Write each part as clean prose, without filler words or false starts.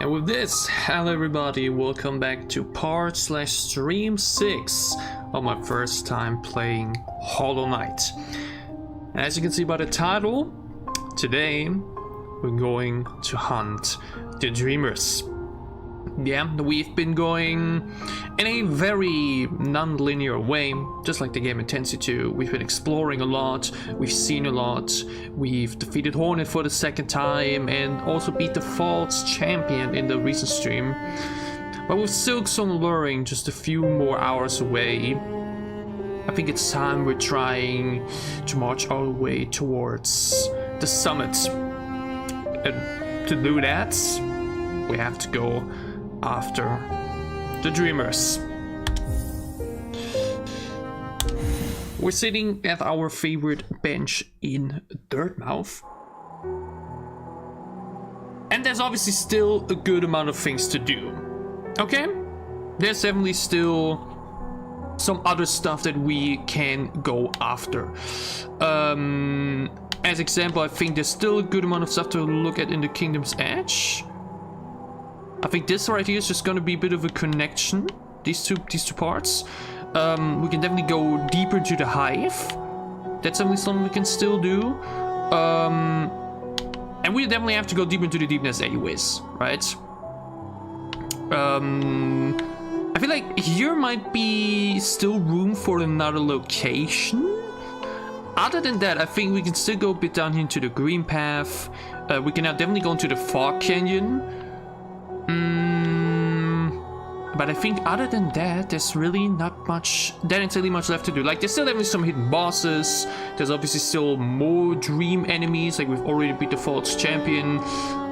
And with this, hello everybody, welcome back to part/stream 6 of my first time playing Hollow Knight. And as you can see by the title, today we're going to hunt the Dreamers. Yeah, we've been going in a very non-linear way, just like the game intends you to. We've been exploring a lot, we've seen a lot, we've defeated Hornet for the second time, and also beat the False Champion in the recent stream. But with Silksong luring just a few more hours away, I think it's time we're trying to march our way towards the summit. And to do that, we have to go after the Dreamers. We're sitting at our favorite bench in Dirtmouth. And there's obviously still a good amount of things to do. Okay? There's definitely still some other stuff that we can go after. As example, I think there's still a good amount of stuff to look at in the Kingdom's Edge. I think this right here is just going to be a bit of a connection, these two parts. We can definitely go deeper into the Hive. That's definitely something we can still do. And we definitely have to go deeper into the Deepness anyways, right? I feel like here might be still room for another location. Other than that, I think we can still go a bit down here into the Green Path. We can now definitely go into the Fog Canyon. But I think other than that, there's really not much, entirely much left to do. Like, there's still definitely some hidden bosses. There's obviously still more dream enemies. Like, we've already beat the False Champion.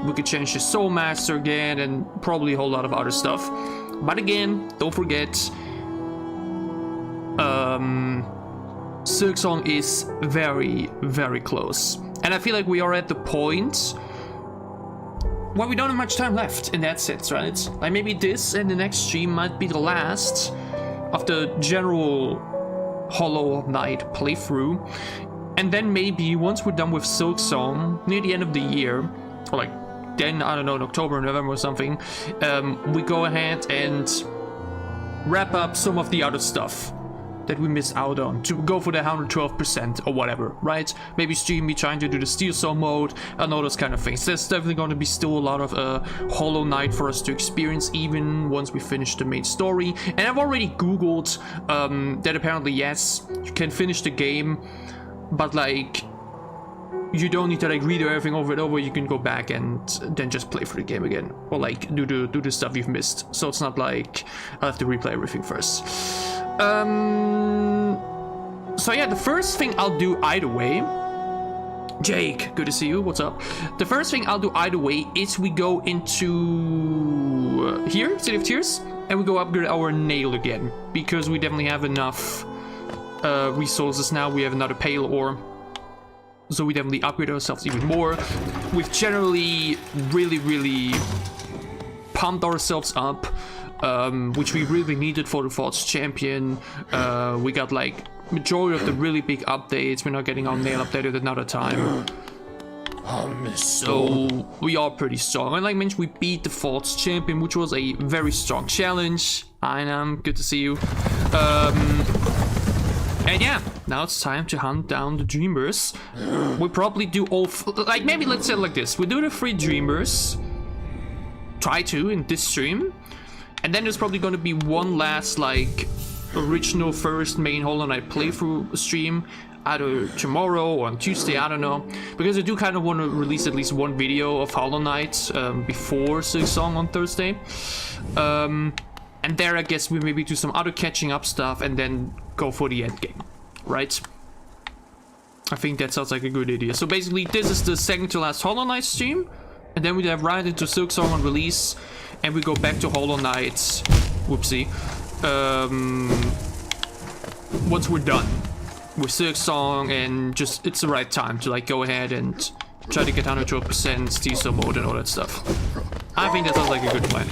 We could change the Soul Master again, and probably a whole lot of other stuff. But again, don't forget, Silksong is very, very close. And I feel like we are at the point well, we don't have much time left in that sense, right? Like maybe this and the next stream might be the last of the general Hollow Knight playthrough. And then maybe once we're done with Silksong, near the end of the year, or like then, I don't know, in October, November or something, we go ahead and wrap up some of the other stuff that we missed out on to go for the 112% or whatever, right? Maybe stream me trying to do the Steel Soul mode and all those kind of things. There's definitely going to be still a lot of Hollow Knight for us to experience even once we finish the main story. And I've already googled that apparently yes, you can finish the game, but like you don't need to like read everything over and over. You can go back and then just play through the game again, or like do the stuff you've missed. So it's not like I have to replay everything first. So yeah, the first thing I'll do either way, Jake, good to see you, what's up? The first thing I'll do either way is we go into here, City of Tears, and we go upgrade our nail again, because we definitely have enough resources now. We have another pale ore, so we definitely upgrade ourselves even more. We've generally really pumped ourselves up, which we really needed for the False Champion. We got like majority of the really big updates. We're not getting our nail updated another time, so we are pretty strong. And like I mentioned, we beat the False Champion, which was a very strong challenge. I'm good to see you. And yeah, now it's time to hunt down the Dreamers. We'll probably do all like maybe let's say it like this: we do the 3 Dreamers, try to in this stream. And then there's probably going to be one last, like, original first main Hollow Knight playthrough stream, either tomorrow or on Tuesday, I don't know. Because I do kind of want to release at least one video of Hollow Knight before Silksong on Thursday. And there, I guess, we maybe do some other catching up stuff and then go for the end game, right? I think that sounds like a good idea. So basically, this is the second to last Hollow Knight stream. And then we dive right into Silksong on release. And we go back to Hollow Knight, whoopsie, once we're done with Silksong, and just, it's the right time to like go ahead and try to get 112% Steel Soul mode and all that stuff. I think that sounds like a good plan.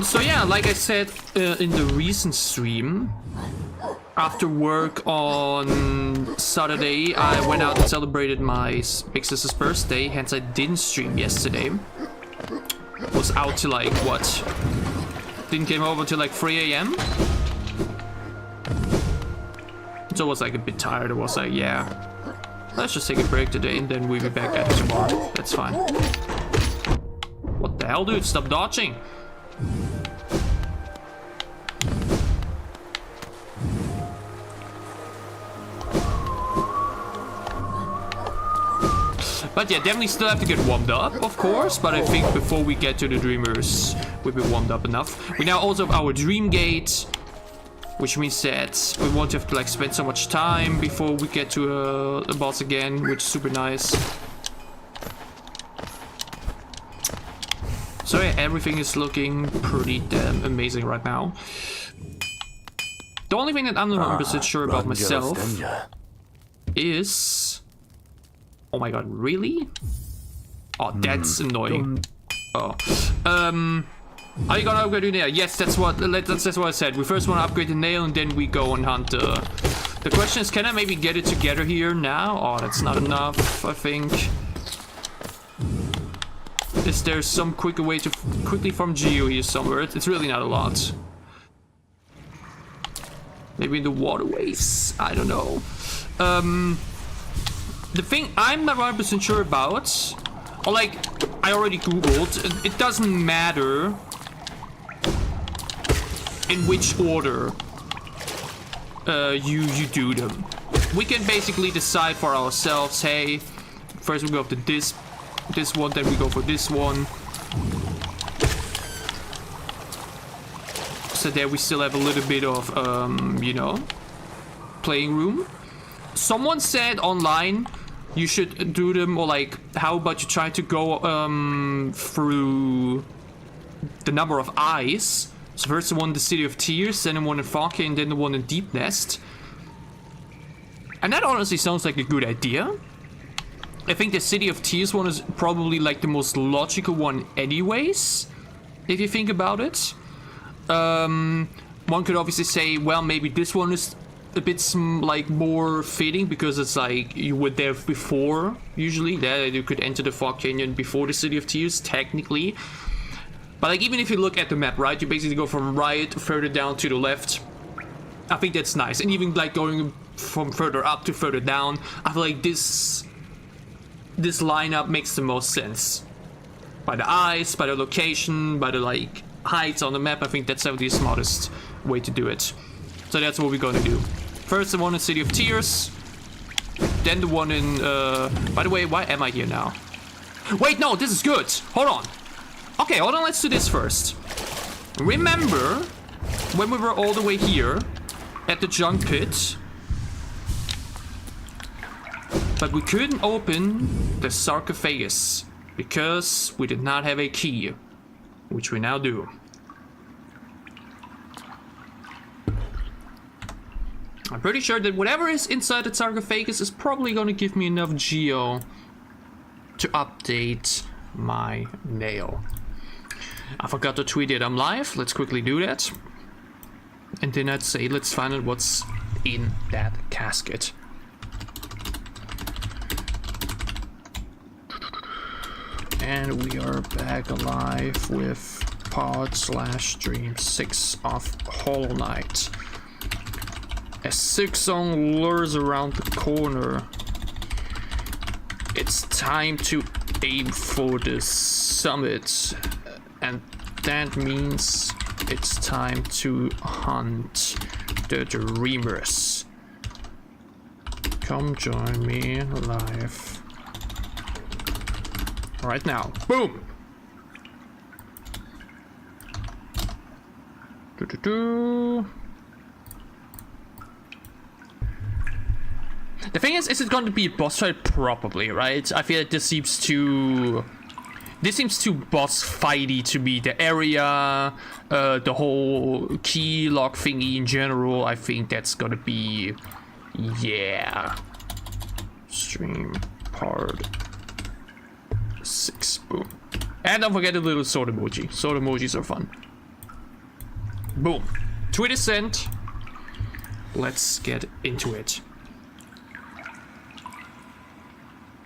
So yeah, like I said in the recent stream, After work on Saturday, I went out and celebrated my big sister's birthday, hence I didn't stream yesterday. Was out till like, what? Didn't came over till like 3 AM? So I was like a bit tired. I was like, yeah, let's just take a break today and then we'll be back at it tomorrow. That's fine. What the hell, dude? Stop dodging. But yeah, definitely still have to get warmed up, of course. But I think before we get to the Dreamers, we'll be warmed up enough. We now also have our Dream Gate, which means that we won't have to like spend so much time before we get to a boss again, which is super nice. So yeah, everything is looking pretty damn amazing right now. The only thing that I'm not 100% sure about myself is... Oh my god, really? Oh, that's annoying. Oh. Are you gonna upgrade your nail? Yes, that's what I said. We first want to upgrade the nail and then we go and hunt the question is, can I maybe get it together here now? Oh, that's not enough, I think. Is there some quicker way to quickly farm Geo here somewhere? It's really not a lot. Maybe in the waterways? I don't know. The thing I'm not 100% sure about, or like I already googled, it doesn't matter in which order you do them. We can basically decide for ourselves, hey, first we go up to this one, then we go for this one. So there we still have a little bit of, you know, playing room. Someone said online you should do them, or like, how about you try to go through the number of eyes. So first the one in the City of Tears, then the one in Fake, and then the one in Deep Nest. And that honestly sounds like a good idea. I think the City of Tears one is probably like the most logical one anyways, if you think about it. One could obviously say, well, maybe this one is a bit like more fitting because it's like you were there before. Usually that you could enter the Fog Canyon before the City of Tears technically, but like even if you look at the map, right, you basically go from right further down to the left. I think that's nice. And even like going from further up to further down, I feel like this lineup makes the most sense by the eyes, by the location, by the like heights on the map. I think that's definitely the smartest way to do it. So that's what we're gonna do. First the one in City of Tears, then the one in, by the way, why am I here now? Wait, no, this is good. Hold on. Okay, hold on, let's do this first. Remember when we were all the way here at the junk pit, but we couldn't open the sarcophagus because we did not have a key, which we now do. I'm pretty sure that whatever is inside the sarcophagus is probably going to give me enough Geo to update my nail. I forgot to tweet it. I'm live. Let's quickly do that. And then I'd say let's find out what's in that casket. And we are back alive with pod/stream 6 of Hollow Knight. As Silksong lures around the corner, it's time to aim for the summit, and that means it's time to hunt the Dreamers. Come join me live right now. Boom! The thing is it going to be a boss fight? Probably, right? I feel like this seems too boss fighty to me. The area, the whole key lock thingy in general, I think that's gonna be, yeah. Stream part 6, boom. And don't forget the little sword emoji. Sword emojis are fun. Boom. Tweet is sent. let's get into it.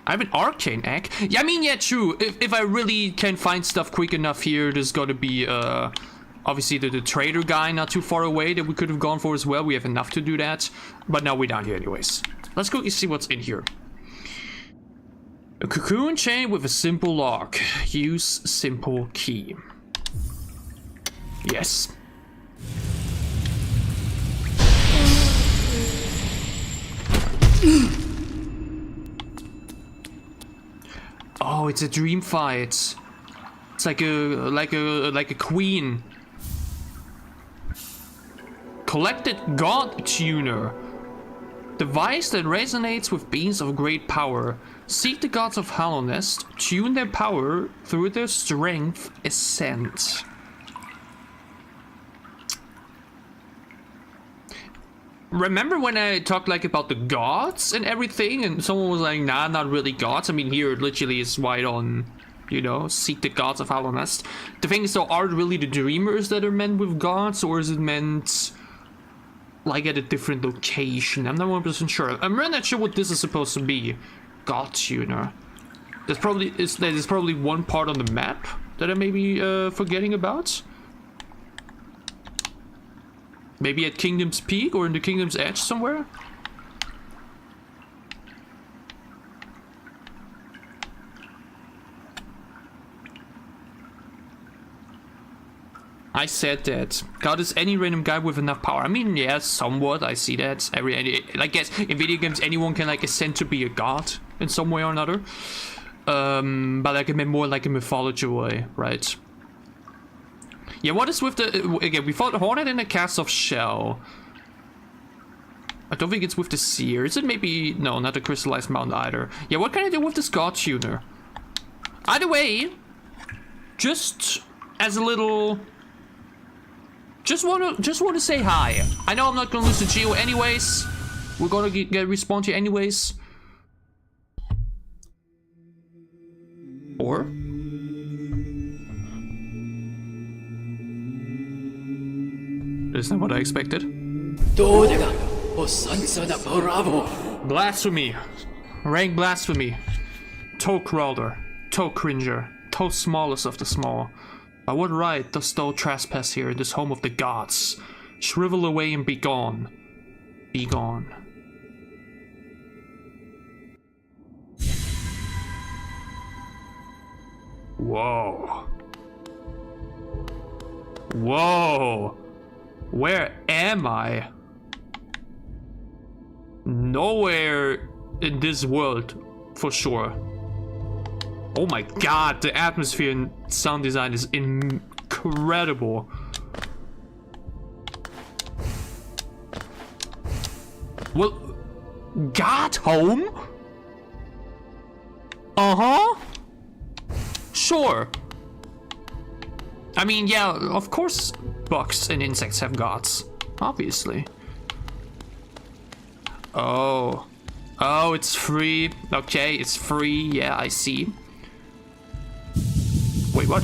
I have an arcane egg. Yeah, I mean, yeah, true. If I really can find stuff quick enough here, there's gotta be, obviously the trader guy not too far away that we could have gone for as well. We have enough to do that. But now we're down here anyways. Let's go see what's in here. A cocoon chain with a simple lock. Use simple key. Yes. Oh, it's a dream fight. It's like a queen. Collected God Tuner. Device that resonates with beings of great power. Seek the gods of Hallownest. Tune their power through their strength ascent. Remember when I talked like about the gods and everything, and someone was like, nah, not really gods. I mean, here it literally is right on, you know, seek the gods of Hallownest. The thing is, though, are it really the dreamers that are meant with gods, or is it meant like at a different location? I'm not 100% sure. I'm really not sure what this is supposed to be. God tuner. There's probably one part on the map that I may be forgetting about. Maybe at Kingdom's Peak or in the Kingdom's Edge somewhere? I said that. God is any random guy with enough power. I mean, yeah, somewhat. I see that. I guess in video games, anyone can like ascend to be a god in some way or another. But like in more like a mythology way, right? Yeah, what is with the... Again, we fought Hornet in a cast of shell. I don't think it's with the seer. Is it maybe... No, not the crystallized mount either. Yeah, what can I do with this God tuner? Either way, just as a little... Just want to say hi. I know I'm not gonna lose the Geo anyways. We're gonna get respawned here anyways. Or... Isn't that what I expected? Blasphemy. Rank blasphemy. Toe crawler. Toe cringer. Toe smallest of the small. By what right dost thou trespass here in this home of the gods? Shrivel away and be gone. Be gone. Whoa. Whoa. Where am I? Nowhere in this world, for sure. Oh my god, the atmosphere and sound design is incredible. Well, God home? Uh-huh. Sure. I mean, yeah, of course bugs and insects have gods. Obviously. Oh. Oh, it's free. Okay, it's free. Yeah, I see. Wait, what?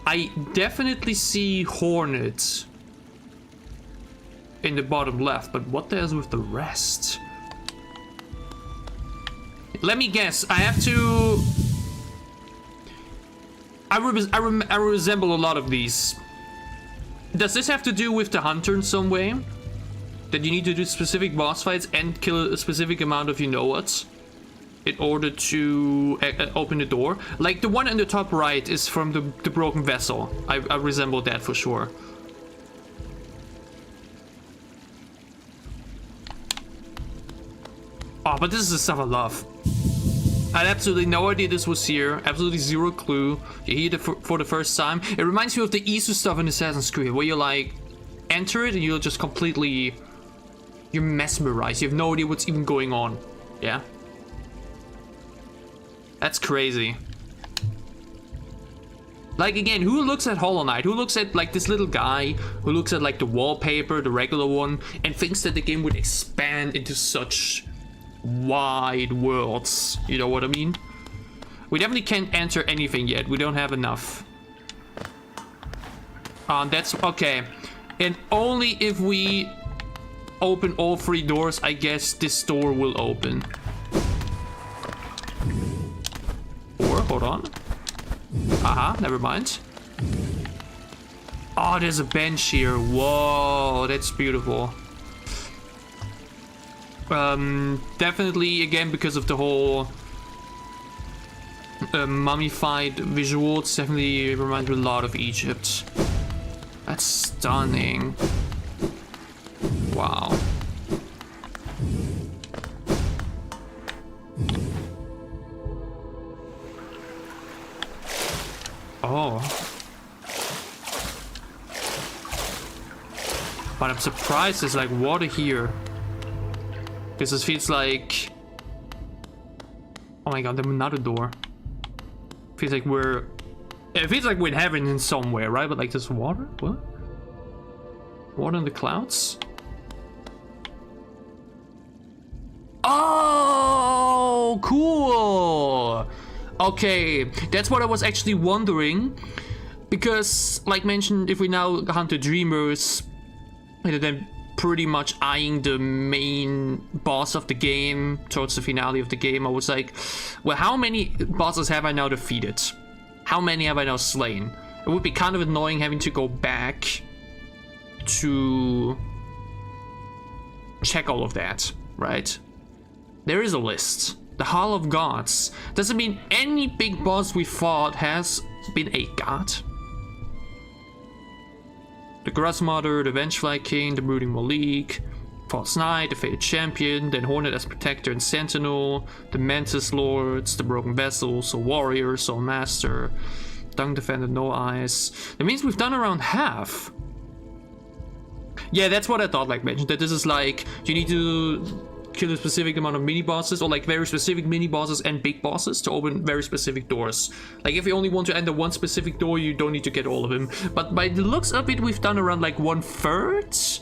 I definitely see hornets in the bottom left, but what the hell is with the rest? Let me guess. I have to... I resemble a lot of these. Does this have to do with the hunter in some way? That you need to do specific boss fights and kill a specific amount of you-know-what in order to open the door? Like the one in the top right is from the broken vessel. I resemble that for sure. Oh, but this is the stuff I love. I had absolutely no idea this was here. Absolutely zero clue. You hear it for the first time. It reminds me of the ISO stuff in Assassin's Creed, where you like enter it and you're just completely... You're mesmerized. You have no idea what's even going on. Yeah? That's crazy. Like, again, who looks at Hollow Knight? Who looks at, like, this little guy? Who looks at, like, the wallpaper, the regular one, and thinks that the game would expand into such wide worlds. You know what I mean? We definitely can't enter anything yet. We don't have enough. That's okay. And only if we open all 3 doors, I guess this door will open. Or, hold on. Aha, never mind. Oh, there's a bench here. Whoa, that's beautiful. Definitely, again, because of the whole mummified visuals, definitely reminds me a lot of Egypt. That's stunning. Wow. Oh. But I'm surprised there's like water here. Because this feels like... Oh my god, there's another door. Feels like we're... It feels like we're in heaven in somewhere, right? But like there's water? What? Water in the clouds? Oh, cool! Okay, that's what I was actually wondering. Because, like mentioned, if we now hunt the Dreamers, and then pretty much eyeing the main boss of the game towards the finale of the game, I was like, well, how many bosses have I now defeated? How many have I now slain? It would be kind of annoying having to go back to check all of that, right? There is a list. The Hall of Gods. Doesn't mean any big boss we fought has been a god. The Grasmother, the Vengefly King, the Brooding Malik, False Knight, the Fated Champion, then Hornet as Protector and Sentinel, the Mantis Lords, the Broken Vessel, Soul Warrior, Soul Master, Dung Defender, No Eyes. That means we've done around half. Yeah, that's what I thought, like mentioned, that this is like, you need to kill a specific amount of mini-bosses, or like very specific mini-bosses and big bosses to open very specific doors. Like if you only want to enter one specific door, you don't need to get all of them. But by the looks of it, we've done around like 1/3?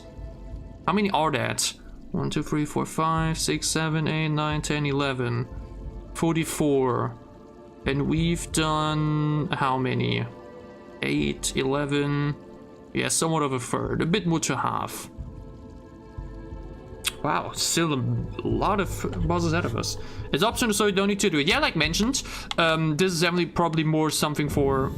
How many are that? 1, 2, 3, 4, 5, 6, 7, 8, 9, 10, 11. 44. And we've done how many? 8, 11. Yeah, somewhat of 1/3. A bit more to half. Wow, still a lot of bosses ahead of us. It's optional, so you don't need to do it. Yeah, like mentioned, this is definitely probably more something for...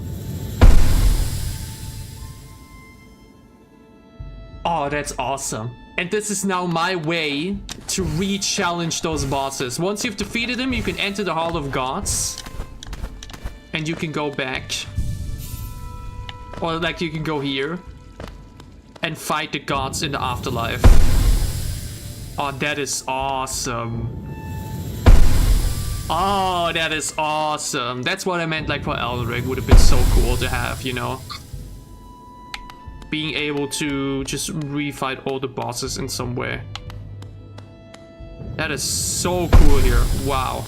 Oh, that's awesome. And this is now my way to re-challenge those bosses. Once you've defeated them, you can enter the Hall of Gods. And you can go back. Or like you can go here. And fight the gods in the afterlife. Oh, that is awesome. Oh, that is awesome. That's what I meant, like, for Elden Ring. Would have been so cool to have, you know? Being able to just refight all the bosses in some way. That is so cool here. Wow.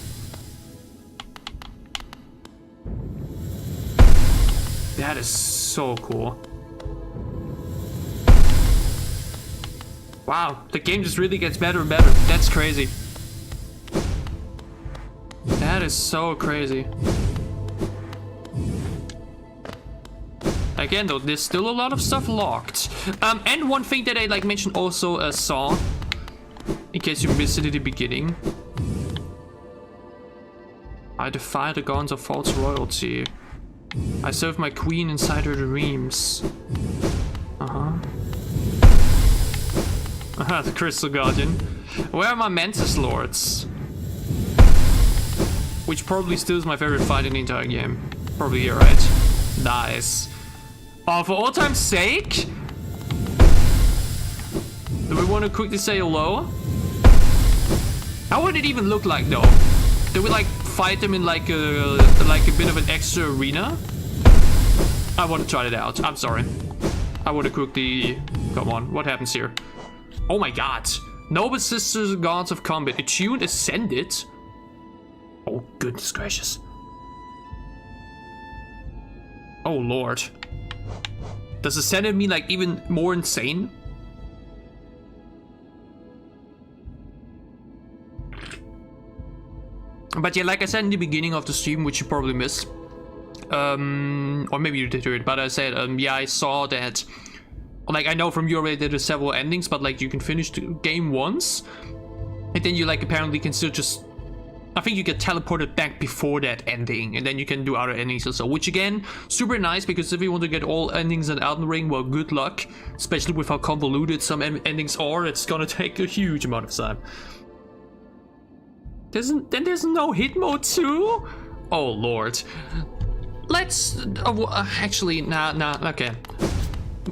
That is so cool. Wow, the game just really gets better and better. That's crazy. That is so crazy. Again though, there's still a lot of stuff locked. And one thing that I like mentioned also saw, in case you missed it at the beginning. I defy the gods of false royalty. I serve my queen inside her dreams. The Crystal Guardian. Where are my Mantis Lords? Which probably still is my favorite fight in the entire game. Probably here, right? Nice. Oh, for all time's sake? Do we want to quickly say hello? How would it even look like though? Do we like fight them in like a bit of an extra arena? I want to try it out. I'm sorry. I want to quickly... Come on, what happens here? Oh my god. Noble Sisters, Gods of Combat. Attuned, Ascended. Oh, goodness gracious. Oh, Lord. Does Ascended mean, like, even more insane? But yeah, like I said in the beginning of the stream, which you probably missed, or maybe you did hear it, but I said, yeah, I saw that, like, I know from you already there's several endings, but like you can finish the game once, and then you like apparently can still just, I think you get teleported back before that ending, and then you can do other endings also, which again, super nice, because if you want to get all endings in Elden Ring, well, good luck, especially with how convoluted some endings are. It's gonna take a huge amount of time. Then there's no hit mode too? Oh lord. Let's actually nah, okay.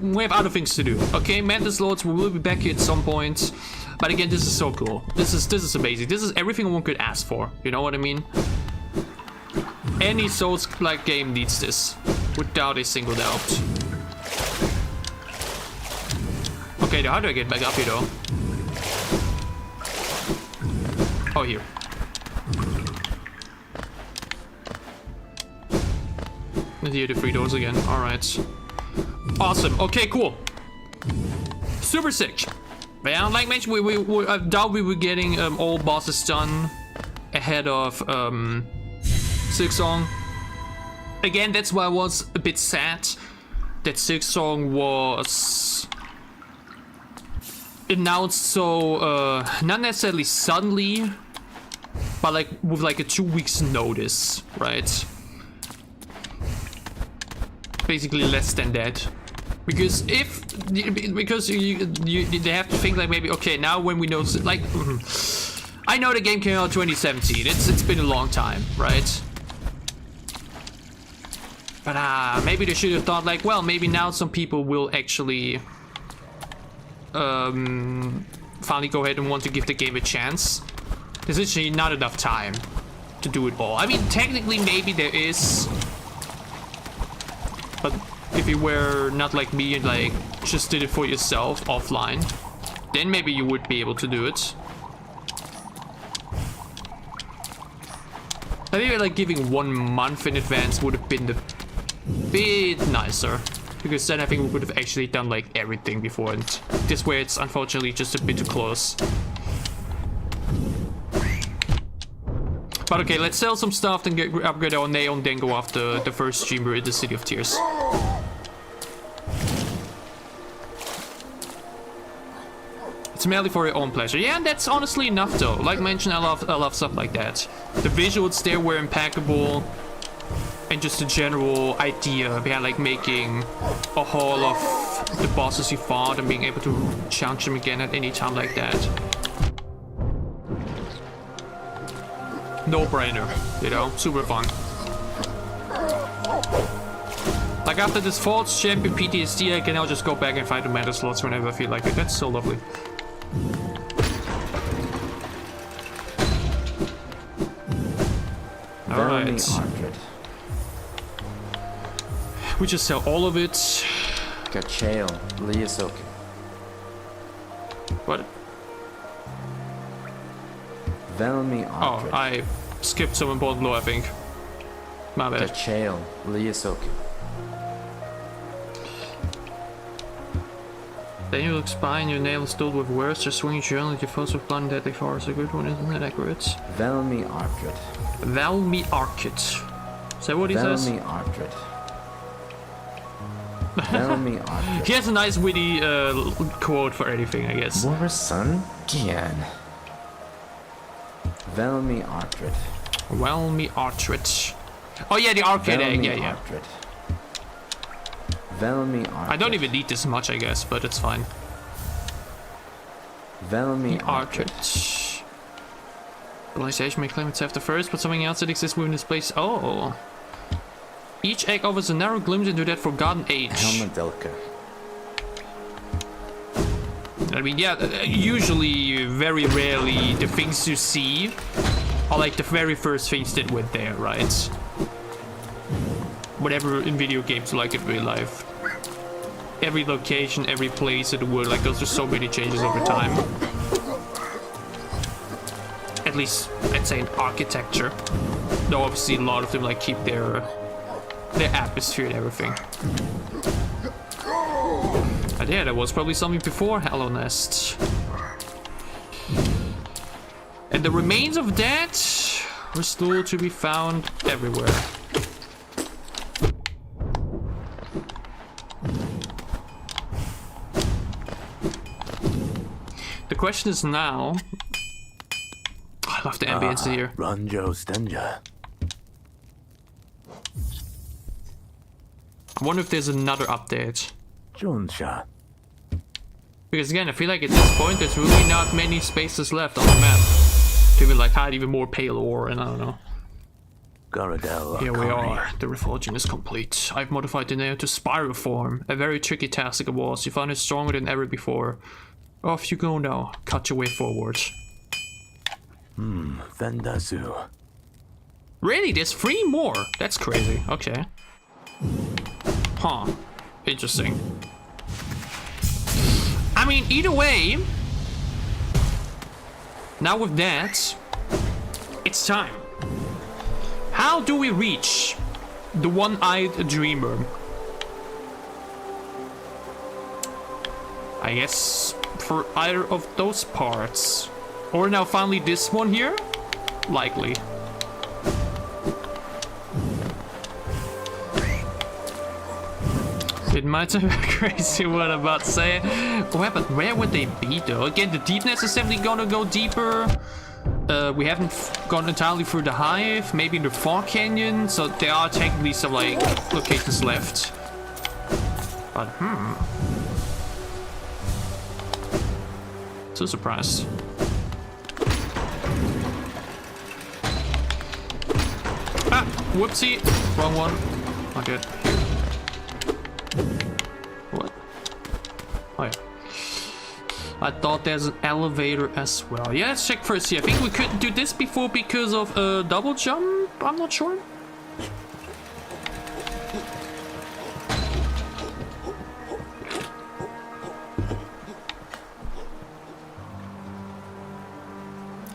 We have other things to do. Okay, Mantis Lords, we will be back here at some point. But again, this is so cool. This is amazing. This is everything one could ask for. You know what I mean? Any Souls-like game needs this, without a single doubt. Okay, how do I get back up here though? Oh, here. And here the 3 doors again. Alright. Awesome. Okay, cool. Super sick. Yeah, like mentioned, I doubt we were getting all bosses done ahead of Silksong. Again, that's why I was a bit sad that Silksong was announced so not necessarily suddenly, but like with like a 2 weeks notice, right? Basically less than that. Because they have to think like maybe, okay, now when we know, like, I know the game came out 2017. It's been a long time, right? But maybe they should have thought like, well, maybe now some people will actually finally go ahead and want to give the game a chance. There's actually not enough time to do it all. I mean, technically maybe there is, but if you were not like me and like just did it for yourself offline, then maybe you would be able to do it. I think like giving 1 month in advance would have been a bit nicer, because then I think we would have actually done like everything before, and this way it's unfortunately just a bit too close. But okay, let's sell some stuff, then upgrade our Neon, then go after the first chamber in the City of Tears. It's merely for your own pleasure. Yeah, and that's honestly enough though. Like mentioned, I love stuff like that. The visuals there were impeccable, and just the general idea behind like making a haul of the bosses you fought and being able to challenge them again at any time like that. No brainer, you know, super fun. Like after this false champion PTSD, I can now just go back and fight the Mantis slots whenever I feel like it. That's so lovely. Alright. We just sell all of it. Kachael, Liasoke. What? Velmi Oh, I skipped some important lore, I think. My bad. Kachael, Liasoke. Then you look spine, your nail is filled with words, just swinging your journal, your foes with blood and deadly far is a good one, isn't that accurate? Velmi Arcred. Velmi Arcred. Is that what he says? Velmi Arcred. Velmi Arcred. He has a nice witty quote for anything, I guess. Warson Gian. Velmi Arcred. Velmi Arcred. Oh yeah, the arcade egg, yeah. Arcred. Velmi Arcred. I don't even need this much, I guess, but it's fine. Velmi Arcred. Civilization may claim itself the first, but something else that exists within this place. Oh. Each egg offers a narrow glimpse into that forgotten age. Helmadelka. I mean, yeah, usually, very rarely, the things you see are like the very first things that went there, right? Whatever in video games like in real life. Every location, every place in the world, like, those are so many changes over time. At least, I'd say in architecture. Though obviously a lot of them like keep their atmosphere and everything. But yeah, there was probably something before Hello Nest. And the remains of that, Crystal to be found everywhere. The question is now... I love the ambience here. Ranjo Stenja. I wonder if there's another update. Jonsha. Because again, I feel like at this point there's really not many spaces left on the map to be like hide even more pale ore, and I don't know. Garadel. Here we are. The reforging is complete. I've modified the nail to spiral form. A very tricky task it was. You found it stronger than ever before. Off you go now. Cut your way forward. Vendazu. Really? There's 3 more? That's crazy. Okay. Huh. Interesting. I mean, either way, now with that, it's time. How do we reach the one-eyed dreamer? I guess for either of those parts. Or now finally this one here? Likely. It might have been crazy what I'm about to say. But where would they be though? Again, the deepness is definitely gonna go deeper. We haven't gone entirely through the hive, maybe in the far canyon, so there are technically some like locations left. But so surprised. Ah, whoopsie, wrong one. Okay, here. What? Oh yeah. I thought there's an elevator as well. Yeah, let's check first here. I think we couldn't do this before because of a double jump. I'm not sure.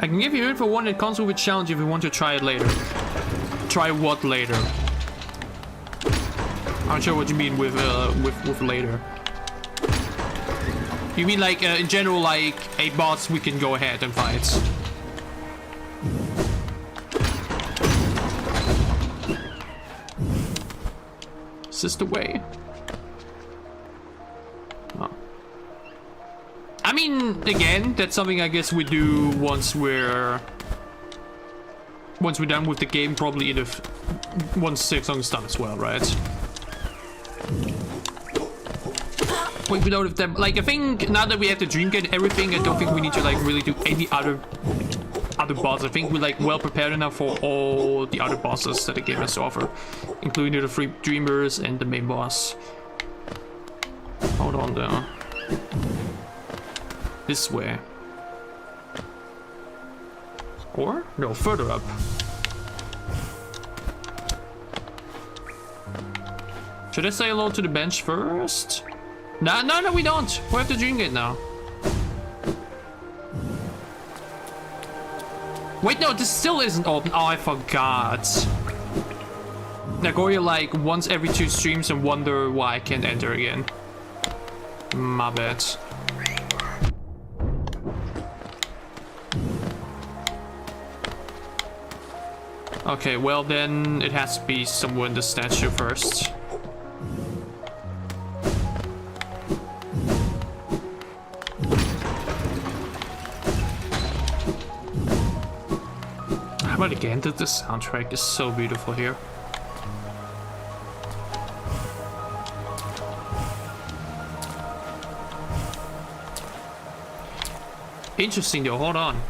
I can give you info one that comes with a challenge if you want to try it later. Try what later? I'm not sure what you mean with later. You mean like in general, like a boss we can go ahead and fight? Is this the way? Oh. I mean, again, that's something I guess we do once we're done with the game, probably in once 6 on done as well, right? Wait, we don't have them. Like, I think now that we have the dream gate and everything, I don't think we need to like really do any other boss. I think we're like well prepared enough for all the other bosses that the game has to offer, including the 3 dreamers and the main boss. Hold on though. This way. Or? No, further up. Should I say hello to the bench first? No, we don't. We have the dream gate now. Wait, no, this still isn't open. Oh, I forgot. I go here like once every 2 streams and wonder why I can't enter again. My bad. Okay, well then it has to be somewhere in the statue first. But again, the soundtrack is so beautiful here. Interesting though, hold on.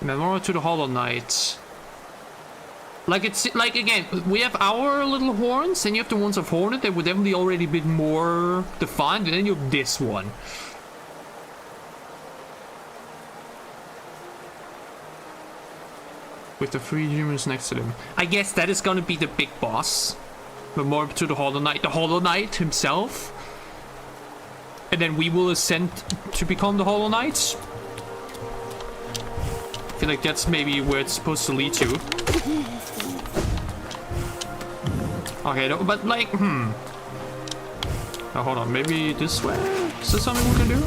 Memorial to the Hollow Knight. Like it's like again, we have our little horns, and you have the ones of Hornet that would definitely already be more defined, and then you have this one. With the 3 humans next to them. I guess that is gonna be the big boss. Memorial to the Hollow Knight himself. And then we will ascend to become the Hollow Knights. I feel like that's maybe where it's supposed to lead to. Okay, no, but like, Oh, hold on, maybe this way? Is this something we can do?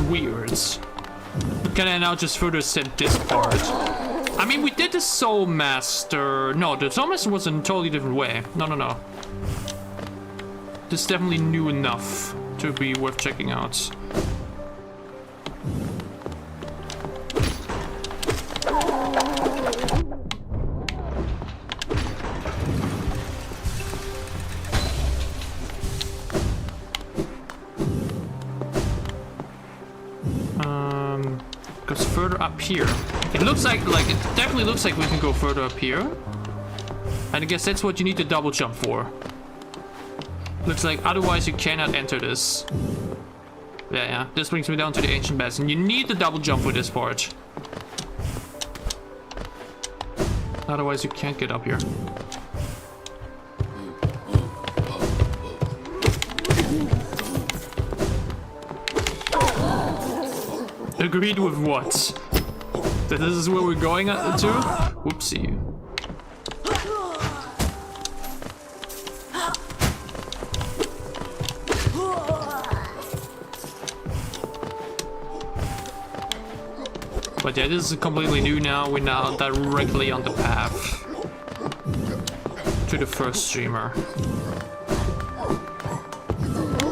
weird. Can I now just further set this part? I mean, we did the Soul Master. No, the Soul Master was in a totally different way. No. This is definitely new enough to be worth checking out. Goes further up here. It looks like it definitely looks like we can go further up here. And I guess that's what you need to double jump for. Looks like otherwise you cannot enter this. Yeah. This brings me down to the Ancient Basin. You need to double jump for this part. Otherwise you can't get up here. Agreed with what? That this is where we're going to? Whoopsie. But yeah, this is completely new now. We're now directly on the path to the first streamer.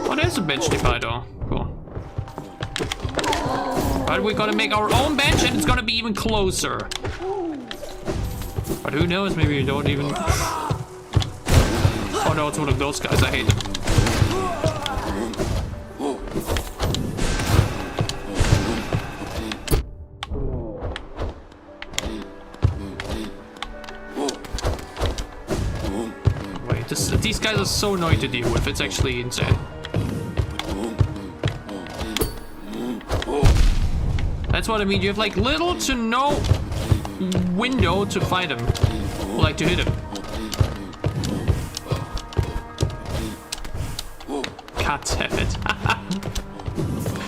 Oh, there's a bench nearby though. Cool. But we gotta make our own bench and it's gonna be even closer. But who knows, maybe we don't even... Oh no, it's one of those guys, I hate them. Wait, these guys are so annoying to deal with, it's actually insane. That's what I mean, you have like little to no window to fight him, or like to hit him. God damn it.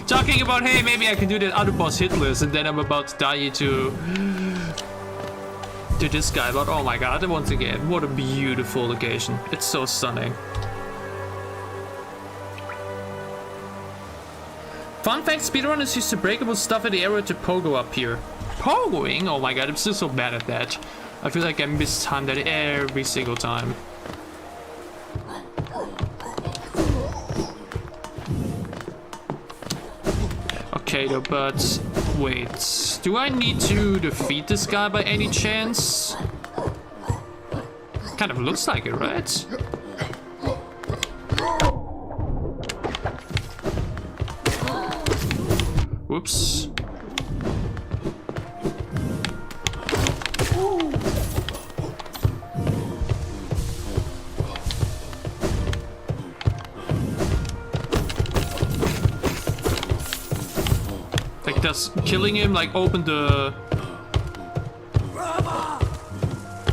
Talking about, hey, maybe I can do that other boss hitless and then I'm about to die to this guy, but oh my god, once again, what a beautiful location. It's so stunning. Fun fact, speedrunners use the breakable stuff at the area to pogo up here. Pogoing? Oh my god, I'm still so bad at that. I feel like I mistimed that every single time. Okay though, but wait. Do I need to defeat this guy by any chance? Kind of looks like it, right? Whoops. Like, does killing him like open the...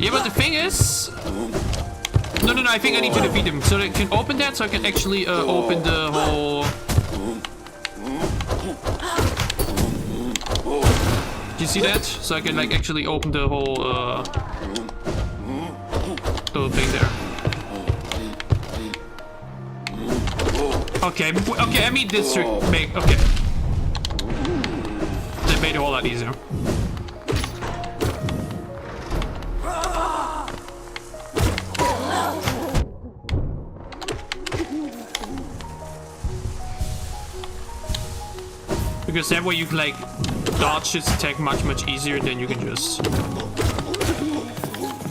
Yeah, but the thing is... No, I think I need to defeat him. So I can open that, so I can actually open the whole... Do you see that? So I can like actually open the whole little thing there. Okay, I mean this trick make okay. That made it a whole lot easier. Because that way you can like dodge his attack much easier than you can just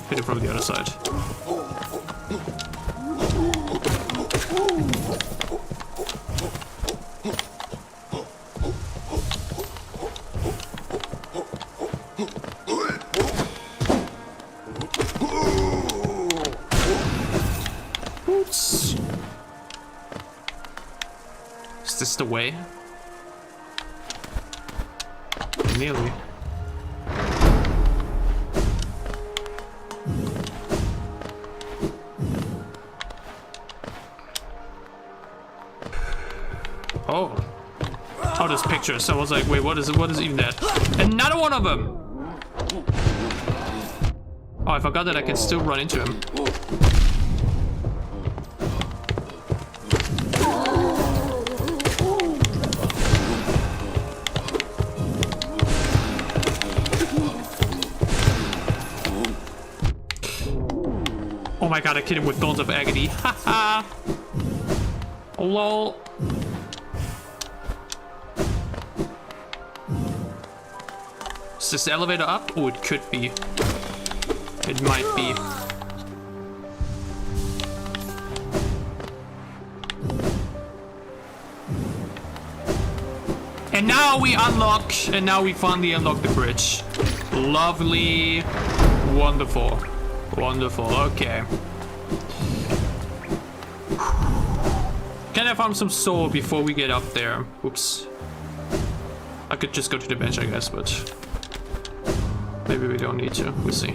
hit it from the other side. Oops. Is this the way? Nearly. Oh. Oh, there's pictures. I was like, wait, what is even that? Another one of them! Oh, I forgot that I can still run into him. gotta kill him with Dawn of Agony. Haha. Lol. Is this elevator up? Oh, it could be. It might be. And now we unlock, and now we finally unlock the bridge. Lovely. Wonderful. Wonderful. Okay. Can I farm some soul before we get up there? Oops. I could just go to the bench, I guess, but maybe we don't need to. We'll see.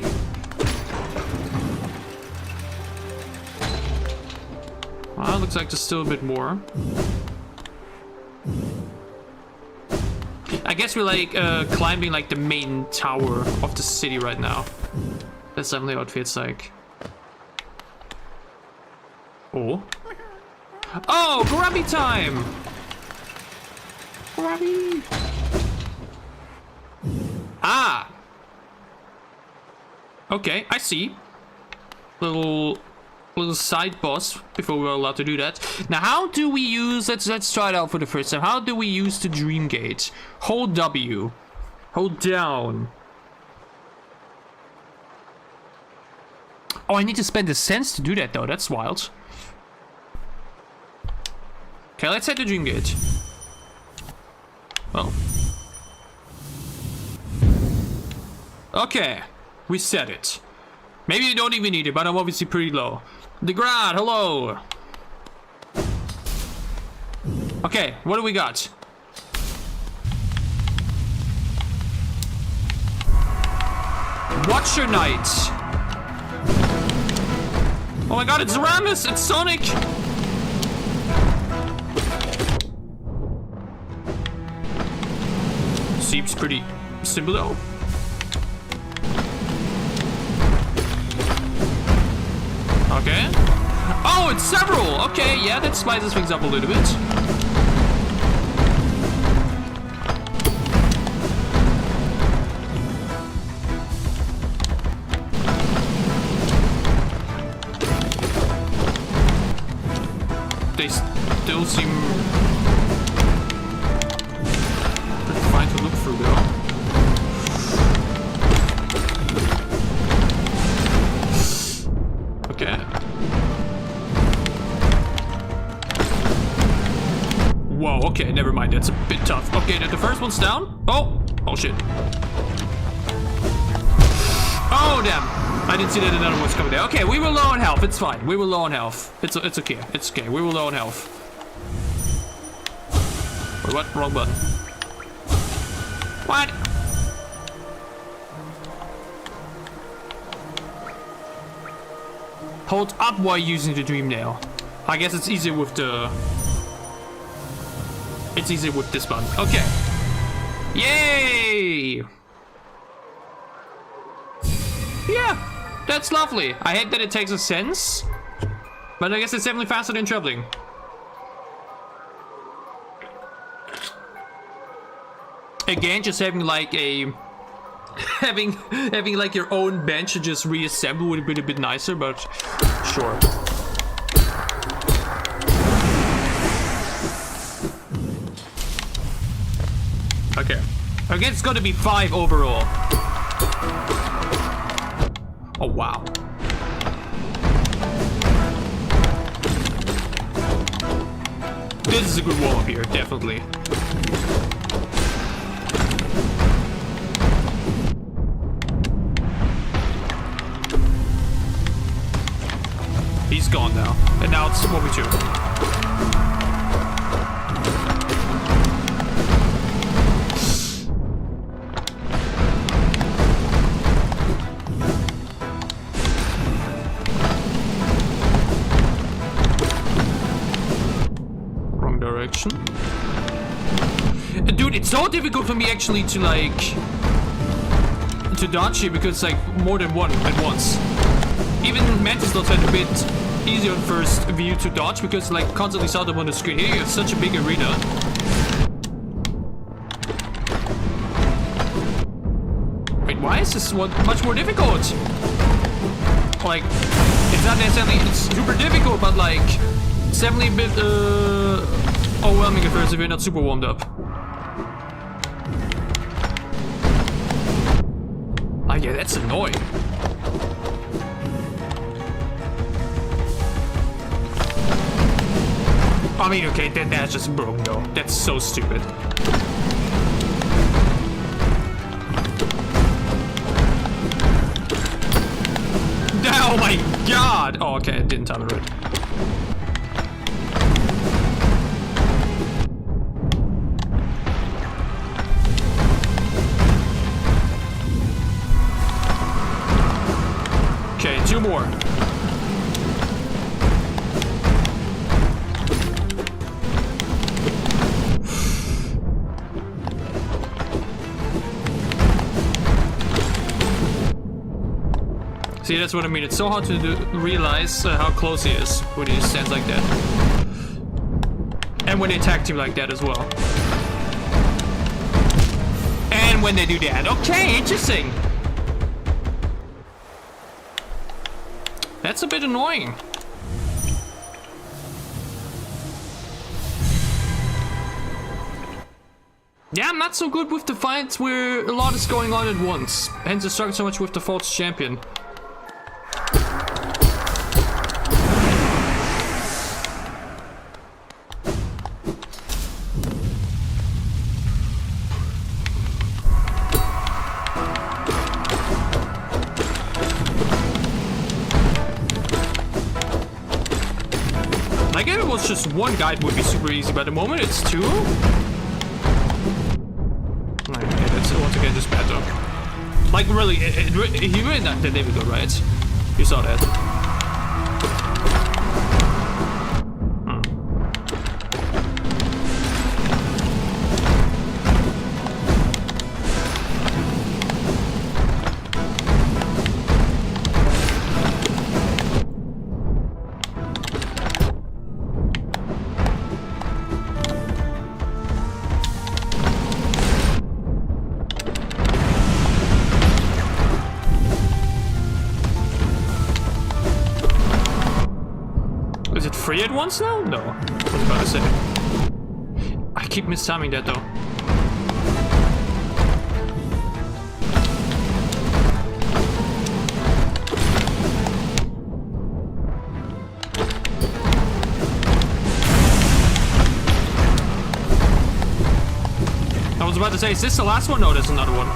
Well, looks like there's still a bit more. I guess we're like climbing like the main tower of the city right now. That's definitely what it feels like. Oh. Oh, grubby time! Grubby! Ah! Okay, I see. Little side boss before we were allowed to do that. Now, how do we use... Let's try it out for the first time. How do we use the Dream Gate? Hold W. Hold down. Oh, I need to spend a sense to do that, though. That's wild. Okay, let's set the Dream Gate. Oh. Okay. We set it. Maybe you don't even need it, but I'm obviously pretty low. DeGrad, hello. Okay, what do we got? Watcher Knight. Oh my god, it's Ramus! It's Sonic! Seems pretty simple though. Okay. Oh, it's several! Okay, yeah, that spices things up a little bit. They still seem pretty fine to look through though. Okay. Whoa, okay, never mind, that's a bit tough. Okay, the first one's down. Oh shit. Oh, damn. I didn't see that another one's coming down. Okay, we were low on health. It's fine. We were low on health. It's okay. It's okay. We were low on health. Wait, what? Wrong button. What? Hold up while using the Dream Nail. I guess it's easier with the... It's easier with this button. Okay. Yay! Yeah. That's lovely. I hate that it takes a sense, but I guess it's definitely faster than traveling. Again, just having like a having like your own bench to just reassemble would have been a bit nicer, but sure. Okay. I guess it's gonna be 5 overall. Oh, wow. This is a good wall up here, definitely. He's gone now. And now it's 1v2. Dude, it's so difficult for me actually to like to dodge here because like more than one at once. Even Mantis does find a bit easier on first view to dodge because like constantly saw them on the screen. Here you have such a big arena. Wait, why is this one much more difficult? Like, it It's not necessarily it's super difficult, but like it's definitely a bit overwhelming at first if you're not super warmed up. Oh yeah, that's annoying. I mean, okay, that's just broke though. That's so stupid. Oh my god! Oh, okay, it didn't time it right. Okay, 2 more. See, that's what I mean. It's so hard to realize how close he is when he stands like that. And when they attack him like that as well. And when they do that. Okay, interesting. That's a bit annoying. Yeah, I'm not so good with the fights where a lot is going on at once. Hence I struggle so much with the false champion. Like if it was just one guy, it would be super easy, but at the moment it's 2. Okay, that's once again just bad though. Like really, he really not that difficult, right? You saw that. Is it 3 at once now? No. I was about to say. I keep mistiming that though. I was about to say, is this the last one? No, there's another one.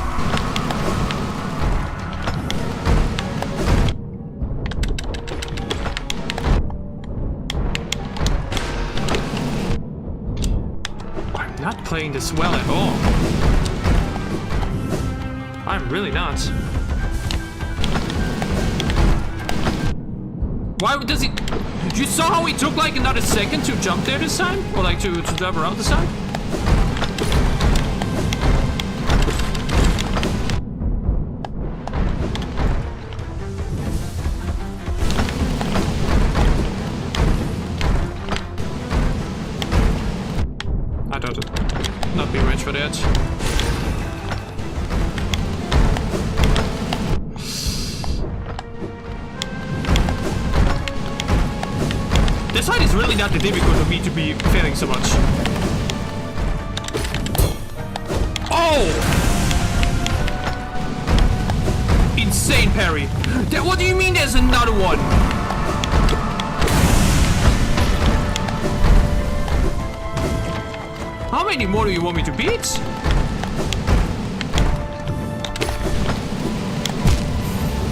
Not playing this well at all. I'm really not. Why does he... You saw how he took like another second to jump there this time? Or like to jump around this time? I don't not be rich for that. This fight is really not that difficult for me to be failing so much. Oh! Insane parry. What do you mean there's another one? How many more do you want me to beat?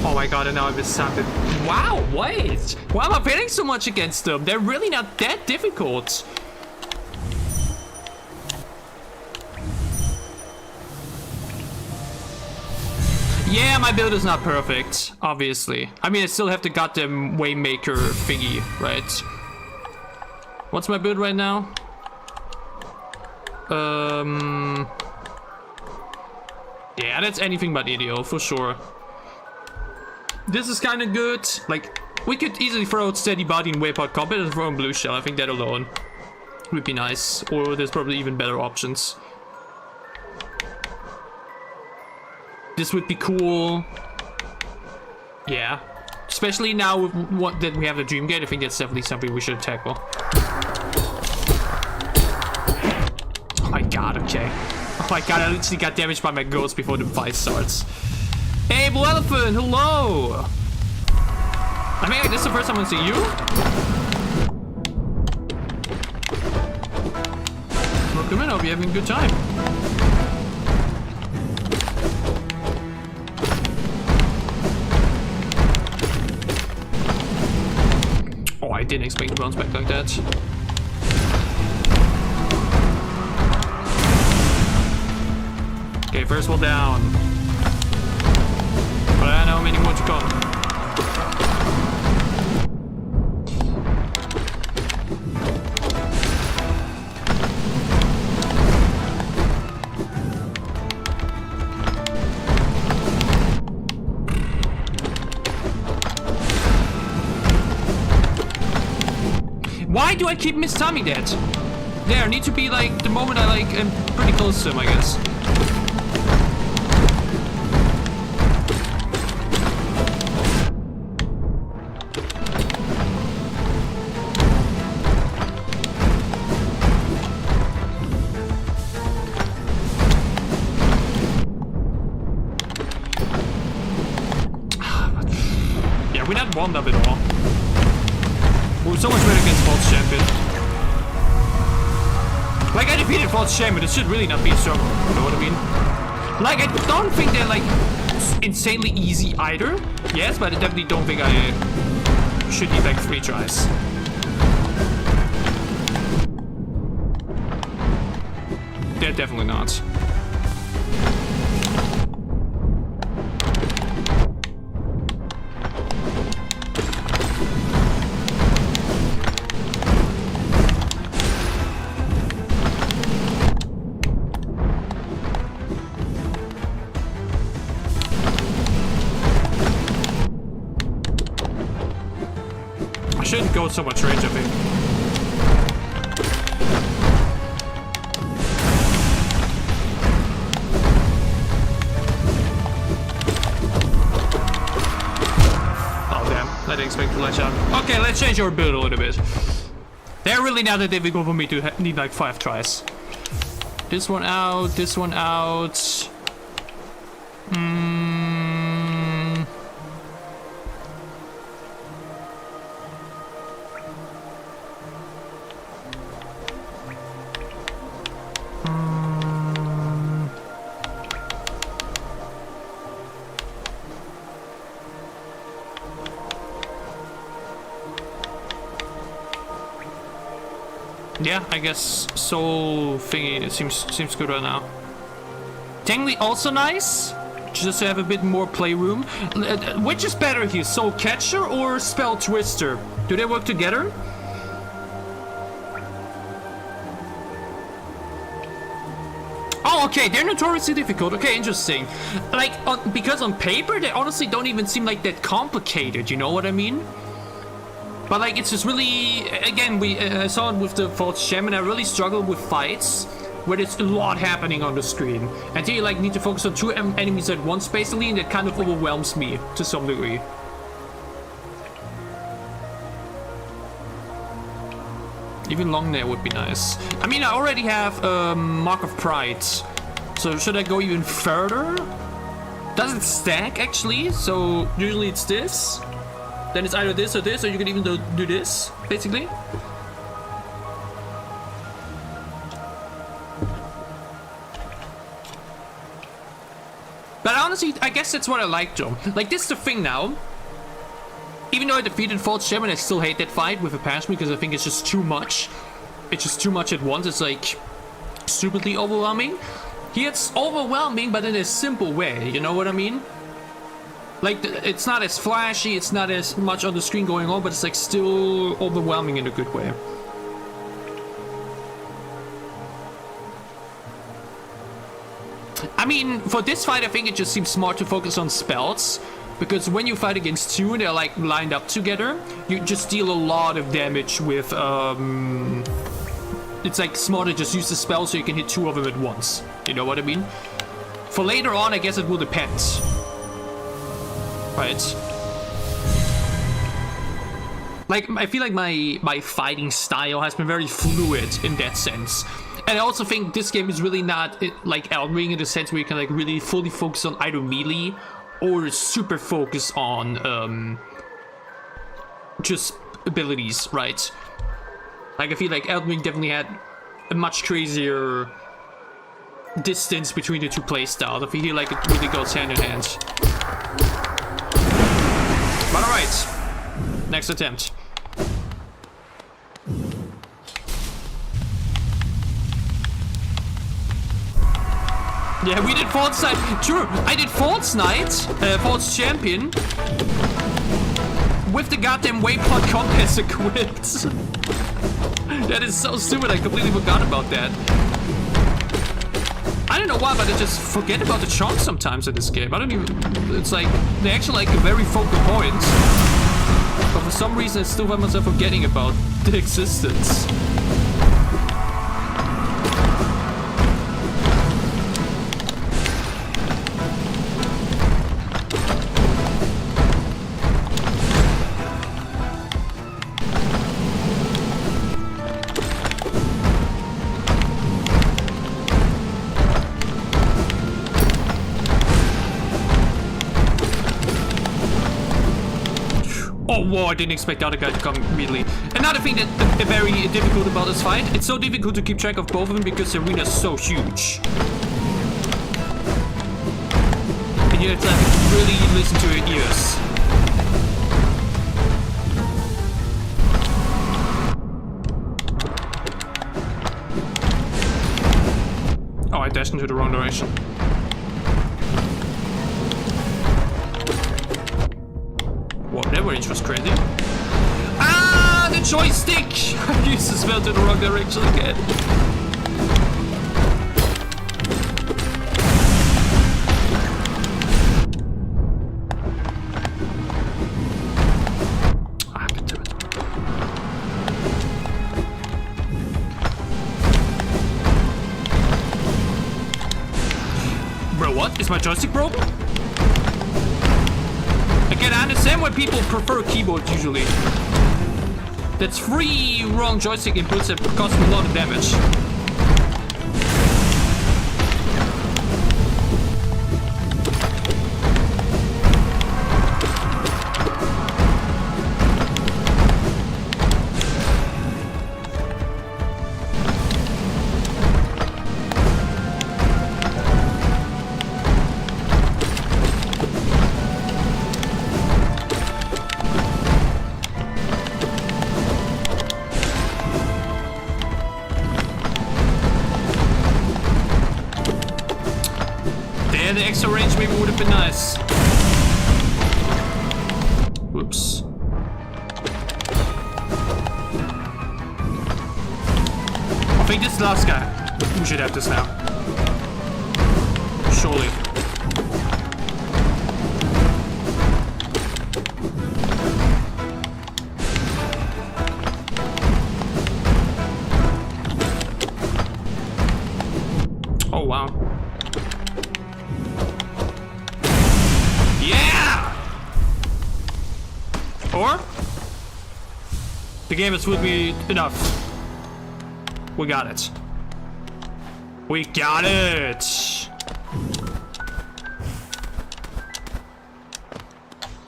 Oh my god, and now I missed something. Wow, wait. Why am I failing so much against them? They're really not that difficult. Yeah, my build is not perfect, obviously. I mean, I still have the goddamn Waymaker thingy, right? What's my build right now? Yeah, that's anything but ideal, for sure. This is kind of good. Like, we could easily throw out Steady Body in Waypoint Combat and throw in Blue Shell. I think that alone would be nice. Or there's probably even better options. This would be cool. Yeah. Especially now with what that we have the Dream Gate, I think that's definitely something we should tackle. Oh my god, okay. Oh my god, I literally got damaged by my ghost before the fight starts. Hey, Blue Elephant, hello! I mean, this is the first time I see you? Welcome in, I hope you're having a good time. Oh, I didn't expect to bounce back like that. Okay, first one down. But I know many more to come. Why do I keep mistiming that? There, need to be like the moment I like am pretty close to him, I guess. Yeah, we're not warmed up at all. We're so much better against False Champion. Like, I defeated False Champion, this should really not be a struggle, you know what I mean? Like, I don't think they're, like, insanely easy either. Yes, but I definitely don't think I should need, like, 3 tries. They're definitely not. Shouldn't go so much range, I think. Oh damn, I didn't expect to latch out. Okay, let's change our build a little bit. They're really not that difficult for me to need like 5 tries. This one out, this one out. Yeah, I guess Soul thingy seems good right now. Technically also nice, just to have a bit more playroom. Which is better here, Soul Catcher or Spell Twister? Do they work together? Oh, okay, they're notoriously difficult. Okay, interesting. Like, because on paper, they honestly don't even seem like that complicated, you know what I mean? But like, it's just really, again, I saw it with the False Shaman. I really struggle with fights where there's a lot happening on the screen. And you like need to focus on 2 enemies at once, basically, and that kind of overwhelms me to some degree. Even long nail would be nice. I mean, I already have Mark of Pride, so should I go even further? Does it stack actually? So usually it's this. Then it's either this, or you can even do this, basically. But honestly, I guess that's what I like, though. Like, this is the thing now. Even though I defeated False Shaman, I still hate that fight with a passion because I think it's just too much. It's just too much at once. It's like stupidly overwhelming. Here it's overwhelming, but in a simple way. You know what I mean? Like, it's not as flashy, it's not as much on the screen going on, but it's like still overwhelming in a good way. I mean, for this fight, I think it just seems smart to focus on spells. Because when you fight against 2 and they're like lined up together, you just deal a lot of damage with, it's like smart to just use the spell so you can hit 2 of them at once. You know what I mean? For later on, I guess it will depend. Right. like, I feel like my fighting style has been very fluid in that sense. And I also think this game is really not like Elden Ring in the sense where you can like really fully focus on either melee or super focus on just abilities, right? Like I feel like Elden Ring definitely had a much crazier distance between the two playstyles. I feel like it really goes hand in hand. But alright, next attempt. Yeah, we did False Knight. Sure, I did False Knight, False Champion, with the goddamn waypoint compass equipped. That is so stupid, I completely forgot about that. I don't know why, but I just forget about the chunks sometimes in this game. I don't even... It's like, they're actually like a very focal point. But for some reason, I still find myself forgetting about the existence. Oh, whoa, I didn't expect the other guy to come immediately. Another thing that's very difficult about this fight, it's so difficult to keep track of both of them because the arena's so huge. And you have to like, really listen to your ears. Oh, I dashed into the wrong direction. Whoa, that range was crazy. Ah, the joystick! I used to spell to the wrong direction again. Ah, get to it. Bro, what? Is my joystick broken? Again, I understand why people prefer keyboards usually. That's 3 wrong joystick inputs that cost me a lot of damage. Yeah, the extra range maybe would have been nice. Whoops. I think this last guy. We should have this now. Surely. Oh, wow. Yeah! Or the game has fooled me enough. We got it. We got it!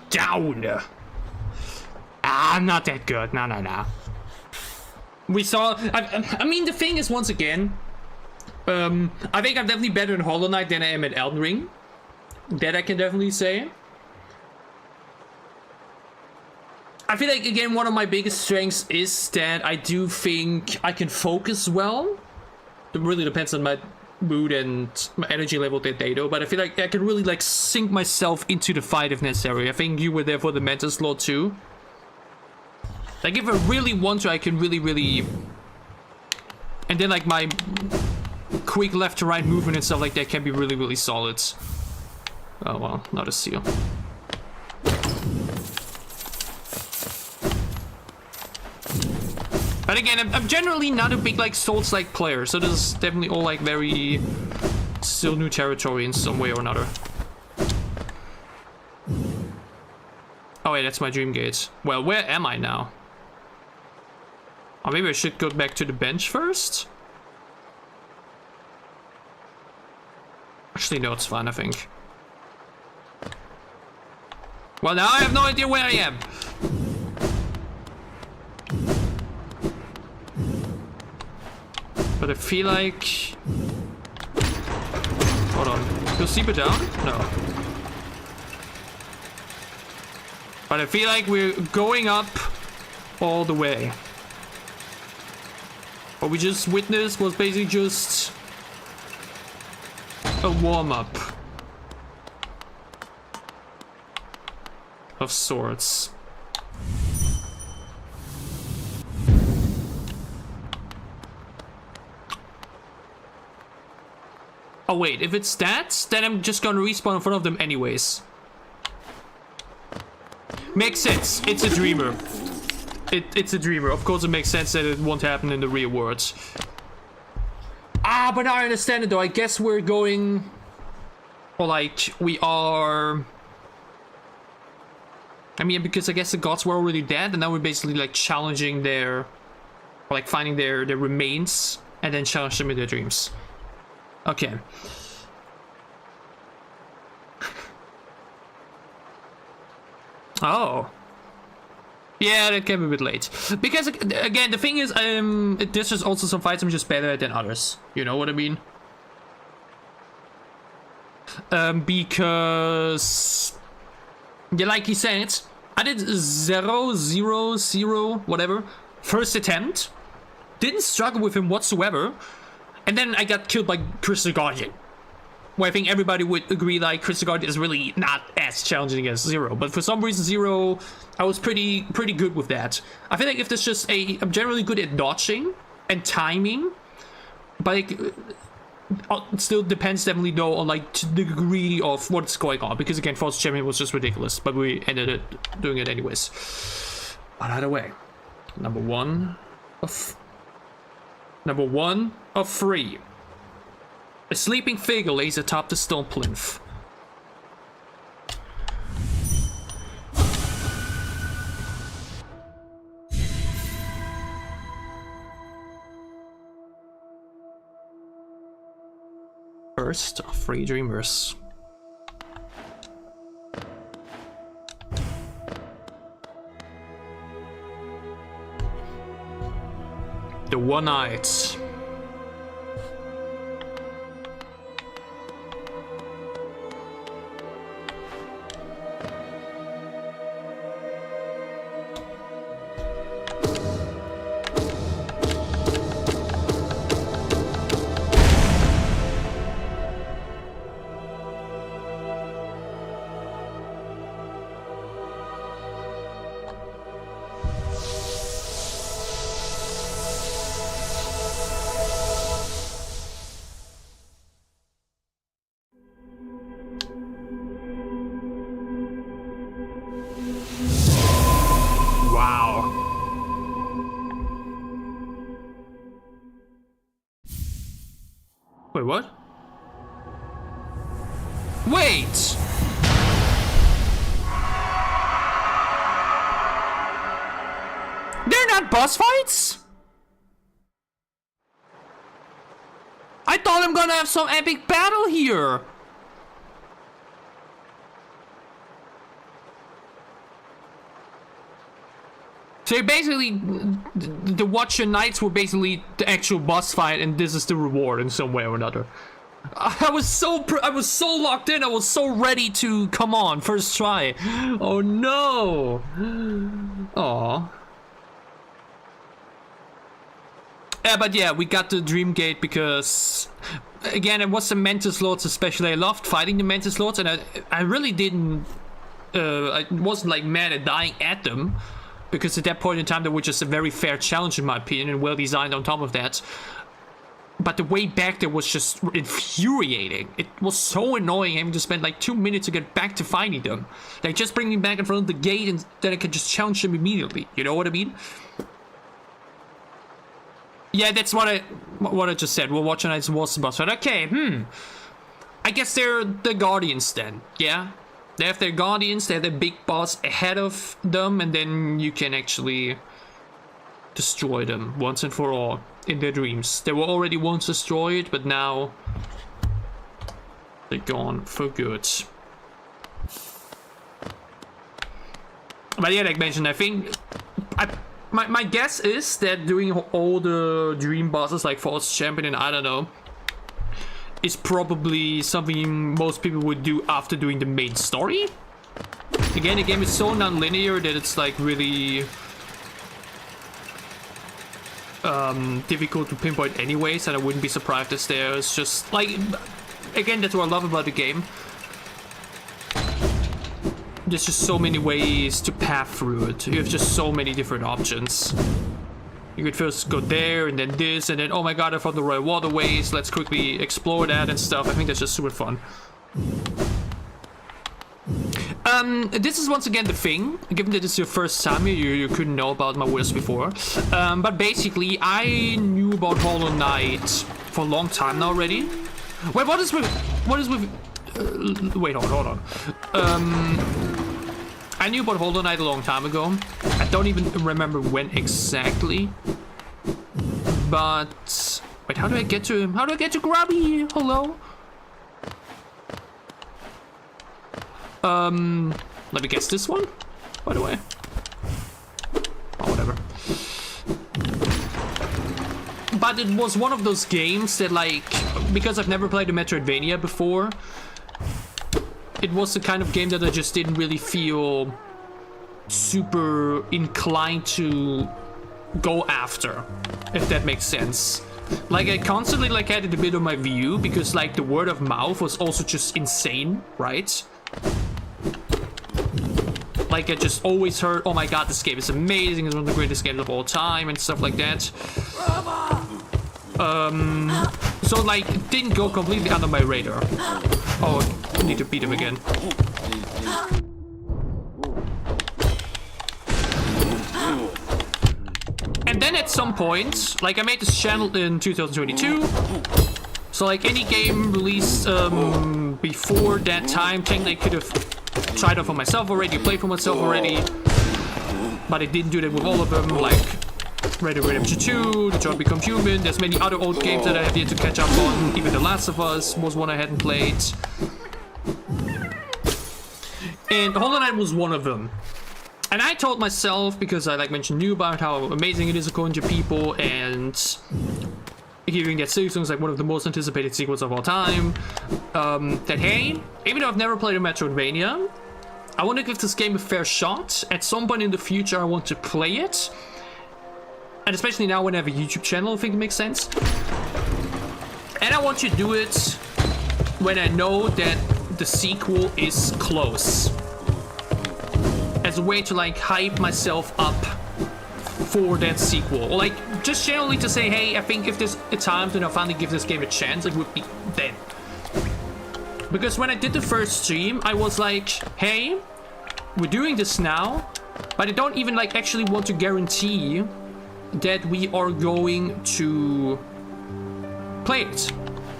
Down! Ah, I'm not that good. No. We saw... I mean, the thing is, once again... I think I'm definitely better in Hollow Knight than I am at Elden Ring. That I can definitely say. I feel like, again, one of my biggest strengths is that I do think I can focus well. It really depends on my mood and my energy level that day, though. But I feel like I can really, like, sink myself into the fight if necessary. I think you were there for the mental slot, too. Like, if I really want to, I can really... And then, like, my quick left to right movement and stuff like that can be really solid. Oh, well, not a seal. But again, I'm generally not a big, like, Souls-like player, so this is definitely all, like, very... still new territory in some way or another. Oh wait, that's my dream gate. Well, where am I now? Or maybe I should go back to the bench first? Actually, no, it's fine, I think. Well, now I have no idea where I am. But I feel like... Hold on. Go sleep it down? No. But I feel like we're going up all the way. What we just witnessed was basically just a warm-up of sorts. Oh wait, if it's that, then I'm just gonna respawn in front of them anyways. Makes sense. It's a dreamer. It's a dreamer. Of course it makes sense that it won't happen in the real world. Ah, but now I understand it though. I guess we're going... Or like, we are... I mean, because I guess the gods were already dead, and now we're basically like challenging their... Or like finding their remains, and then challenge them in their dreams. Okay. Oh. Yeah, that came a bit late. Because, again, the thing is, there's just also some fights I'm just better at than others. You know what I mean? Because... Yeah, like he said, I did 0, 0, 0, whatever. First attempt. Didn't struggle with him whatsoever. And then I got killed by Crystal Guardian. Where I think everybody would agree, like, Crystal Guardian is really not as challenging as 0. But for some reason, 0, I was pretty good with that. I feel like if there's just I'm generally good at dodging and timing. But like, it still depends definitely though on like the degree of what's going on. Because again, False Champion was just ridiculous. But we ended up doing it anyways. But either way, number one of 3. A sleeping figure lays atop the stone plinth. First of 3 dreamers. The One-Eyed. Wait, what? Wait! They're not boss fights? I thought I'm gonna have some epic battle here! So basically, the Watcher Knights were basically the actual boss fight, and this is the reward in some way or another. I was so locked in. I was so ready to come on first try. Oh no! Aw. Yeah, but yeah, we got the Dream Gate because, again, it was the Mantis Lords especially. I loved fighting the Mantis Lords, and I really didn't. I wasn't like mad at dying at them. Because at that point in time, they were just a very fair challenge, in my opinion, and well designed on top of that. But the way back there was just infuriating. It was so annoying having to spend like 2 minutes to get back to fighting them. Like, just bring me back in front of the gate and then I could just challenge them immediately. You know what I mean? Yeah, that's what I just said. Well, Watcher Knights was the boss fight. Okay, I guess they're the Guardians then, yeah? They have their Guardians, they have their big boss ahead of them, and then you can actually destroy them once and for all in their dreams. They were already once destroyed, but now they're gone for good. But yeah, like mentioned, I think my guess is that doing all the dream bosses like False Champion and I don't know is probably something most people would do after doing the main story. Again, the game is so non-linear that it's like really difficult to pinpoint anyways, and I wouldn't be surprised if there's just like, again, that's what I love about the game. There's just so many ways to path through it. You have just so many different options. You could first go there, and then this, and then, oh my god, I found the Royal Waterways. Let's quickly explore that and stuff. I think that's just super fun. This is once again the thing. Given that it's your first time, you couldn't know about my words before. But basically, I knew about Hollow Knight for a long time now already. Wait, what is with... wait, hold on. I knew about Hollow Knight a long time ago. I don't even remember when exactly. But wait, how do I get to him? How do I get to Grubby? Hello? Let me guess this one, by the way. Oh, whatever. But it was one of those games that, like, because I've never played a Metroidvania before, it was the kind of game that I just didn't really feel super inclined to go after, if that makes sense. Like, I constantly like had it a bit on my view because like the word of mouth was also just insane, right? Like, I just always heard, oh my god, this game is amazing, it's one of the greatest games of all time and stuff like that. So like, it didn't go completely under my radar. Oh, I need to beat him again. And then at some point, like, I made this channel in 2022. So like, any game released before that time, technically I could have tried out for myself already, played for myself already. But I didn't do that with all of them, like Red Dead Redemption 2, Detroit Become Human. There's many other old games that I have yet to catch up on. Even The Last of Us was one I hadn't played. And Hollow Knight was one of them. And I told myself, because I like mentioned knew about how amazing it is according to people, and hearing that sequel is like one of the most anticipated sequels of all time, that hey, even though I've never played a Metroidvania, I want to give this game a fair shot. At some point in the future I want to play it. And especially now when I have a YouTube channel, I think it makes sense. And I want to do it when I know that the sequel is close. As a way to like hype myself up for that sequel. Or like just generally to say, hey, I think if there's a time to now finally give this game a chance, it would be then. Because when I did the first stream, I was like, hey, we're doing this now, but I don't even like actually want to guarantee that we are going to play it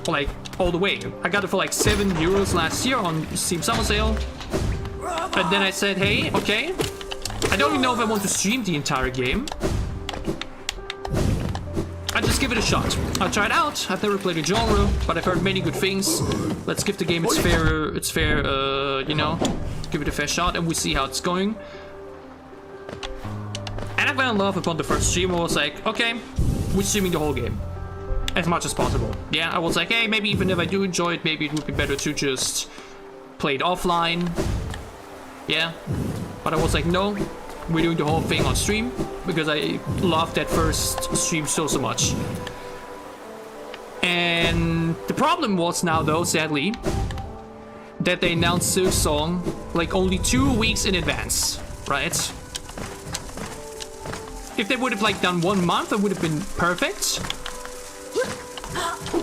like all the way. I got it for like €7 last year on Steam Summer Sale. And then I said, hey, okay, I don't even know if I want to stream the entire game. I'll just give it a shot. I'll try it out. I've never played the genre, but I've heard many good things. Let's give the game its fair, you know, give it a fair shot, and we see how it's going. And I fell in love upon the first stream. I was like, okay, we're streaming the whole game as much as possible. Yeah, I was like, hey, maybe even if I do enjoy it, maybe it would be better to just play it offline. Yeah, but I was like, no, we're doing the whole thing on stream because I loved that first stream so much. And the problem was now, though, sadly, that they announced Silksong like only 2 weeks in advance, right? If they would have like done 1 month, it would have been perfect.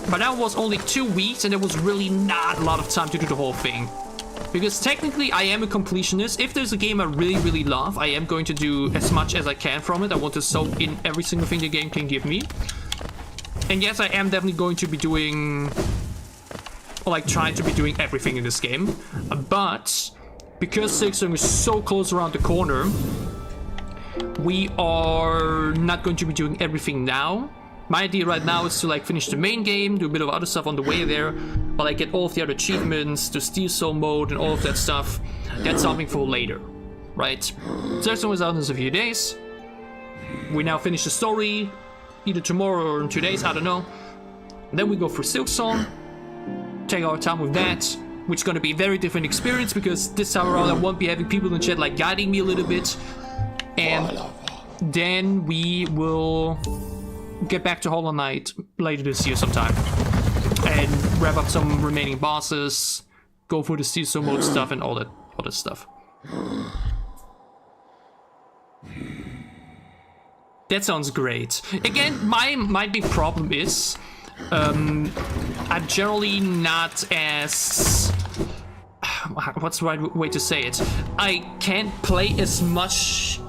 But that was only 2 weeks, and there was really not a lot of time to do the whole thing. Because technically I am a completionist. If there's a game I really love, I am going to do as much as I can from it. I want to soak in every single thing the game can give me. And yes, I am definitely going to be doing, or like trying to be doing everything in this game. But because Silksong is so close around the corner, We are not going to be doing everything now. My idea right now is to like finish the main game, do a bit of other stuff on the way there, but like get all of the other achievements, the Steel Soul mode and all of that stuff. That's something for later, right? Zerson was out in a few days. We now finish the story, either tomorrow or in 2 days, I don't know. And then we go for Silksong, take our time with that, which is going to be a very different experience because this time around I won't be having people in chat like guiding me a little bit. And then we will get back to Hollow Knight later this year sometime. And wrap up some remaining bosses, go for the Steel Soul mode stuff and all that other stuff. That sounds great. Again, my big problem is I'm generally not as... What's the right way to say it? I can't play as much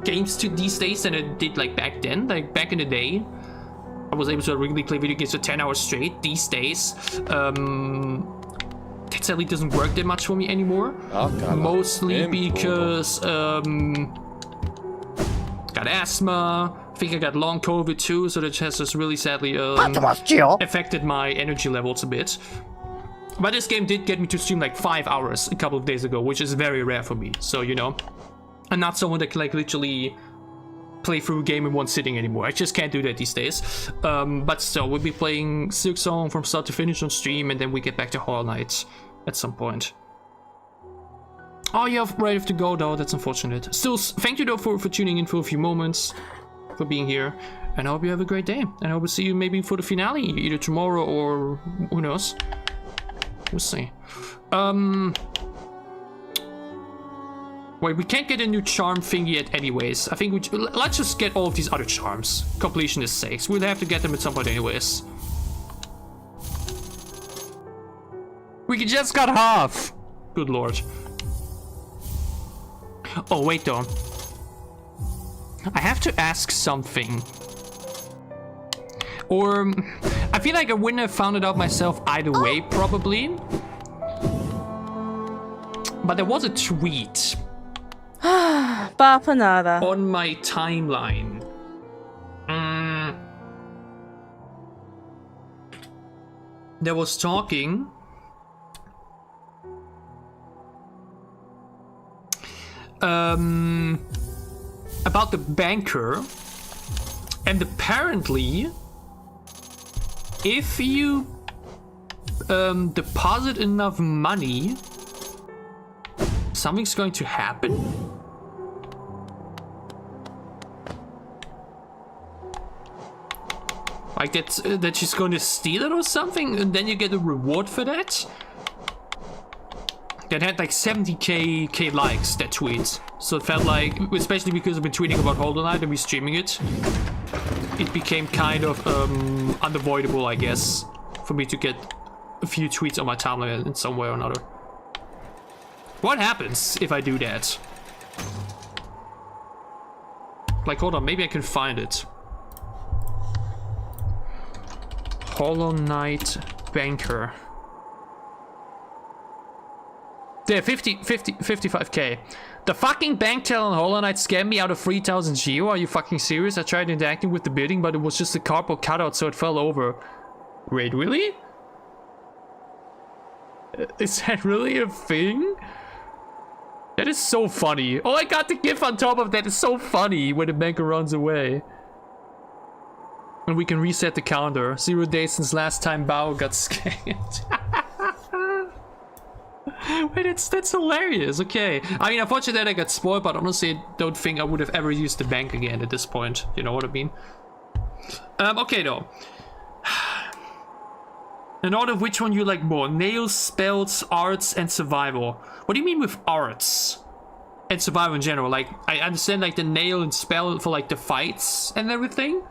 games these days than I did like back then. Like back in the day, I was able to really play video games for 10 hours straight. These days, that sadly doesn't work that much for me anymore. Mostly because got asthma. I think I got long COVID too, so that has just really sadly affected my energy levels a bit. But this game did get me to stream like 5 hours a couple of days ago, which is very rare for me. So, you know, I'm not someone that can like literally play through a game in one sitting anymore. I just can't do that these days. But still, we'll be playing Silksong from start to finish on stream, and then we get back to Hollow Knight at some point. Oh, you're ready to go though, that's unfortunate. Still, thank you though for tuning in for a few moments, for being here, and I hope you have a great day. And I hope to see you maybe for the finale, either tomorrow or who knows. We'll see. Wait, we can't get a new charm thing yet anyways. I think let's just get all of these other charms. Completionist sakes. We'll have to get them at some point anyways. We just got half! Good lord. Oh, wait though. I have to ask something. Or... I feel like I wouldn't have found it out myself either way, probably. But there was a tweet... Bapanada. on my timeline. There was talking... about the banker, and apparently if you deposit enough money, something's going to happen. Like that she's going to steal it or something, and then you get a reward for that. That had like 70k likes, that tweet. So it felt like, especially because I've been tweeting about Hollow Knight and we streaming it, it became kind of unavoidable, I guess, for me to get a few tweets on my timeline in some way or another. What happens if I do that? Like, hold on, maybe I can find it. Hollow Knight banker. There, 55k. The fucking bank teller on Hollow Knight scammed me out of 3,000 geo. Are you fucking serious? I tried interacting with the bidding, but it was just a cardboard cutout, so it fell over. Wait, really? Is that really a thing? That is so funny. Oh, I got the gif on top of that. It's so funny when the banker runs away. And we can reset the counter. 0 days since last time Bao got scammed. Wait, that's hilarious. Okay. I mean, unfortunately that I got spoiled, but honestly I don't think I would have ever used the bank again at this point. You know what I mean? Okay though. In order of which one you like more? Nails, spells, arts, and survival. What do you mean with arts? And survival in general? Like, I understand like the nail and spell for like the fights and everything.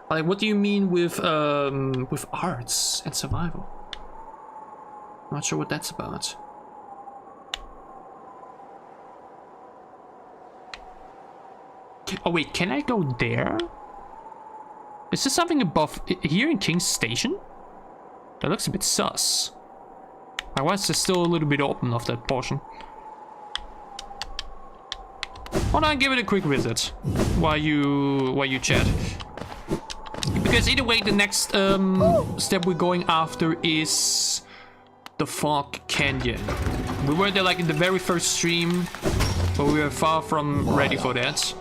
Like, what do you mean with arts and survival? I'm not sure what that's about. Oh wait, can I go there? Is there something above here in King's Station? That looks a bit sus. Why is there still a little bit open of that portion? Hold on, give it a quick visit while you chat. Because either way, the next step we're going after is the Fog Canyon. We were there like in the very first stream, but we were far from ready for that.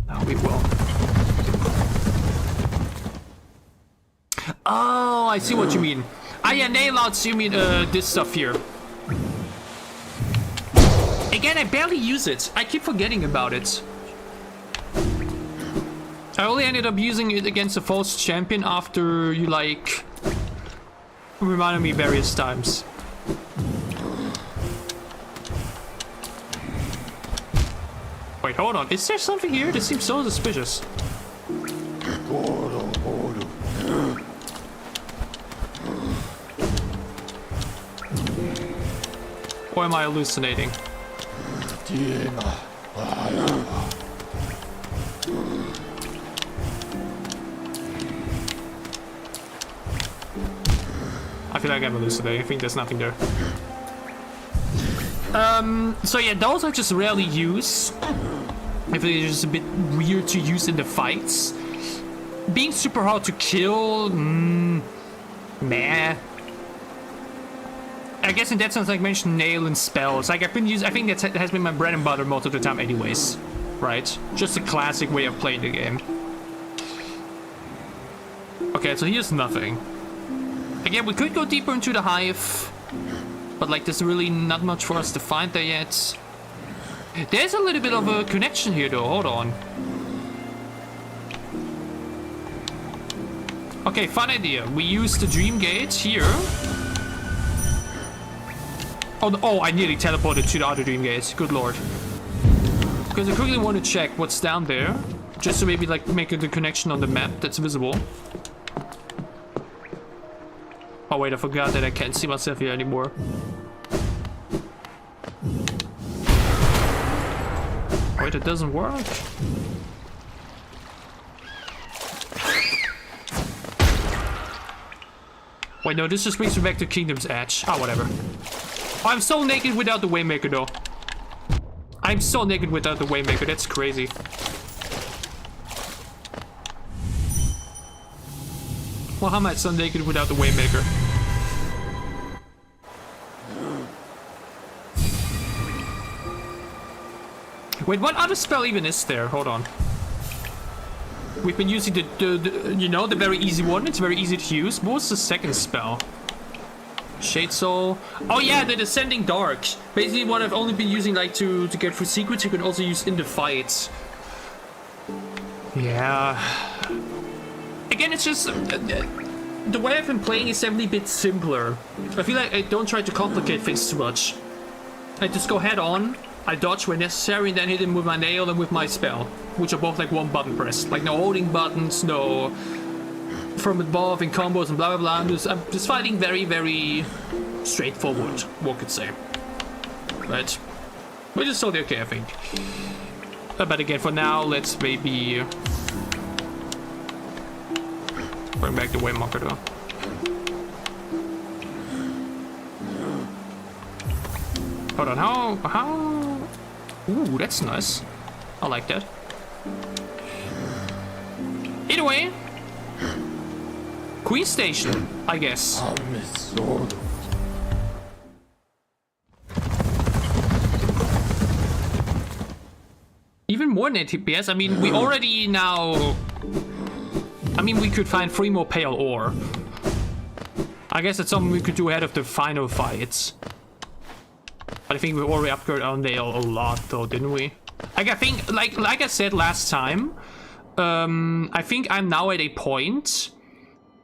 Now we will. Oh, I see what you mean. Ah, yeah, nail outs, you mean this stuff here. Again, I barely use it. I keep forgetting about it. I only ended up using it against a false champion after you, like, reminded me various times. Wait, hold on. Is there something here? This seems so suspicious. Or am I hallucinating? I feel like I'm hallucinating. I think there's nothing there. So yeah, those I just rarely use. I feel it's just a bit weird to use in the fights. Being super hard to kill, meh. I guess in that sense, like I mentioned, nail and spells. Like I've been using, I think that has been my bread and butter most of the time, anyways. Right? Just a classic way of playing the game. Okay, so here's nothing. Again, we could go deeper into the hive, but like there's really not much for us to find there yet. There's a little bit of a connection here, though. Hold on. Okay, fun idea. We use the Dream Gate here. Oh, I nearly teleported to the other Dream Gate. Good lord. Because I quickly want to check what's down there. Just to maybe like make a good connection on the map that's visible. Oh wait, I forgot that I can't see myself here anymore. Wait, it doesn't work. Wait, no, this just brings me back to Kingdom's Edge. Ah, whatever. Oh, I'm so naked without the Waymaker, though. I'm so naked without the Waymaker. That's crazy. Well, how am I so naked without the Waymaker? Wait, what other spell even is there? Hold on. We've been using the you know, the very easy one. It's very easy to use. What was the second spell? Shade Soul. Oh yeah, the Descending Dark. Basically what I've only been using like to get through secrets. You can also use in the fights. Yeah. Again, it's just the way I've been playing is definitely a bit simpler. I feel like I don't try to complicate things too much. I just go head on. I dodge when necessary and then hit him with my nail and with my spell, which are both like one button press. Like no holding buttons, no from above in combos and blah blah blah. I'm just fighting very, very straightforward, one could say. But which is totally okay, I think. But again, for now, let's maybe bring back the Waymarker though. Hold on, how? Ooh, that's nice. I like that. Either way, Queen Station, I guess. Even more than TPS. I mean, we already now. I mean, we could find 3 more pale ore. I guess that's something we could do ahead of the final fights. But I think we already upgraded our nail a lot, though, didn't we? Like I think, like I said last time, I think I'm now at a point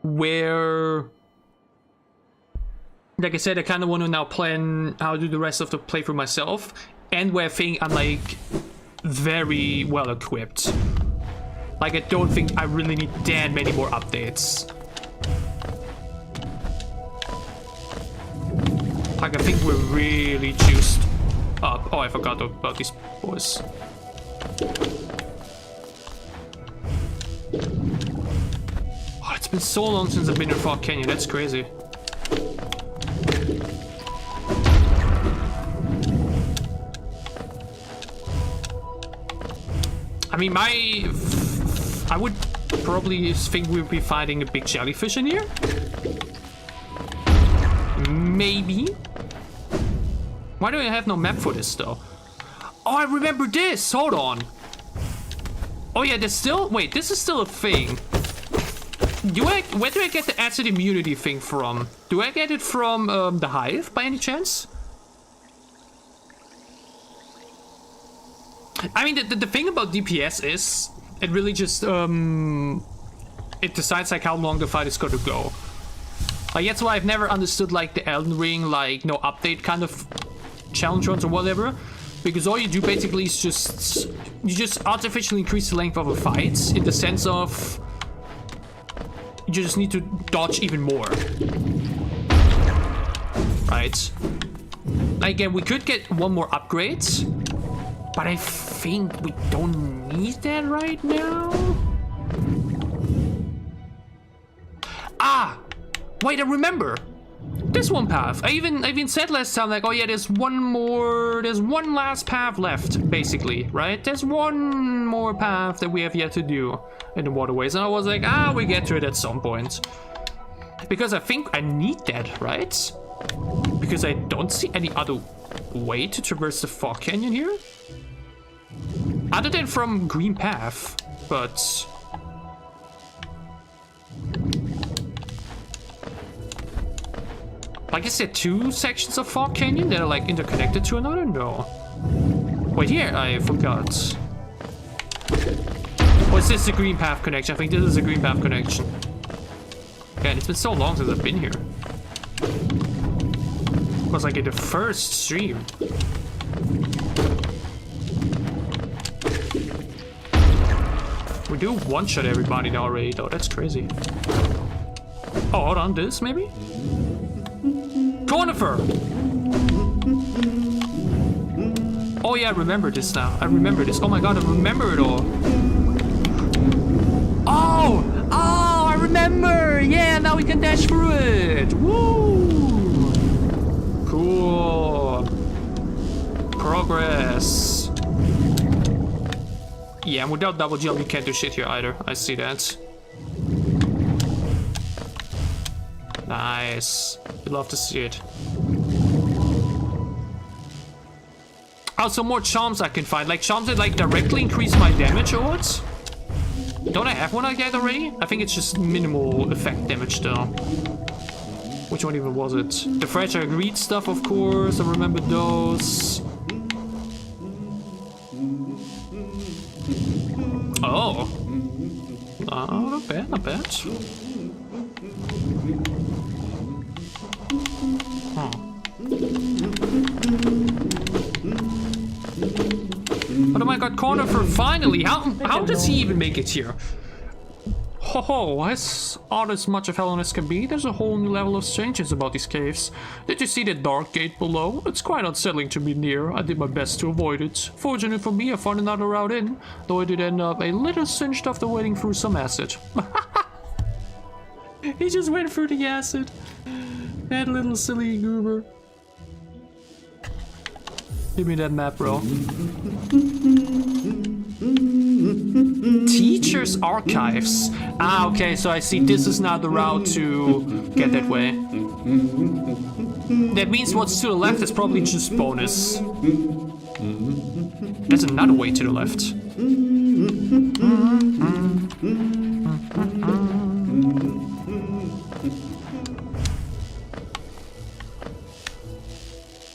where, like I said, I kind of want to now plan how to do the rest of the playthrough myself, and where I think I'm like very well equipped. Like I don't think I really need that many more updates. Like, I think we're really juiced up. Oh, I forgot about these boys. Oh, it's been so long since I've been in Fog Canyon. That's crazy. I mean, I would probably think we would be fighting a big jellyfish in here. Maybe. Why do I have no map for this though? Oh, I remember this. Hold on. Oh yeah, there's still... Wait, this is still a thing. Where do I get the acid immunity thing from? Do I get it from the hive by any chance? I mean, the thing about DPS is it really just it decides like how long the fight is going to go. Like that's why I've never understood like the Elden Ring like no update kind of challenge runs or whatever, because all you do basically is just artificially increase the length of a fight in the sense of you just need to dodge even more, right? Again, we could get one more upgrade, but I think we don't need that right now. Ah! Wait, I remember! This one path. I even said last time, like, oh yeah, there's one last path left, basically, right? There's one more path that we have yet to do in the waterways. And I was like, we get to it at some point. Because I think I need that, right? Because I don't see any other way to traverse the fog canyon here. Other than from Green Path, but... Like, is there two sections of Fog Canyon that are like interconnected to another? No. Wait, here, I forgot. Or is this the Green Path connection? I think this is the Green Path connection. Man, it's been so long since I've been here. It was like in the first stream. We do one-shot everybody now already, though. That's crazy. Oh, hold on, this maybe? Conifer! Oh yeah, I remember this now. I remember this. Oh my god, I remember it all. Oh! Oh, I remember! Yeah, now we can dash through it! Woo! Cool. Progress. Yeah, and without double jump, you can't do shit here either. I see that. Nice. We'd love to see it. Also, more charms I can find. Like, charms that, like, directly increase my damage or what? Don't I have one I get already? I think it's just minimal effect damage, though. Which one even was it? The Fragile Greed stuff, of course. I remember those. Oh. Not bad, not bad. Huh. Oh my god, Conifer, finally! How does he even make it here? Ho, as odd as much of hell as can be, there's a whole new level of strangeness about these caves. Did you see the dark gate below? It's quite unsettling to be near. I did my best to avoid it. Fortunately for me, I found another route in, though I did end up a little singed after wading through some acid. He just went through the acid. That little silly goober. Give me that map, bro. Teacher's Archives. Ah, okay, so I see this is now the route to get that way. That means what's to the left is probably just bonus. There's another way to the left.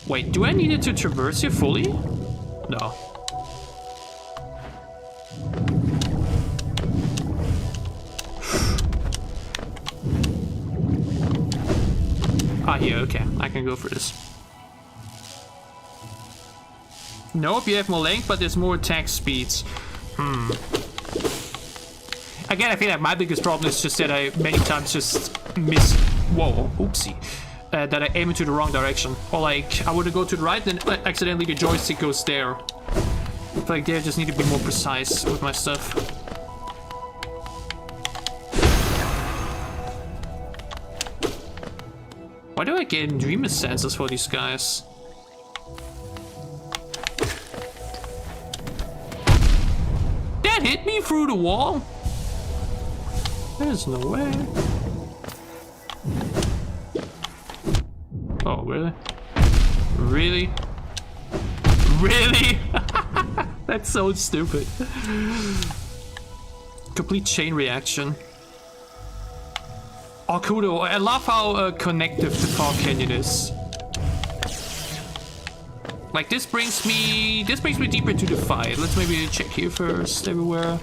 Wait, do I need it to traverse here fully? No. Here, okay. I can go for this. Nope, you have more length, but there's more attack speeds. Again, I feel like my biggest problem is just that I many times just miss... Whoa, oopsie. That I aim into the wrong direction. Or like, I want to go to the right, then accidentally the joystick goes there. I feel like there I just need to be more precise with my stuff. Why do I get dreamer senses for these guys? There that hit me through the wall? There's no way. Oh, really? Really? Really? That's so stupid. Complete chain reaction. Oh, Kudo, I love how connective the Fog Canyon is. Like, this brings me deeper into the fight. Let's maybe check here first, everywhere.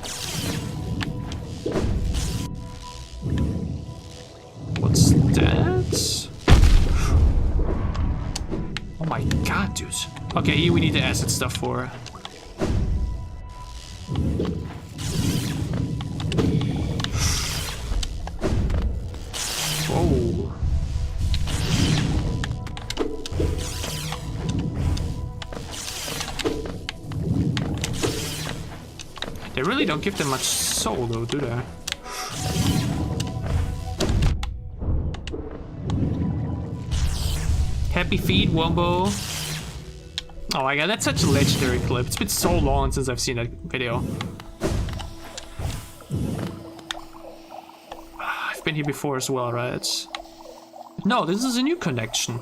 What's that? Oh my god, dude. Okay, here we need the acid stuff for. Whoa. They really don't give them much soul though, do they? Happy feet, Wombo. Oh my god, that's such a legendary clip. It's been so long since I've seen that video. I've been here before as well, right? No, this is a new connection.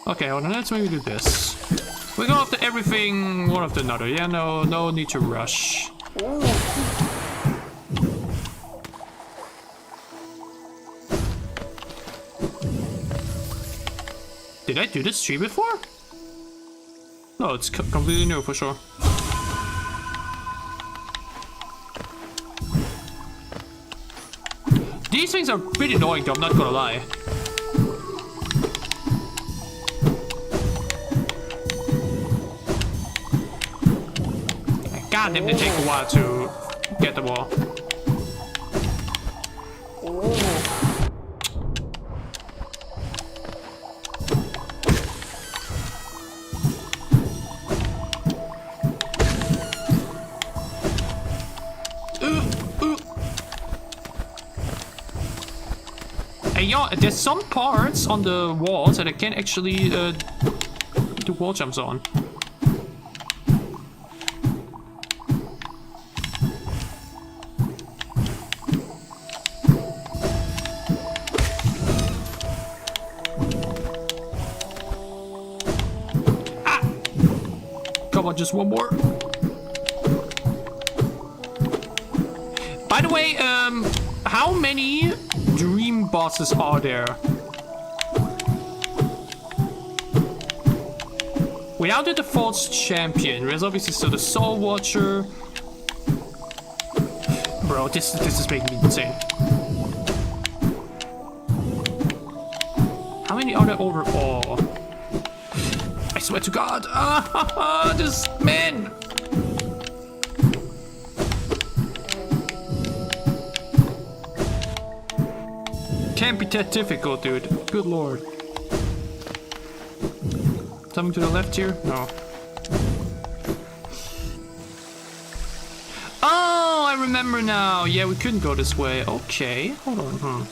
Okay, well then let's maybe do this. We go after everything one after another. Yeah, no need to rush. Did I do this tree before? No, it's completely new for sure. These things are pretty annoying though, I'm not gonna lie. God damn, they take a while to get the wall. Hey, yo, there's some parts on the walls that I can't actually do wall jumps on. Just one more. By the way, how many dream bosses are there? We now did the false champion. There's obviously still the soul watcher. Bro, this is making me insane. How many are there overall? I swear to God, this man. Can't be that difficult, dude. Good lord. Something to the left here? No. Oh, I remember now. Yeah, we couldn't go this way. Okay, hold on.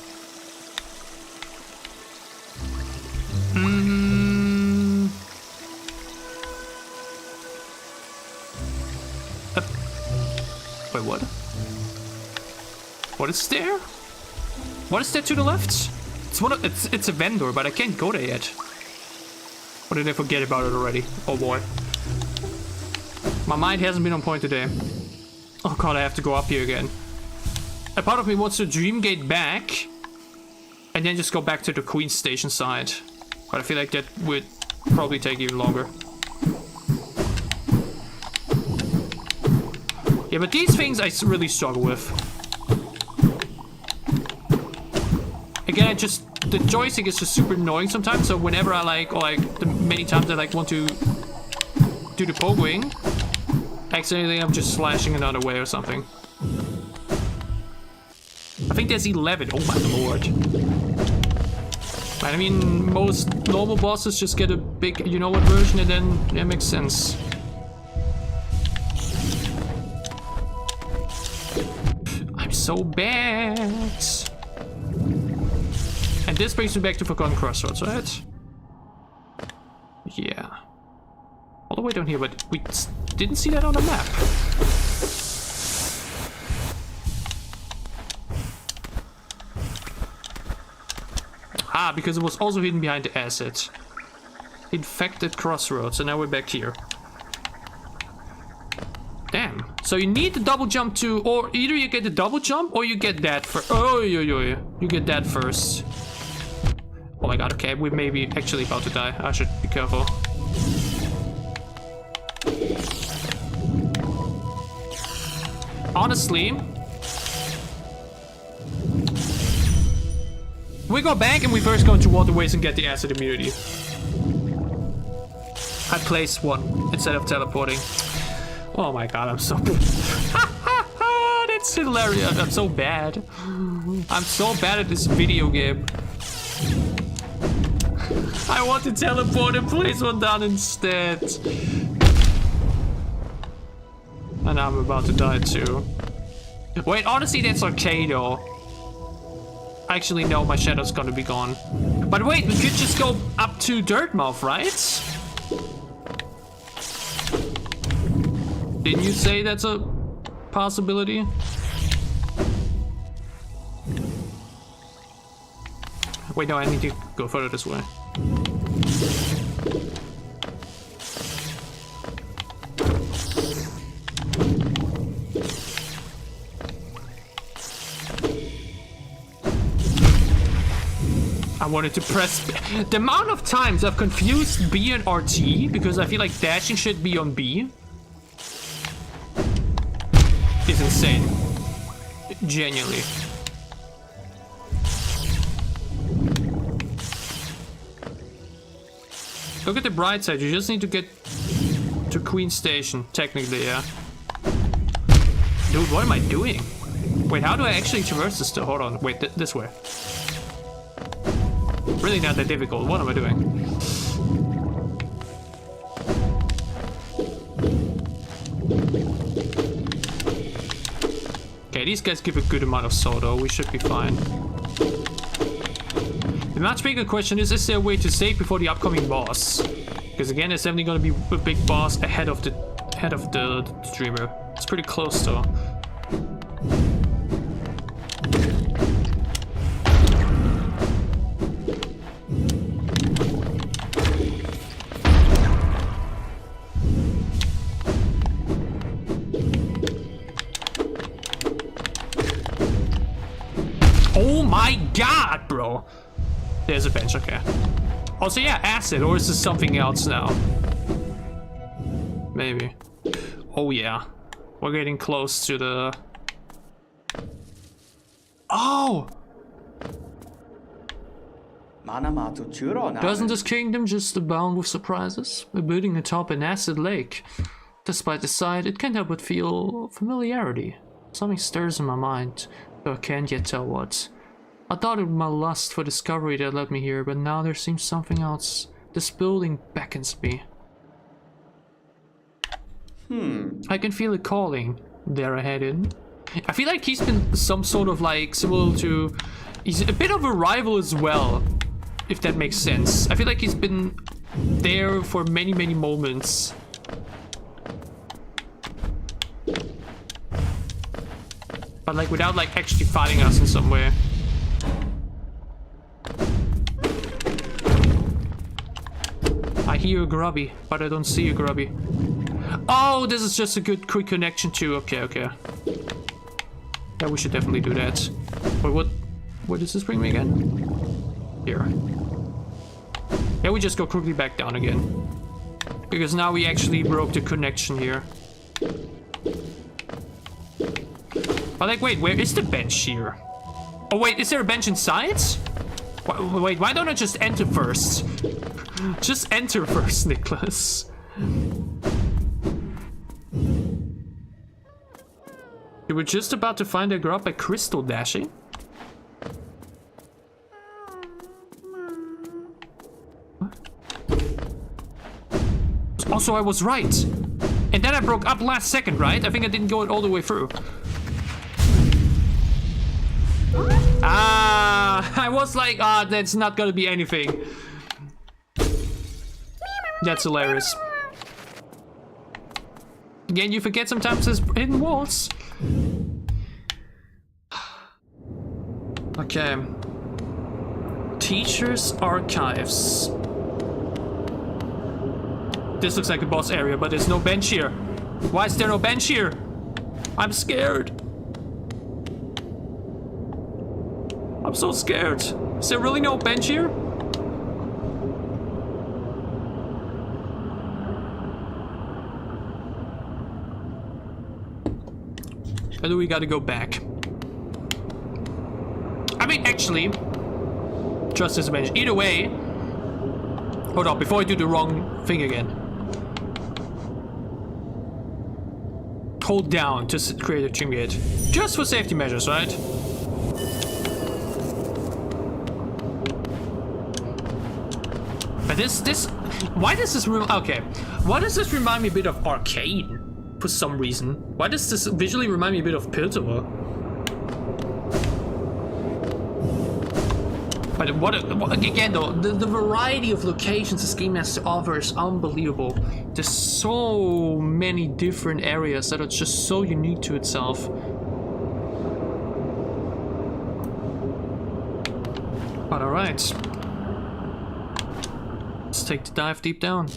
Wait, what? What is there? What is there to the left? It's a vendor, but I can't go there yet. Or did I forget about it already? Oh boy. My mind hasn't been on point today. Oh god, I have to go up here again. A part of me wants to dream gate back and then just go back to the Queen Station side. But I feel like that would probably take even longer. Yeah, but these things I really struggle with. Again, the joystick is just super annoying sometimes, so whenever I the many times I want to do the poke wing, accidentally I'm just slashing another way or something. I think there's 11, oh my lord. I mean, most normal bosses just get a big you-know-what version and then it makes sense. So bad. And this brings me back to Forgotten Crossroads, right? Yeah. All the way down here, but we didn't see that on the map. Ah, because it was also hidden behind the acid. Infected crossroads, and now we're back here. Damn. So you need the double jump to, or either you get the double jump or you get that first. Oh, you get that first. Oh my god, okay, we may be actually about to die. I should be careful. Honestly, we go back and we first go into waterways and get the acid immunity. I placed one instead of teleporting. Oh my god, I'm so... That's hilarious. I'm so bad. I'm so bad at this video game. I want to teleport and place one down instead. And I'm about to die too. Wait, honestly, that's okay though. Actually, no, my shadow's gonna be gone. But wait, we could just go up to Dirtmouth, right? Didn't you say that's a possibility? Wait, no, I need to go further this way. I wanted to press... The amount of times I've confused B and RT, because I feel like dashing should be on B, is insane. Genuinely. Look at the bright side, you just need to get to Queen Station, technically, yeah. Dude, what am I doing? Wait, how do I actually traverse this stuff? Hold on, wait, this way. Really not that difficult, what am I doing? Okay, these guys give a good amount of soda, we should be fine. The much bigger question is there a way to save before the upcoming boss? Because again, there's definitely gonna be a big boss ahead of the streamer. It's pretty close though. Oh my god, bro! There's a bench, okay. Also, yeah, acid, or is this something else now? Maybe. Oh yeah. We're getting close to the... Oh! Doesn't this kingdom just abound with surprises? We're building atop an acid lake. Despite the sight, it can't help but feel familiarity. Something stirs in my mind, though I can't yet tell what. I thought it was my lust for discovery that led me here, but now there seems something else. This building beckons me. I can feel it calling. There I head in. I feel like he's been some sort of like similar to... He's a bit of a rival as well, if that makes sense. I feel like he's been there for many, many moments. But like without like actually fighting us in some way. I hear a grubby, but I don't see a grubby. Oh, this is just a good quick connection too. Okay, okay. Yeah, we should definitely do that. Wait, what does this bring me again? Here. Yeah, we just go quickly back down again. Because now we actually broke the connection here. But like, wait, where is the bench here? Oh wait, is there a bench inside? Wait, why don't I just enter first? Just enter first, Niclas. You were just about to find a grub by crystal dashing? Also, I was right. And then I broke up last second, right? I think I didn't go it all the way through. Ah, I was like, that's not gonna be anything. That's hilarious. Again, you forget sometimes there's hidden walls. Okay. Teacher's archives. This looks like a boss area, but there's no bench here. Why is there no bench here? I'm scared. I'm so scared. Is there really no bench here? Or do we gotta go back? I mean, actually, just as a bench. Either way, hold on, before I do the wrong thing again. Hold down to create a trim gate. Just for safety measures, right? But why does this okay. Why does this remind me a bit of Arcane? For some reason. Why does this visually remind me a bit of Piltover? But again though, the variety of locations this game has to offer is unbelievable. There's so many different areas that are just so unique to itself. But alright. Let's take the dive deep down.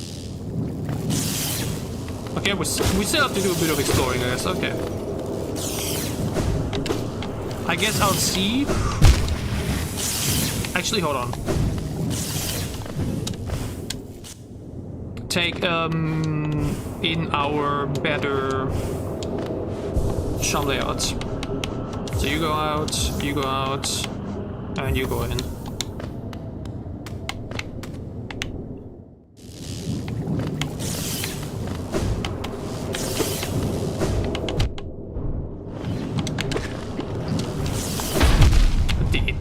Okay, we still have to do a bit of exploring, I guess. Okay. I guess I'll see. Actually, hold on. Take in our better shop layout. So you go out, and you go in.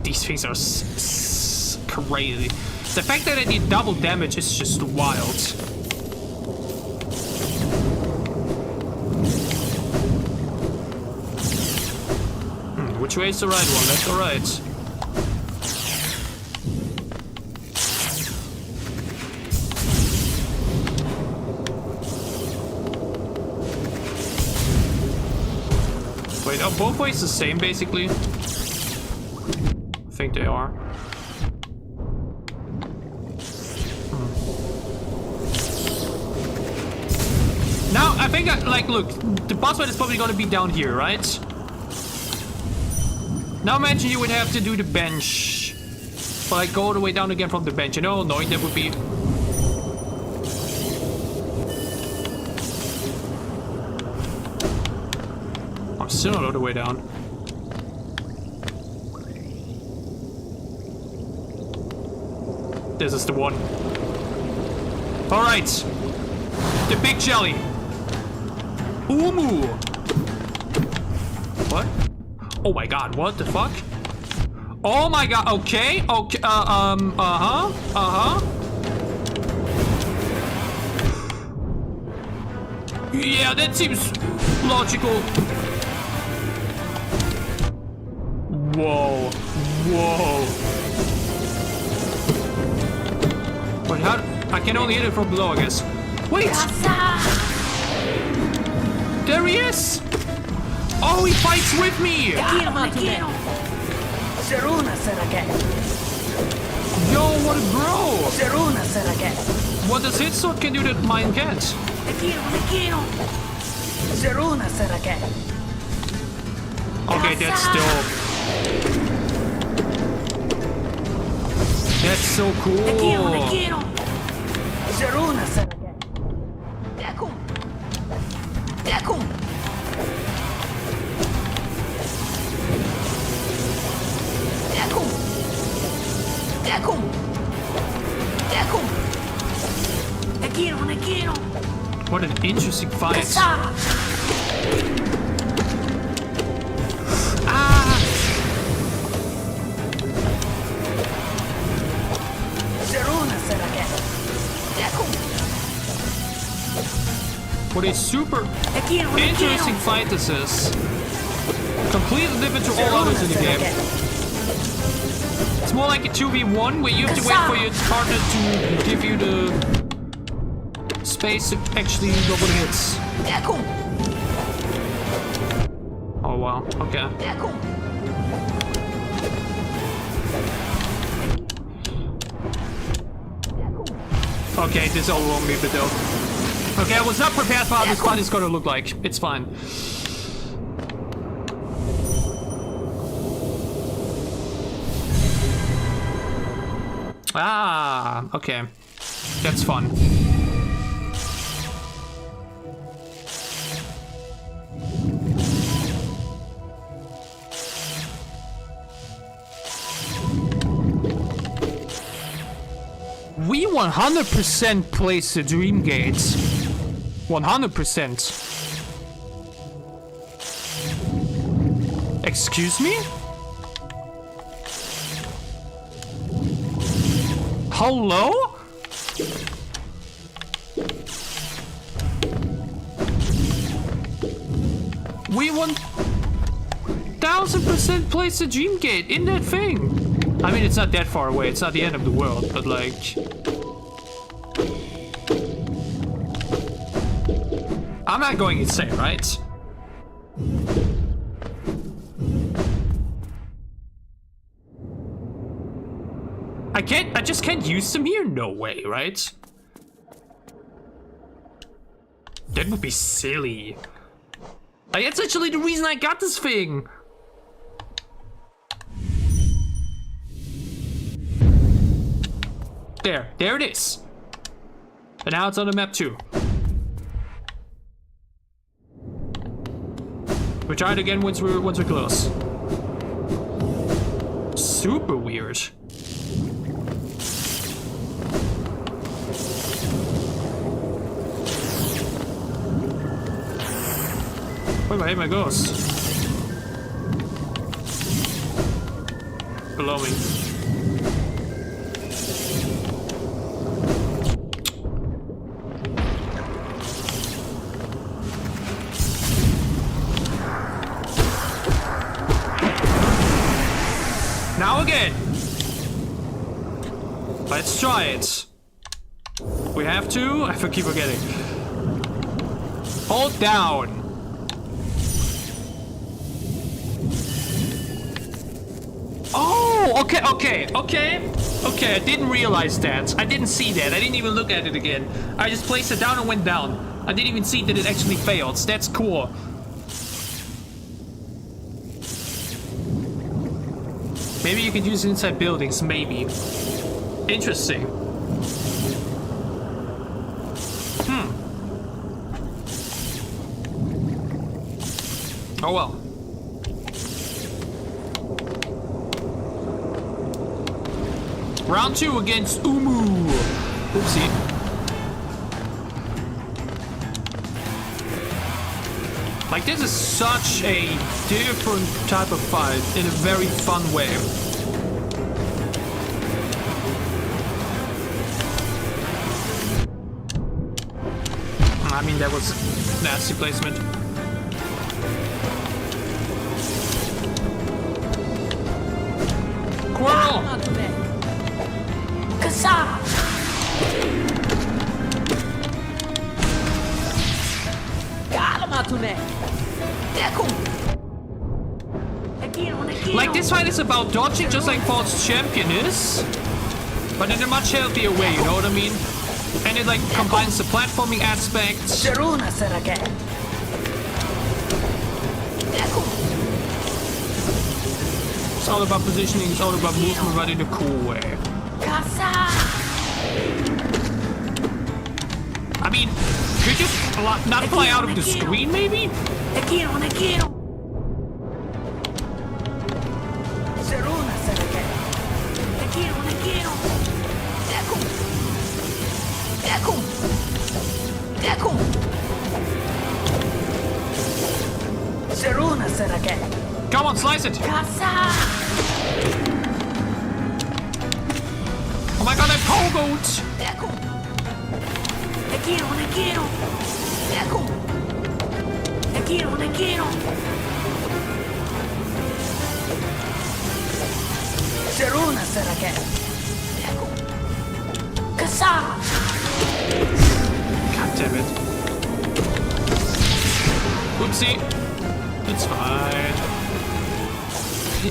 These things are crazy. The fact that I did double damage is just wild. Which way is the right one? Left or right? Wait, are both ways the same basically? I think they are. Now, I think, like, look, the boss fight is probably gonna be down here, right? Now imagine you would have to do the bench. But like, go all the way down again from the bench. You know how annoying that would be? I'm still not all the way down. This is the one. Alright. The big jelly. Umu. What? Oh my god, what the fuck? Oh my god, okay. Okay, Yeah, that seems logical. Whoa. Whoa. Wait, how? I can only hit it from below, I guess. Wait! There he is! Oh, he fights with me! Yo, what a bro! What does his sword can do that mine can't? Okay, that's dope. That's so cool. What an interesting fight. What a super interesting fight this is. Completely different to all others in the game. It's more like a 2v1 where you have to wait for your partner to give you the space to actually go for the hits. Oh wow, okay. Okay, this overwhelmed me a bit though. Okay, I was not prepared for how this fight is gonna look like. It's fine. Ah, okay. That's fun. We 100% place the dream gates. 100%. Excuse me? Hello? We 1000% place the dream gate in that thing. I mean, it's not that far away. It's not the end of the world, but like... I'm not going insane, right? I just can't use them here? No way, right? That would be silly. Like, that's actually the reason I got this thing. There it is. And now it's on the map too. We'll try it again once we're close. Super weird. Where my aim goes? Below me. Now again. Let's try it. We have to. I keep forgetting. Hold down. Oh, okay. I didn't realize that. I didn't see that. I didn't even look at it again. I just placed it down and went down. I didn't even see that it actually failed. That's cool. Maybe you can use it inside buildings, maybe. Interesting. Oh well. Round 2 against Umu. Oopsie. Like, this is such a different type of fight in a very fun way. I mean, that was nasty placement. Squirrel! Kasa! Like, this fight is about dodging just like False Champion is, but in a much healthier way, you know what I mean? And it like combines the platforming aspects. It's all about positioning, it's all about movement, but in a cool way. I mean, could you not fly out of the screen, maybe? Come on, slice it! Oh my god, that pole goat! God damn it. Oopsie. It's fine.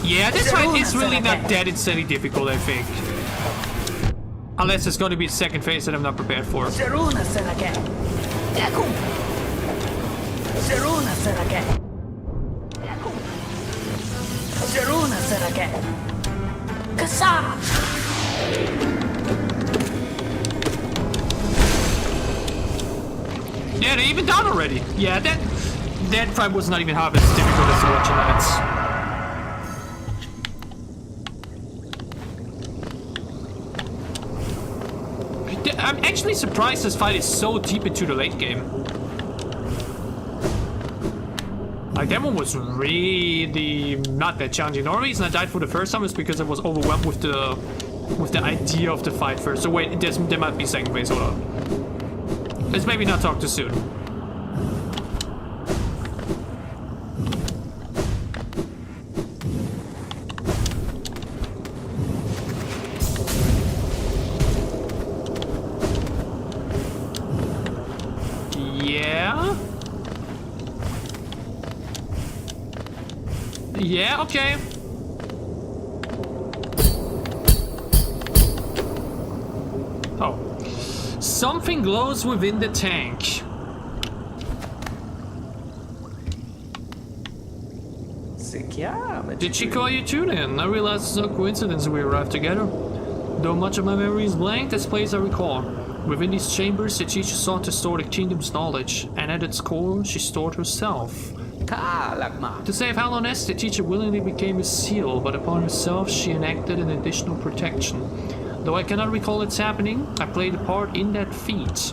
Yeah, this fight is really not that insanely difficult, I think. Unless it's going to be the second phase that I'm not prepared for. Sharuna Sarake. Yakum. Sharuna Sarake. Yakum. Sharuna Sarake. Kasa. Yeah, they even done already. Yeah, that fight was not even half as difficult as the watching nights. I'm actually surprised this fight is so deep into the late game. Like, that one was really not that challenging. The only reason I died for the first time is because I was overwhelmed with the idea of the fight first. So wait, there might be second phase, hold on. Let's maybe not talk too soon. Yeah, okay. Oh. Something glows within the tank. Did she call you too then? I realized it's no coincidence we arrived together. Though much of my memory is blank, this place I recall. Within these chambers, the teacher sought to store the kingdom's knowledge, and at its core, she stored herself. To save Hallownest, the teacher willingly became a seal, but upon herself she enacted an additional protection. Though I cannot recall its happening, I played a part in that feat.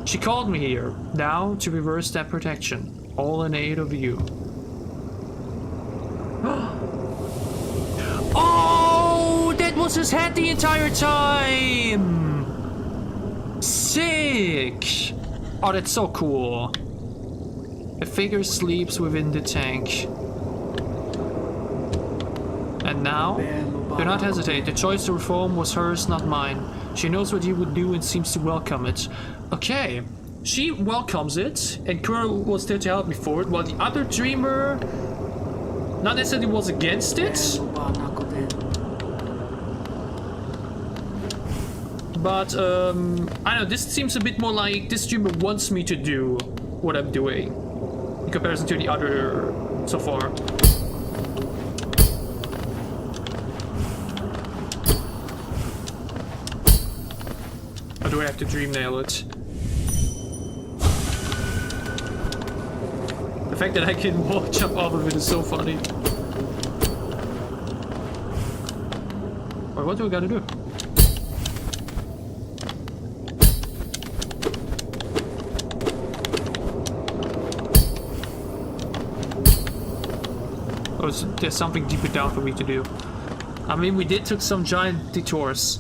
She called me here, now to reverse that protection, all in aid of you. Oh, that was his head the entire time! Sick! Oh, that's so cool. A figure sleeps within the tank. And now? Do not hesitate. The choice to reform was hers, not mine. She knows what you would do and seems to welcome it. Okay. She welcomes it, and Kura was there to help me for it, while the other dreamer not necessarily was against it. But, I don't know, this seems a bit more like this dreamer wants me to do what I'm doing. In comparison to the other so far. Or do I have to dream nail it? The fact that I can walk jump off of it is so funny. Alright, what do we gotta do? Oh, so there's something deeper down for me to do. I mean, we did took some giant detours.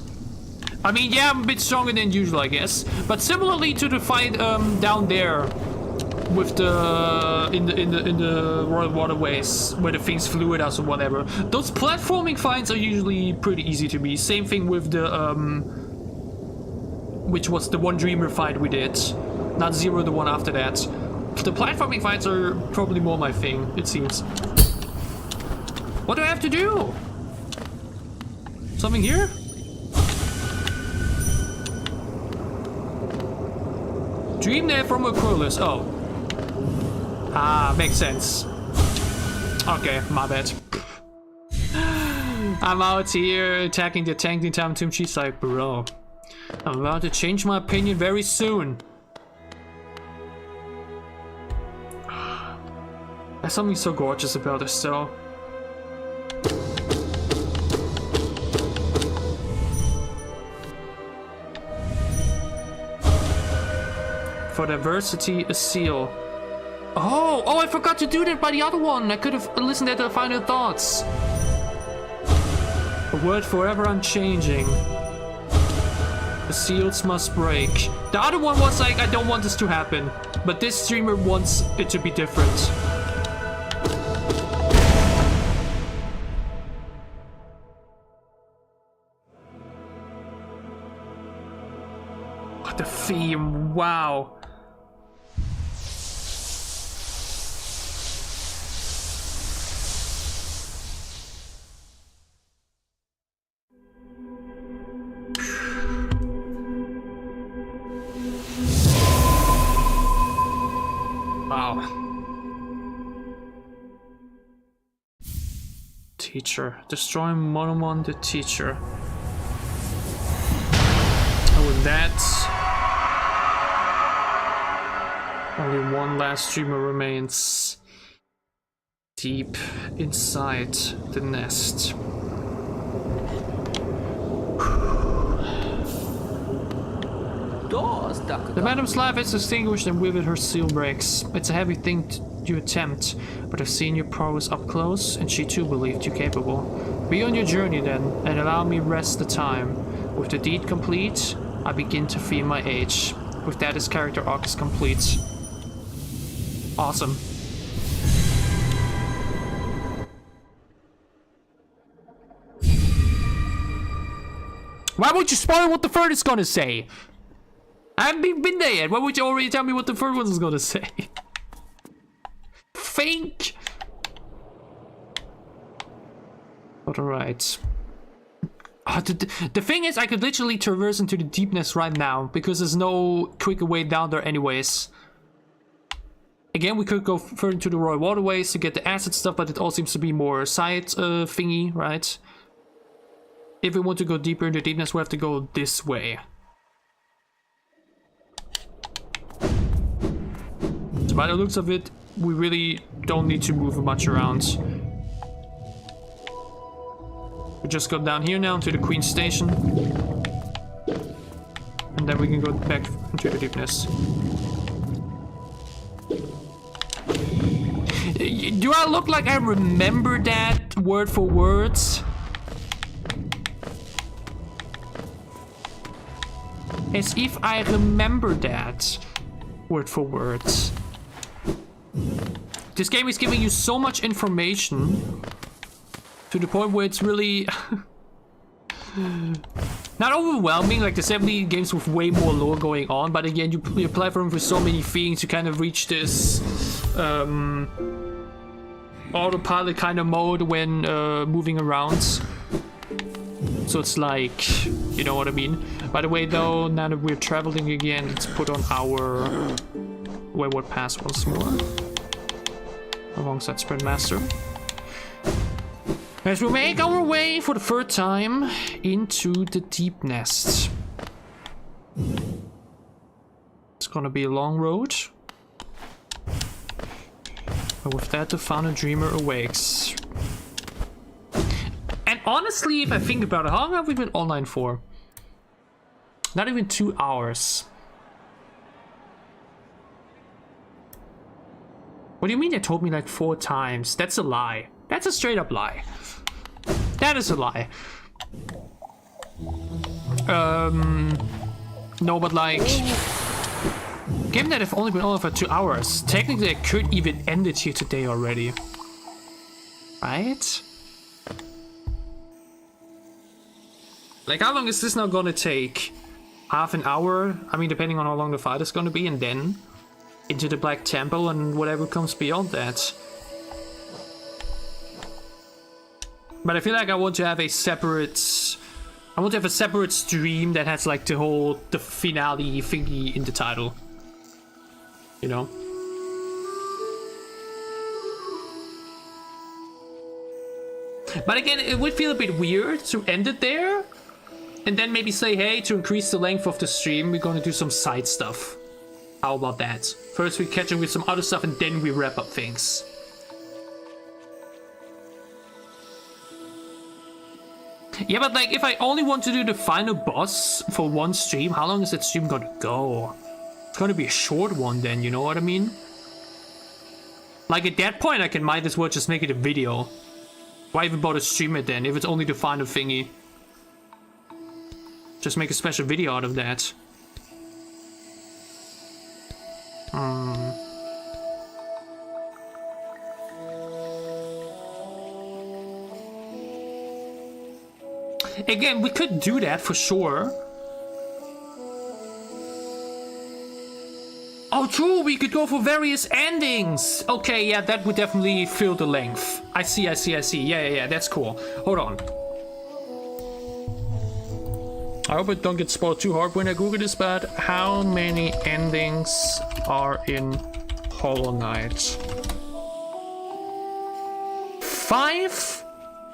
I mean, yeah, I'm a bit stronger than usual, I guess. But similarly to the fight down there, with the in the royal waterways where the things flew at us or whatever. Those platforming fights are usually pretty easy to me. Same thing with the which was the one dreamer fight we did, not Zero, the one after that. The platforming fights are probably more my thing, it seems. What do I have to do? Something here? Dream there from a Cruelist. Oh. Ah, makes sense. Okay, my bad. I'm out here attacking the tank in time to she's like, bro. I'm about to change my opinion very soon. There's something so gorgeous about this though. For diversity, a seal. Oh, I forgot to do that by the other one. I could have listened to the final thoughts. A word forever unchanging. The seals must break. The other one was like, I don't want this to happen. But this streamer wants it to be different. What the theme, wow. teacher. Destroy Monomon the teacher. And with that, only one last streamer remains. Deep inside the nest. The madam's life is extinguished and with it her seal breaks. It's a heavy thing you attempt, but I've seen your prowess up close, and she too believed you capable. Be on your journey then, and allow me rest the time. With the deed complete, I begin to feel my age. With that, his character arc is complete. Awesome. Why would you spoil what the third is gonna say? I haven't been there yet. Why would you already tell me what the third one is gonna say? Think. But alright. The thing is, I could literally traverse into the deepness right now because there's no quicker way down there anyways. Again, we could go further into the Royal Waterways to get the acid stuff, but it all seems to be more side thingy, right? If we want to go deeper into deepness, we have to go this way. So by the looks of it, we really don't need to move much around. We just go down here now to the Queen Station. And then we can go back into the deepness. Do I look like I remember that word for word? As if I remember that word for word. This game is giving you so much information to the point where it's really not overwhelming, like the 70 games with way more lore going on, but again, you apply for them for so many things, you kind of reach this autopilot kind of mode when moving around. So it's like, you know what I mean? By the way though, now that we're traveling again, let's put on our Wayward Pass once more. Alongside Sprint Master. As we make our way for the third time into the Deep Nest. It's gonna be a long road. But with that, the Founded Dreamer awakes. And honestly, if I think about it, how long have we been online for? Not even 2 hours. What do you mean they told me like 4 times? That's a lie. That's a straight up lie. That is a lie. No, but like, given that I've only been on for 2 hours, technically I could even end it here today already. Right? Like, how long is this now gonna take? Half an hour? I mean, depending on how long the fight is gonna be, and then into the Black Temple and whatever comes beyond that. But I feel like I want to have a separate... I want to have a separate stream that has like the finale thingy in the title. You know? But again, it would feel a bit weird to end it there. And then maybe say, hey, to increase the length of the stream, we're gonna do some side stuff. How about that? First we catch up with some other stuff and then we wrap up things. Yeah, but like, if I only want to do the final boss for one stream, how long is that stream gonna go? It's gonna be a short one then, you know what I mean? Like, at that point, I might as well just make it a video. Why even bother stream it then, if it's only the final thingy? Just make a special video out of that. Again, we could do that for sure. Oh, true, we could go for various endings. Okay, yeah, that would definitely fill the length. I see. Yeah, that's cool. Hold on. I hope it don't get spoiled too hard when I Google this, but how many endings are in Hollow Knight? 5?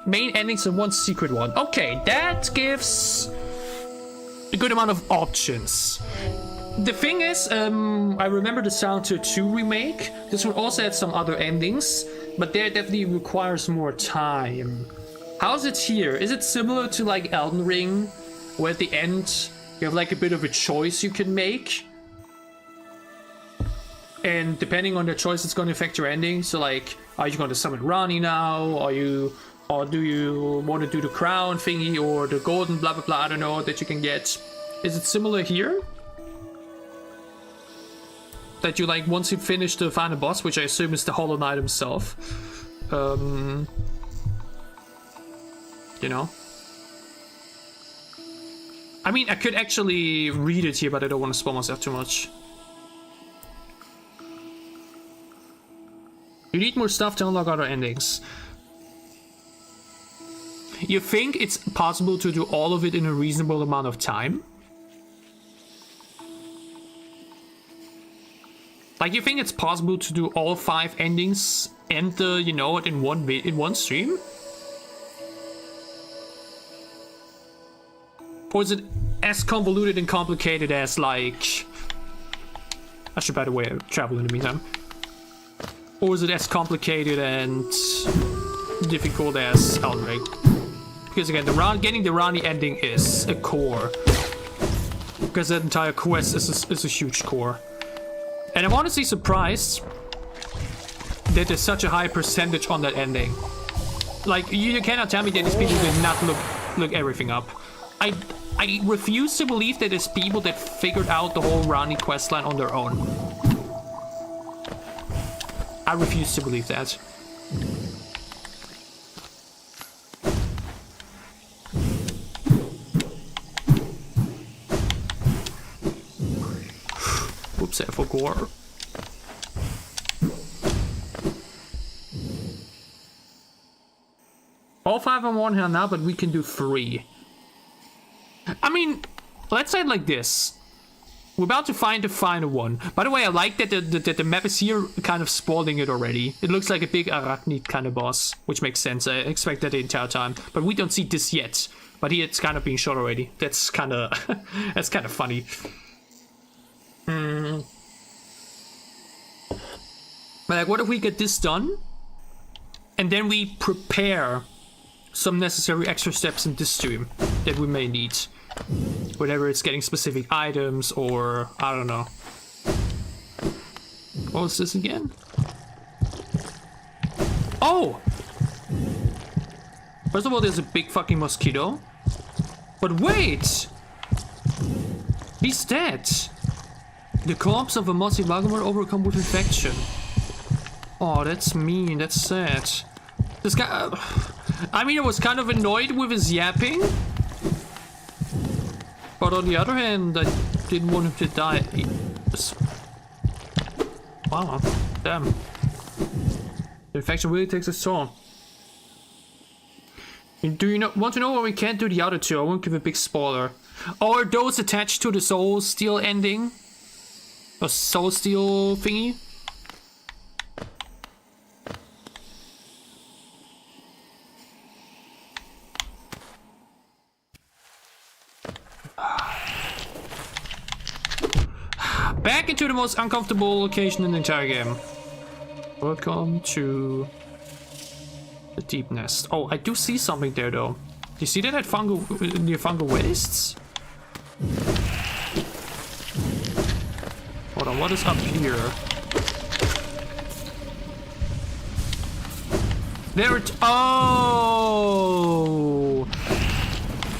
main endings and one secret one. Okay, that gives a good amount of options. The thing is, I remember the Silent Hill 2 remake. This would also add some other endings, but there definitely requires more time. How's it here? Is it similar to like Elden Ring, where at the end you have like a bit of a choice you can make? And depending on the choice, it's going to affect your ending. So like, are you going to summon Rani now? Or do you want to do the crown thingy or the golden blah blah blah? I don't know, that you can get. Is it similar here? That you like, once you finish the final boss, which I assume is the Hollow Knight himself, you know? I mean, I could actually read it here, but I don't want to spoil myself too much. You need more stuff to unlock other endings. You think it's possible to do all of it in a reasonable amount of time? Like, you think it's possible to do all 5 endings and you know, in one stream? Or is it as convoluted and complicated as, like... I should, by the way, travel in the meantime. Or is it as complicated and difficult as Elden Ring? Because again, getting the Rani ending is a core. Because that entire quest is a huge core. And I'm honestly surprised that there's such a high percentage on that ending. Like, you cannot tell me that these people did not look everything up. I refuse to believe that there's people that figured out the whole Rani questline on their own. I refuse to believe that. Whoops, I forgot. All 5 on one hand now, but we can do 3. I mean, let's say it like this. We're about to find the final one. By the way, I like that the map is here kind of spoiling it already. It looks like a big arachnid kind of boss, which makes sense. I expect that the entire time. But we don't see this yet. But here it's kind of being shot already. That's kind of that's kind of funny. But like, what if we get this done? And then we prepare some necessary extra steps in this stream that we may need. Whatever it's getting specific items or I don't know. What was this again? Oh! First of all, there's a big fucking mosquito. But wait! He's dead. The corpse of a mossy Magmar overcome with infection. Oh, that's mean. That's sad. This guy... I mean, I was kind of annoyed with his yapping. But on the other hand, I didn't want him to die. Wow, damn. The infection really takes its toll. Do you want to know why we can't do the other 2? I won't give a big spoiler. Or are those attached to the Soul Steel ending? A Soul Steel thingy? Back into the most uncomfortable location in the entire game. Welcome to the Deep Nest. Oh, I do see something there though. Do you see that at near Fungal Wastes? Hold on, what is up here? There it... Oh!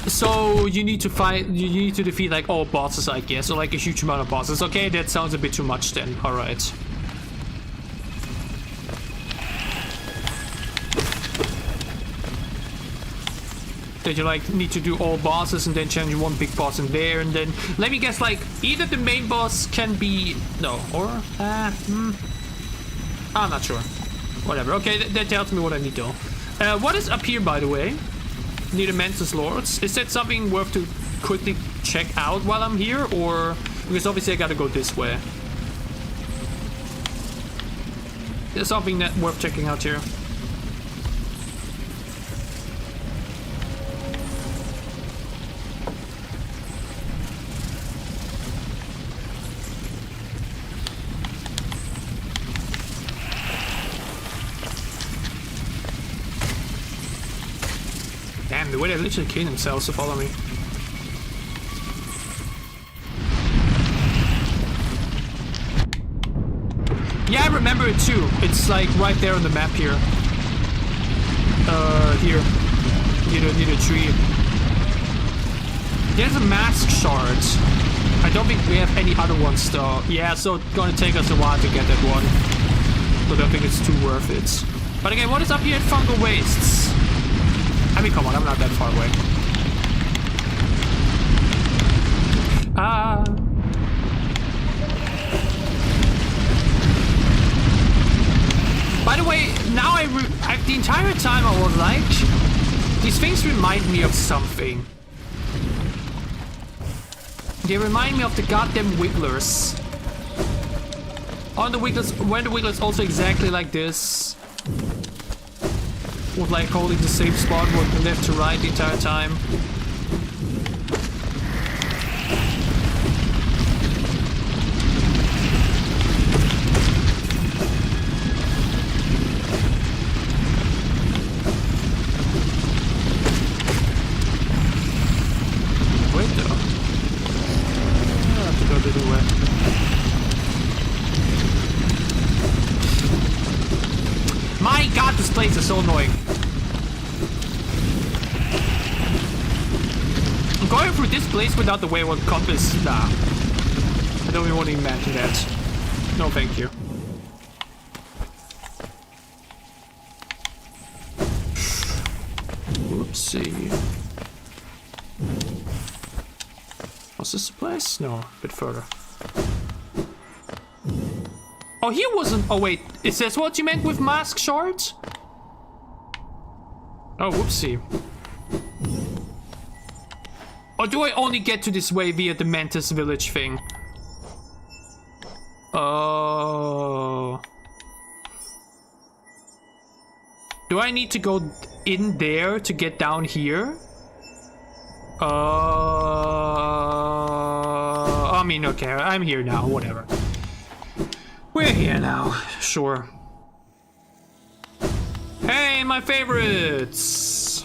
So you need to fight, you need to defeat like all bosses, I guess, or like a huge amount of bosses. Okay, that sounds a bit too much then. Alright. That you like need to do all bosses and then challenge one big boss in there, and then let me guess, like either the main boss can be I'm not sure. Whatever. Okay, that tells me what I need though. What is up here, by the way? Near the Mantis Lords. Is that something worth to quickly check out while I'm here, or because obviously I gotta go this way? There's something that worth checking out here. Damn, the way they literally kill themselves to follow me. Yeah, I remember it too. It's like right there on the map here. Here. Near the tree. There's a mask shard. I don't think we have any other ones though. Yeah, so it's gonna take us a while to get that one. But I don't think it's too worth it. But again, what is up here at Fungal Wastes? I mean, come on, I'm not that far away. By the way, now the entire time I was like, these things remind me of something. They remind me of the goddamn Wigglers. On the Wigglers, when the Wigglers also exactly like this. With like holding the same spot from left to right the entire time. Wait though. I have to go the other way. My god, this place is so annoying. I'm going through this place without the wayward compass. Nah. I don't even want to imagine that. No, thank you. Oopsie. Was this the place? No, a bit further. Oh, here wasn't. Oh, wait. Is this what you meant with mask shards? Oh, whoopsie. Or do I only get to this way via the Mantis village thing? Oh. Do I need to go in there to get down here? I mean, okay, I'm here now, whatever. We're here now, sure. Hey, my favorites!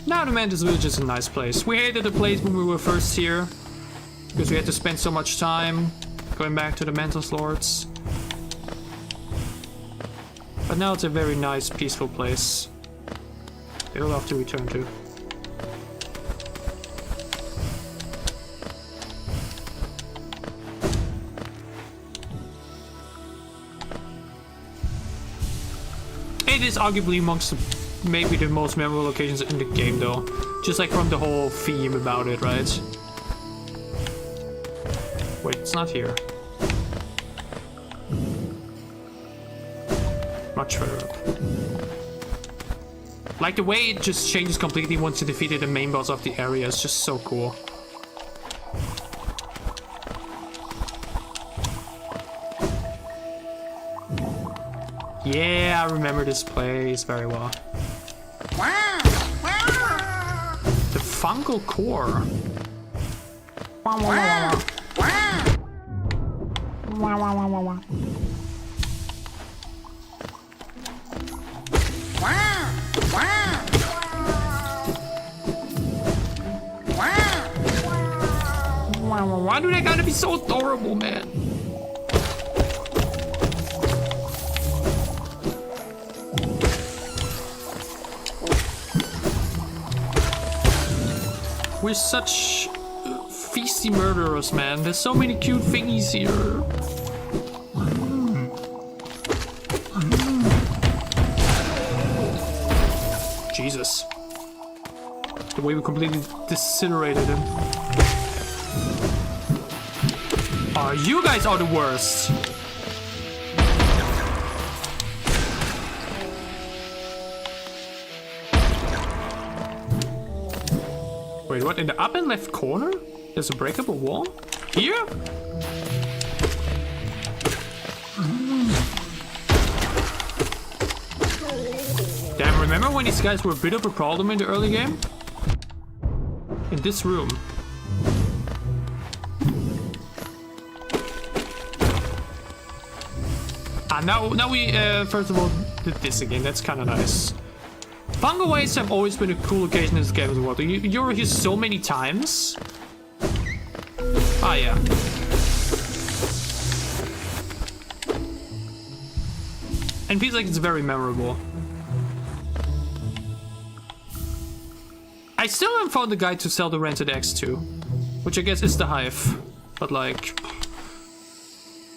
Now the Mantis Village is a nice place. We hated the place when we were first here, because we had to spend so much time going back to the Mantis Lords. But now it's a very nice, peaceful place. We'll have to return to. It is arguably amongst maybe the most memorable locations in the game though. Just like from the whole theme about it, right? Wait, it's not here. Much further up. Like the way it just changes completely once you defeated the main boss of the area is just so cool. Yeah, I remember this place very well. The fungal core. Why do they gotta be so adorable, man? We're such feisty murderers, man. There's so many cute thingies here. Jesus. The way we completely disintegrated him. Oh, you guys are the worst. Wait, what? In the upper left corner? There's a breakable wall? Here? Damn, remember when these guys were a bit of a problem in the early game? In this room. Now we, first of all, did this again. That's kind of nice. Fungal waves have always been a cool occasion in this game as well. You're here so many times. Ah, yeah. And feels like it's very memorable. I still haven't found the guide to sell the rented X2, which I guess is the Hive. But like,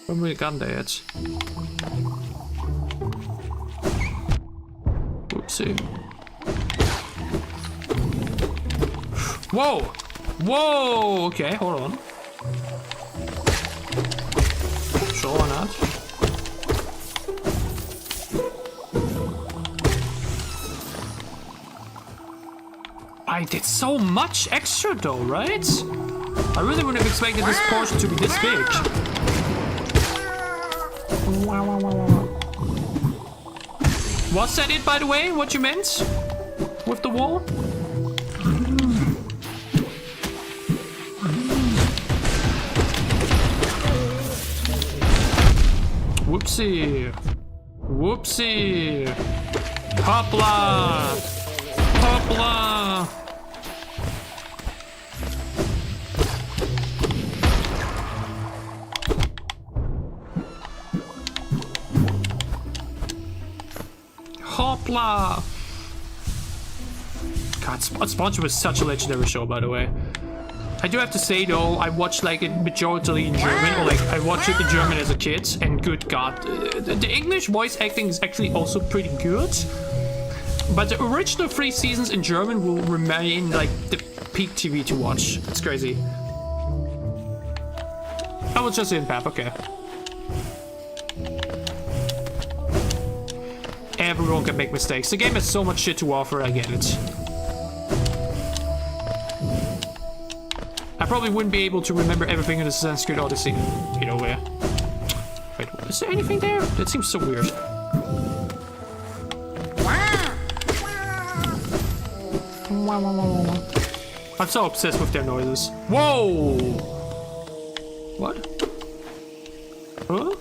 haven't really gotten there yet. Oopsie. Whoa! Whoa! Okay, hold on. Sure, why not? I did so much extra though, right? I really wouldn't have expected this portion to be this big. Was that it, by the way, what you meant? With the wall? Whoopsie. Whoopsie. Hopla. Hopla. Hopla. God, SpongeBob was such a legendary show, by the way. I do have to say though, I watched like it majority in German, or like I watched it in German as a kid, and good God, the English voice acting is actually also pretty good. But the original 3 seasons in German will remain like the peak TV to watch. It's crazy. I was just in Pap, okay. Everyone can make mistakes. The game has so much shit to offer, I get it. I probably wouldn't be able to remember everything in the Sanskrit Odyssey. You know where? Wait, is there anything there? That seems so weird. I'm so obsessed with their noises. Whoa! What? Huh?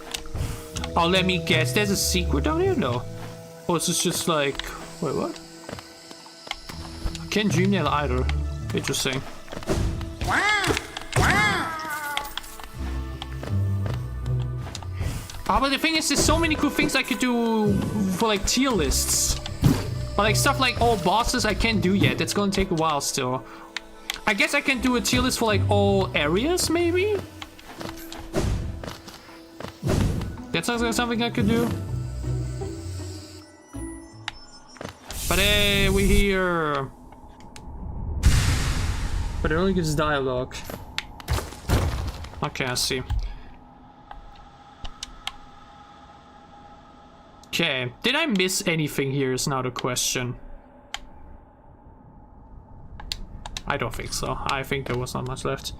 Oh, let me guess. There's a secret down here? No. Oh, this is just like... Wait, what? I can't dream that either. Interesting. Oh, but the thing is, there's so many cool things I could do for like tier lists. But like stuff like all bosses I can't do yet. That's gonna take a while still. I guess I can do a tier list for like all areas, maybe? That sounds like something I could do. But hey, we're here. But it only gives dialogue. Okay, I see. Okay, did I miss anything here is now the question. I don't think so. I think there was not much left.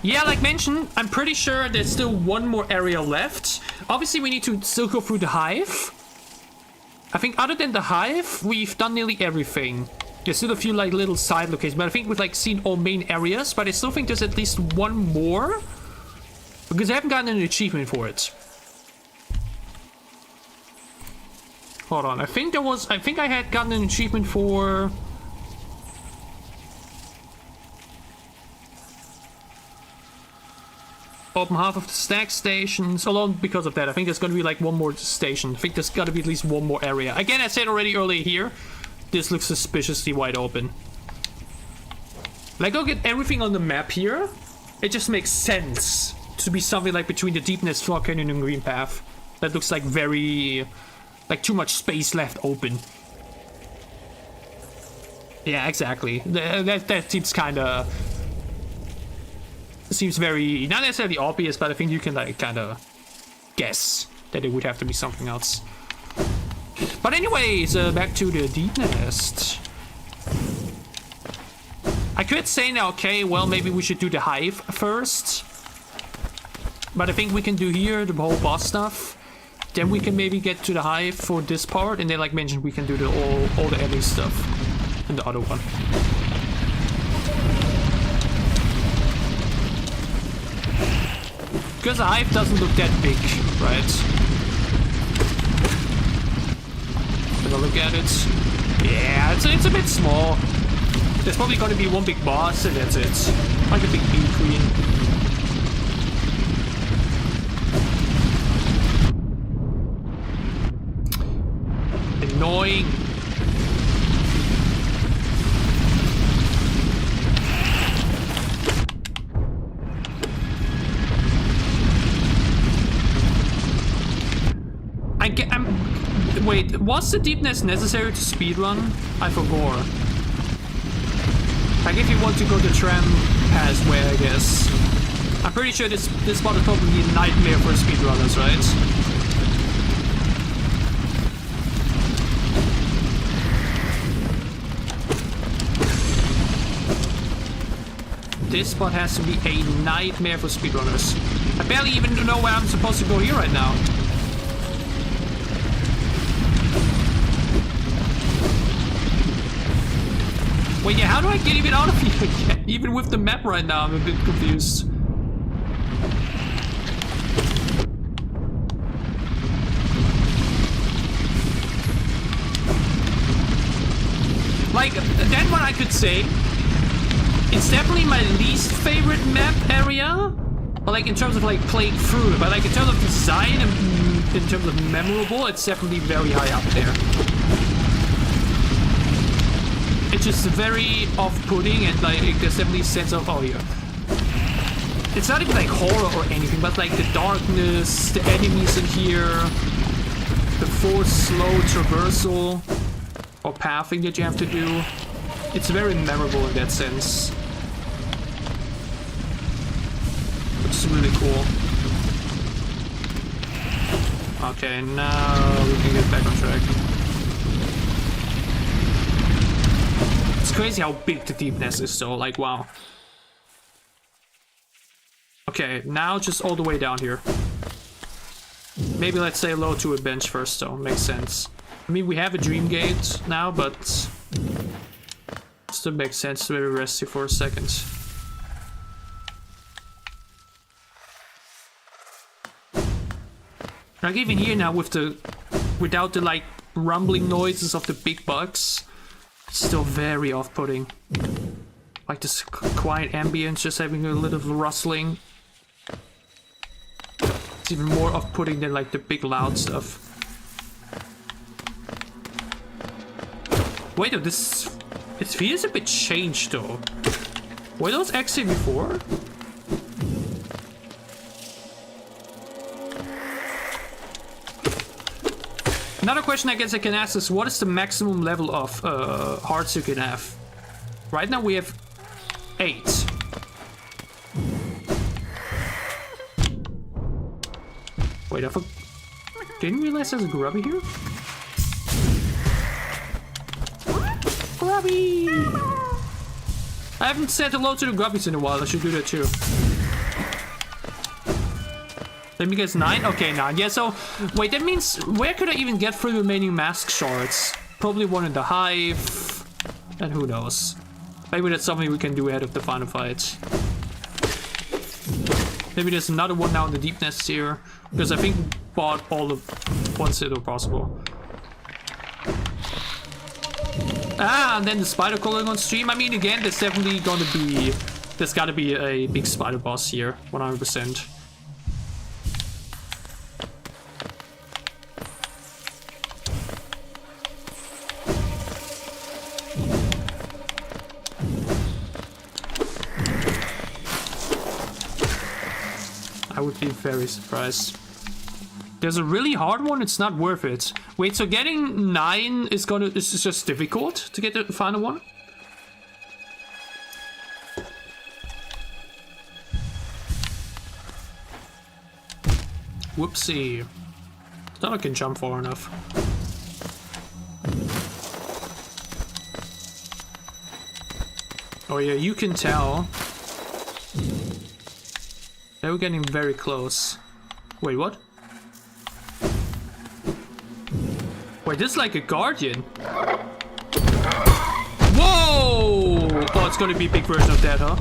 Yeah, like mentioned, I'm pretty sure there's still one more area left. Obviously, we need to still go through the Hive. I think other than the Hive, we've done nearly everything. There's still a few like little side locations, but I think we've like seen all main areas. But I still think there's at least one more, because I haven't gotten an achievement for it. Hold on, I think I had gotten an achievement for... Open half of the stack stations. Alone because of that, I think there's gonna be like one more station. I think there's gotta be at least one more area. Again, I said already earlier here, this looks suspiciously wide open. Like, look at everything on the map here. It just makes sense to be something like between the Deepness, Frog Canyon, and Green Path. That looks like very... like too much space left open. Yeah, exactly. That seems kind of... seems very... not necessarily obvious, but I think you can like kind of guess that it would have to be something else. But anyways, back to the Deep Nest. I could say now, okay, well, maybe we should do the Hive first. But I think we can do here the whole boss stuff. Then we can maybe get to the Hive for this part, and then, like mentioned, we can do the all the enemy stuff in the other one. Because the Hive doesn't look that big, right? But look look at it. Yeah, it's a bit small. There's probably gonna be one big boss and that's it. Like a big bee queen. Annoying. Wait, was the deepness necessary to speedrun? I forgot. Like if you want to go the tram pass way, I guess. I'm pretty sure this spot is probably a nightmare for speedrunners, right? This spot has to be a nightmare for speedrunners. I barely even know where I'm supposed to go here right now. Wait, yeah, how do I get even out of here? Even with the map right now, I'm a bit confused. Like, that one I could say. It's definitely my least favorite map area. But like, in terms of like playing through it. But like, in terms of design and in terms of memorable, it's definitely very high up there. It's just very off-putting and like there's definitely a sense of, oh yeah. It's not even like horror or anything, but like the darkness, the enemies in here, the forced slow traversal or pathing that you have to do. It's very memorable in that sense. Which is really cool. Okay, now we can get back on track. It's crazy how big the deepness is though, like wow. Okay, now just all the way down here. Maybe let's say hello to a bench first though, makes sense. I mean, we have a dream gate now, but it still makes sense to maybe rest here for a second. Like even here now without the like rumbling noises of the big bugs, it's still very off-putting. Like this quiet ambience, just having a little rustling. It's even more off-putting than like the big loud stuff. Wait, it feels a bit changed though. Were those actually before? Another question I guess I can ask is, what is the maximum level of hearts you can have? Right now we have 8. Wait, I didn't realize there's a grubby here? Grubby! I haven't said hello to the grubbies in a while, I should do that too. Let me guess, 9? Okay, 9. Yeah, so, wait, that means, where could I even get 3 remaining mask shards? Probably one in the hive, and who knows. Maybe that's something we can do ahead of the final fight. Maybe there's another one now in the deep nest here, because I think we bought all of once it was possible. Ah, and then the spider calling on stream. I mean, again, there's definitely gonna be, there's gotta be a big spider boss here, 100%. I would be very surprised. There's a really hard one, it's not worth it. Wait, so getting 9 is just difficult to get the final one? Whoopsie. Thought I can jump far enough. Oh yeah, you can tell. Now we're getting very close. Wait, what? Wait, this is like a guardian. Whoa! Oh, it's gonna be a big version of that, huh?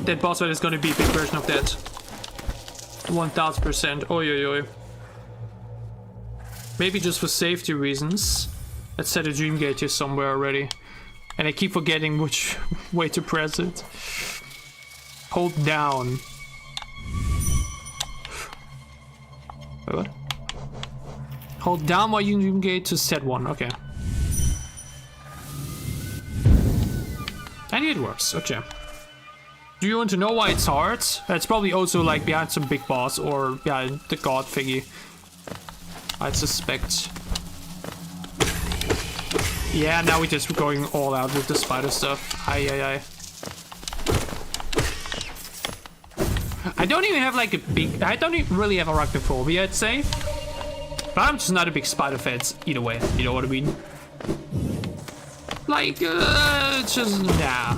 That boss fight is gonna be a big version of that. 1000%. Oi, oi, oi. Maybe just for safety reasons. Let's set a dream gate here somewhere already. And I keep forgetting which way to press it. Hold down. Wait, what? Hold down while you dream gate to set one. Okay. And it works. Okay. Do you want to know why it's hard? It's probably also like behind some big boss or behind the god thingy. I suspect. Yeah, now we're just going all out with the spider stuff. Aye. I don't even have like a big... I don't even really have arachnophobia, I'd say. But I'm just not a big spider fan either way. You know what I mean? Like, just... Nah.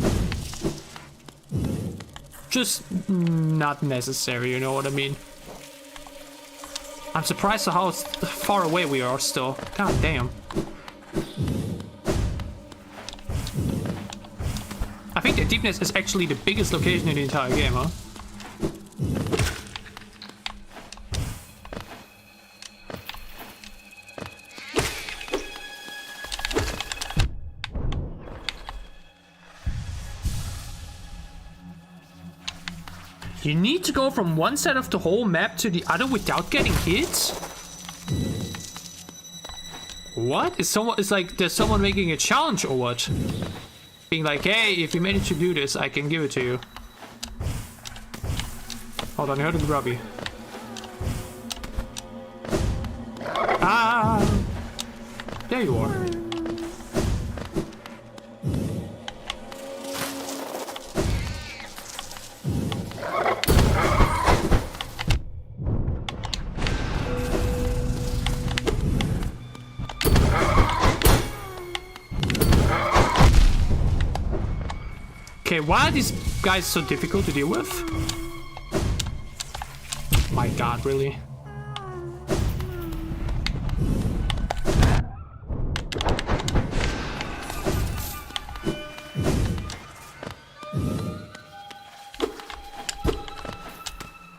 Just not necessary, you know what I mean? I'm surprised at how far away we are still. God damn. I think the deepness is actually the biggest location in the entire game, huh? You need to go from one side of the whole map to the other without getting hit? What? It's like there's someone making a challenge or what? Being like, hey, if you manage to do this, I can give it to you. Hold on, I heard a grubby. Ah! There you are. Okay, why are these guys so difficult to deal with? My god, really?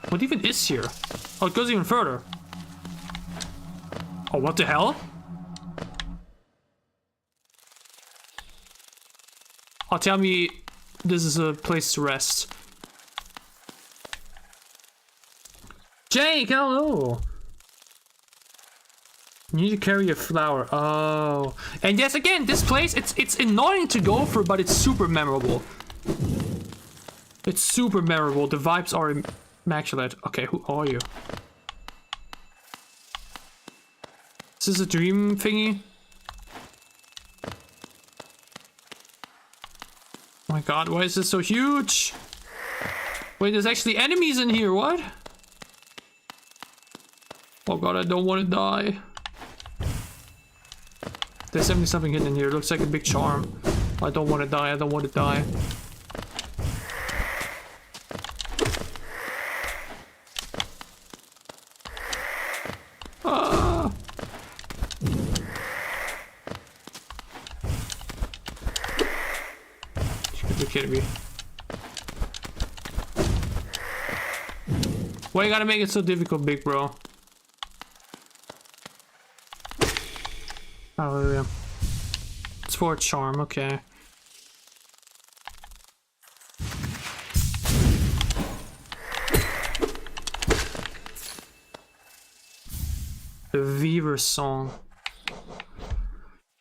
What even is here? Oh, it goes even further. Oh, what the hell? Oh, tell me this is a place to rest. Jake, hello! You need to carry a flower. Oh. And yes, again, this place, it's annoying to go through, but it's super memorable. It's super memorable. The vibes are immaculate. Okay, who are you? Is this a dream thingy? Oh my god, why is this so huge? Wait, there's actually enemies in here, what? Oh god, I don't want to die. There's definitely something hidden in here. It looks like a big charm. I don't want to die, I don't want to die. Ah! You're kidding me. Why you gotta make it so difficult, big bro? Oh, yeah. It's for a charm, okay. The Weaver Song.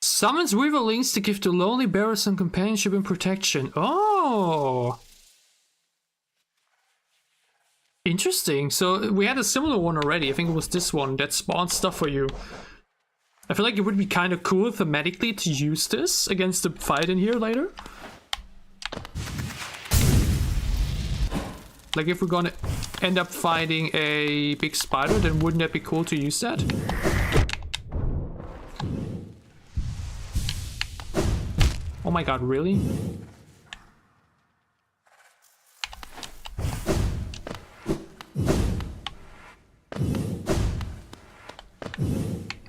Summons Weaver Lings to give the lonely bearer some companionship and protection. Oh! Interesting. So we had a similar one already. I think it was this one that spawned stuff for you. I feel like it would be kind of cool thematically to use this against the fight in here later. Like if we're gonna end up fighting a big spider, then wouldn't that be cool to use that? Oh my god, really?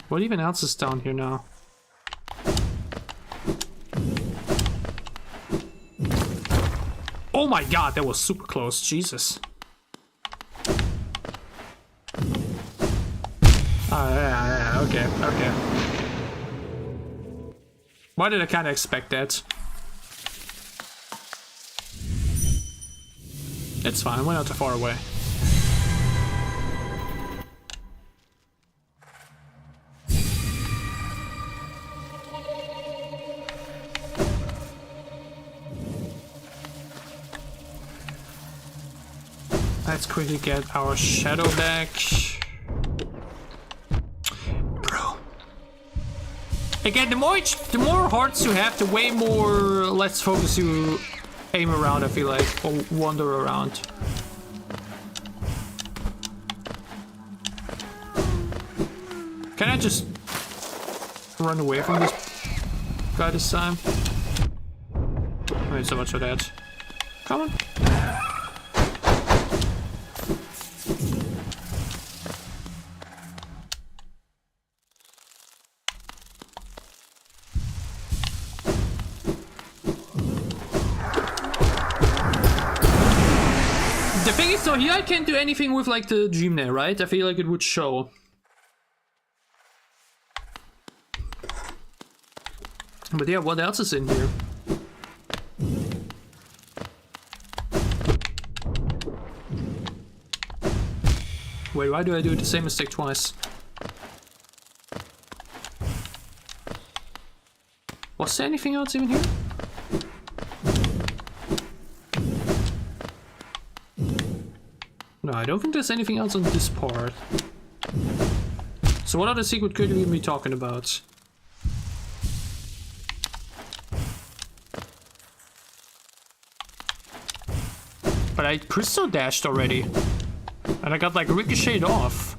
What even else is down here now? Oh my god, that was super close, Jesus. okay, okay. Why did I kind of expect that? It's fine, we're not too far away. Let's quickly get our shadow back. Bro. Again, the more hearts you have, the way more less focus you aim around, I feel like, or wander around. Can I just run away from this guy this time? Wait, so much for that. Come on. The thing is, so here I can't do anything with like the dream there, right? I feel like it would show. But yeah, what else is in here? Wait, why do I do the same mistake twice? Was there anything else even here? No, I don't think there's anything else on this part. So what other secret could we be talking about? But I crystal dashed already. And I got like ricocheted off.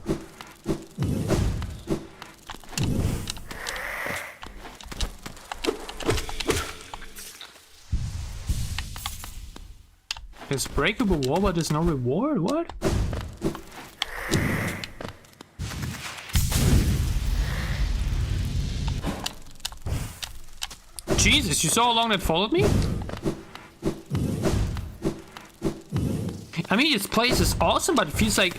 There's breakable wall, but there's no reward? What? Jesus, you saw how long that followed me? I mean, this place is awesome, but it feels like...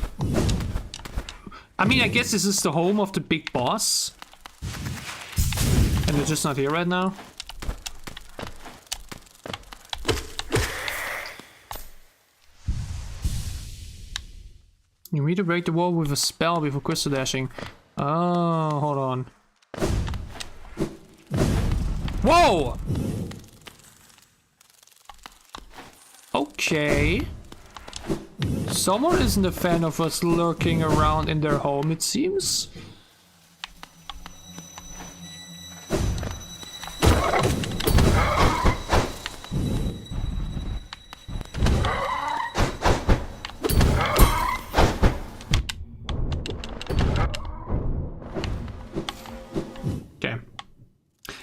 I mean, I guess this is the home of the big boss. And they're just not here right now. You need to break the wall with a spell before crystal dashing. Oh, hold on. Whoa! Okay. Someone isn't a fan of us lurking around in their home, it seems.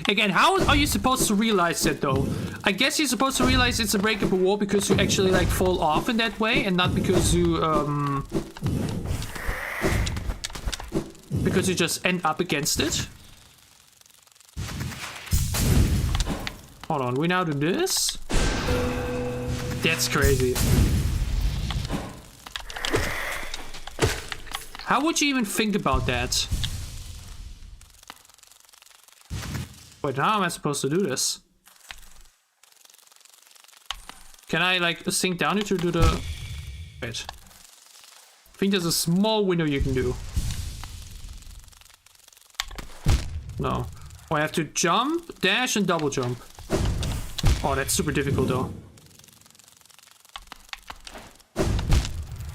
Again, how are you supposed to realize that though? I guess you're supposed to realize it's a breakable wall because you actually like fall off in that way and not because you just end up against it. Hold on, we now do this? That's crazy. How would you even think about that? Wait, how am I supposed to do this? Can I, like, sink down here to do the... Wait. I think there's a small window you can do. No. Oh, I have to jump, dash, and double jump. Oh, that's super difficult, though.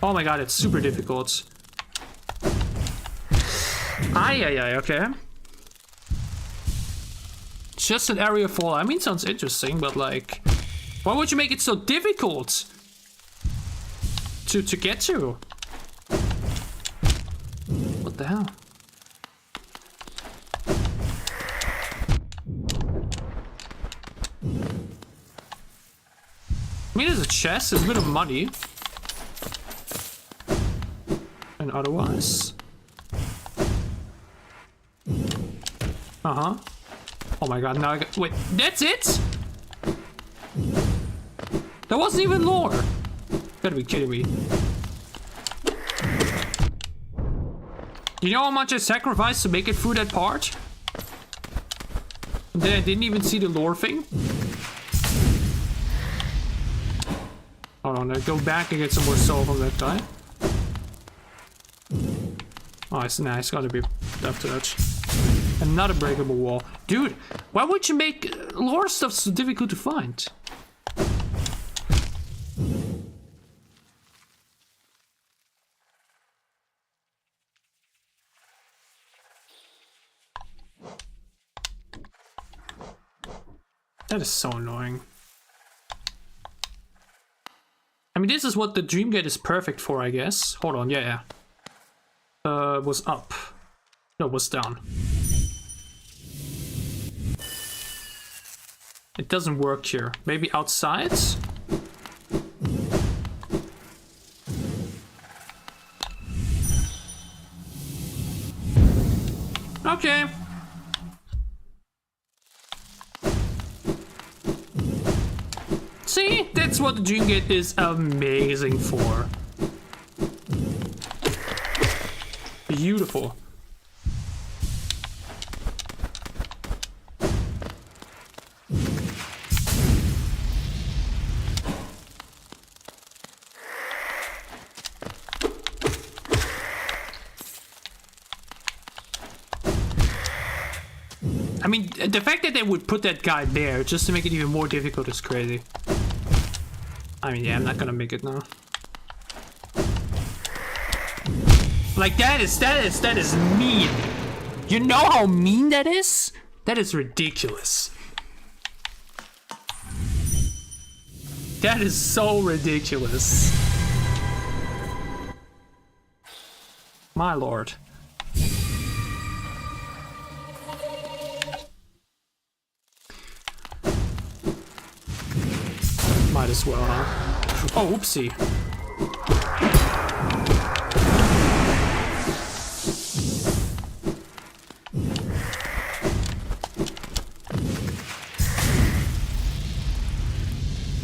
Oh my god, it's super difficult. Ay, okay. Just an area fall. I mean, sounds interesting, but like, why would you make it so difficult to get to? What the hell? I mean, there's a chest, there's a bit of money, and otherwise, Oh my god, now I got... Wait, that's it? That wasn't even lore. Gotta be kidding me. You know how much I sacrificed to make it through that part? And then I didn't even see the lore thing. Hold on, I go back and get some more soul from that guy. Oh, it's nice. Gotta be after that. Another breakable wall. Dude, why would you make lore stuff so difficult to find? That is so annoying. I mean, this is what the Dreamgate is perfect for, I guess. Hold on, yeah. Was up. No, was down. It doesn't work here. Maybe outside? Okay. See? That's what the Dreamgate is amazing for. Beautiful. I mean, the fact that they would put that guy there just to make it even more difficult is crazy. I mean, yeah, I'm not gonna make it now. Like, that is mean. You know how mean that is? That is ridiculous. That is so ridiculous. My lord. Might as well, huh? Oh, oopsie.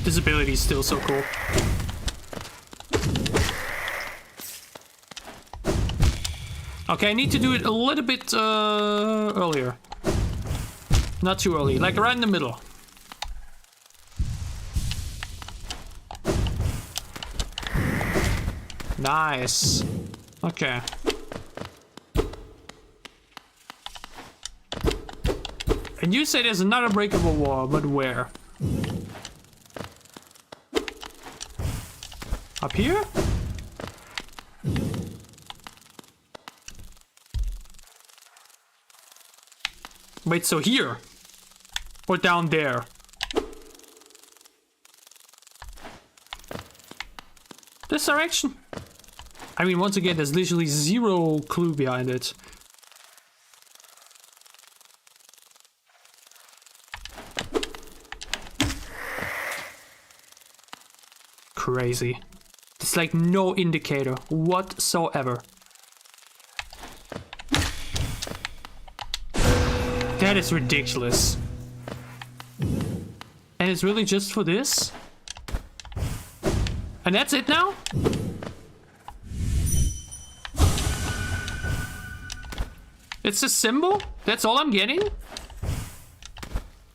This ability is still so cool. Okay, I need to do it a little bit earlier. Not too early, like right in the middle. Nice. Okay. And you say there's another breakable wall, but where? Up here? Wait, so here? Or down there? This direction? I mean, once again, there's literally zero clue behind it. Crazy. It's like no indicator whatsoever. That is ridiculous. And it's really just for this? And that's it now? It's a symbol? That's all I'm getting?